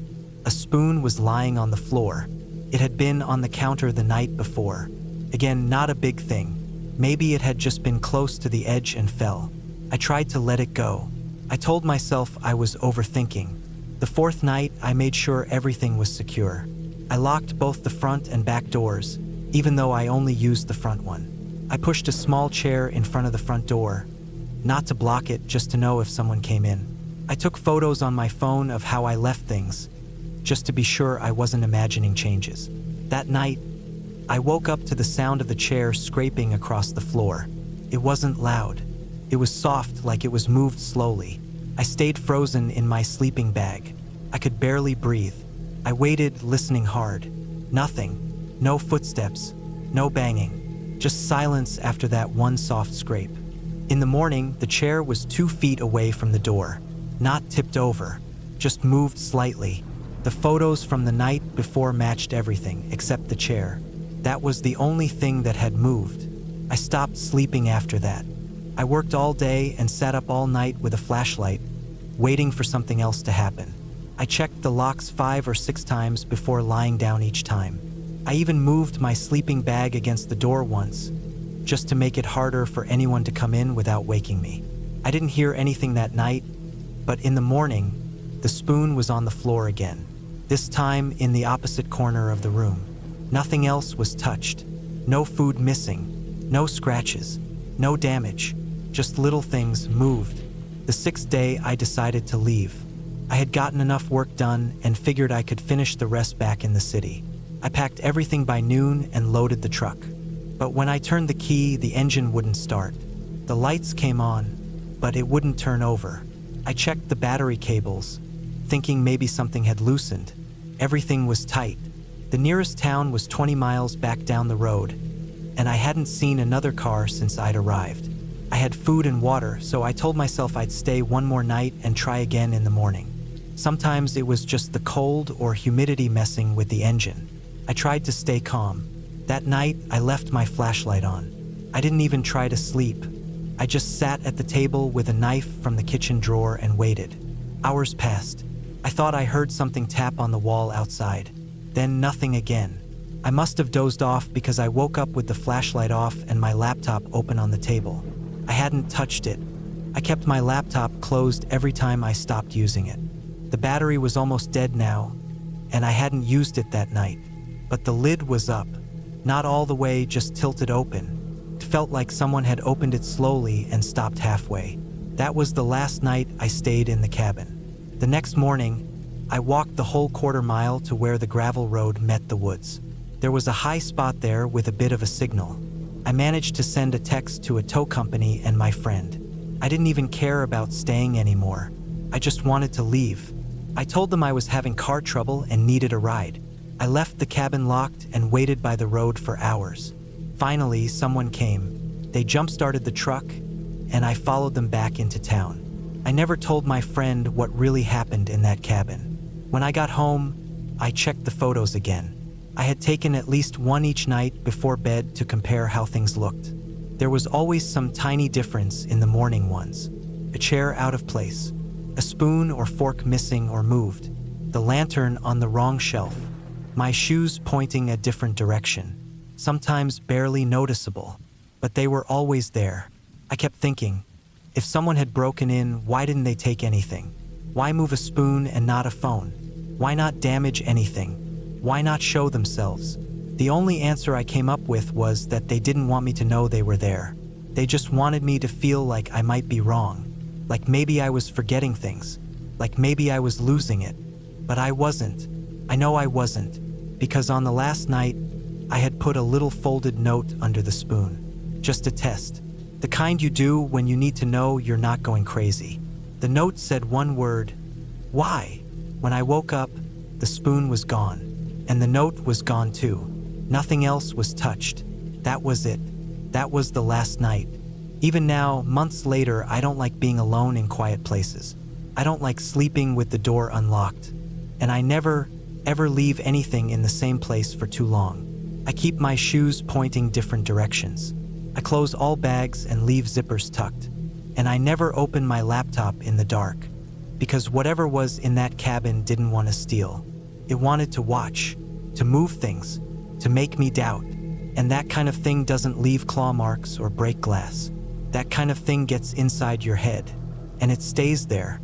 a spoon was lying on the floor. It had been on the counter the night before. Again, not a big thing. Maybe it had just been close to the edge and fell. I tried to let it go. I told myself I was overthinking. The fourth night, I made sure everything was secure. I locked both the front and back doors, even though I only used the front one. I pushed a small chair in front of the front door, not to block it, just to know if someone came in. I took photos on my phone of how I left things, just to be sure I wasn't imagining changes. That night, I woke up to the sound of the chair scraping across the floor. It wasn't loud. It was soft, like it was moved slowly. I stayed frozen in my sleeping bag. I could barely breathe. I waited, listening hard. Nothing. No footsteps. No banging. Just silence after that one soft scrape. In the morning, the chair was 2 feet away from the door. Not tipped over. Just moved slightly. The photos from the night before matched everything except the chair. That was the only thing that had moved. I stopped sleeping after that. I worked all day and sat up all night with a flashlight, waiting for something else to happen. I checked the locks 5 or 6 times before lying down each time. I even moved my sleeping bag against the door once, just to make it harder for anyone to come in without waking me. I didn't hear anything that night, but in the morning, the spoon was on the floor again, this time in the opposite corner of the room. Nothing else was touched. No food missing. No scratches. No damage. Just little things moved. The 6th day, I decided to leave. I had gotten enough work done and figured I could finish the rest back in the city. I packed everything by noon and loaded the truck. But when I turned the key, the engine wouldn't start. The lights came on, but it wouldn't turn over. I checked the battery cables, thinking maybe something had loosened. Everything was tight. The nearest town was 20 miles back down the road, and I hadn't seen another car since I'd arrived. I had food and water, so I told myself I'd stay one more night and try again in the morning. Sometimes it was just the cold or humidity messing with the engine. I tried to stay calm. That night, I left my flashlight on. I didn't even try to sleep. I just sat at the table with a knife from the kitchen drawer and waited. Hours passed. I thought I heard something tap on the wall outside. Then nothing again. I must have dozed off because I woke up with the flashlight off and my laptop open on the table. I hadn't touched it. I kept my laptop closed every time I stopped using it. The battery was almost dead now, and I hadn't used it that night. But the lid was up. Not all the way, just tilted open. It felt like someone had opened it slowly and stopped halfway. That was the last night I stayed in the cabin. The next morning, I walked the whole quarter-mile to where the gravel road met the woods. There was a high spot there with a bit of a signal. I managed to send a text to a tow company and my friend. I didn't even care about staying anymore. I just wanted to leave. I told them I was having car trouble and needed a ride. I left the cabin locked and waited by the road for hours. Finally, someone came. They jump-started the truck, and I followed them back into town. I never told my friend what really happened in that cabin. When I got home, I checked the photos again. I had taken at least one each night before bed to compare how things looked. There was always some tiny difference in the morning ones. A chair out of place, a spoon or fork missing or moved, the lantern on the wrong shelf, my shoes pointing a different direction, sometimes barely noticeable, but they were always there. I kept thinking, if someone had broken in, why didn't they take anything? Why move a spoon and not a phone? Why not damage anything? Why not show themselves? The only answer I came up with was that they didn't want me to know they were there. They just wanted me to feel like I might be wrong, like maybe I was forgetting things, like maybe I was losing it. But I wasn't. I know I wasn't, because on the last night, I had put a little folded note under the spoon. Just a test. The kind you do when you need to know you're not going crazy. The note said one word, "Why?" When I woke up, the spoon was gone, and the note was gone too. Nothing else was touched. That was it. That was the last night. Even now, months later, I don't like being alone in quiet places. I don't like sleeping with the door unlocked. And I never, ever leave anything in the same place for too long. I keep my shoes pointing different directions. I close all bags and leave zippers tucked. And I never open my laptop in the dark, because whatever was in that cabin didn't want to steal. It wanted to watch, to move things, to make me doubt. And that kind of thing doesn't leave claw marks or break glass. That kind of thing gets inside your head, and it stays there,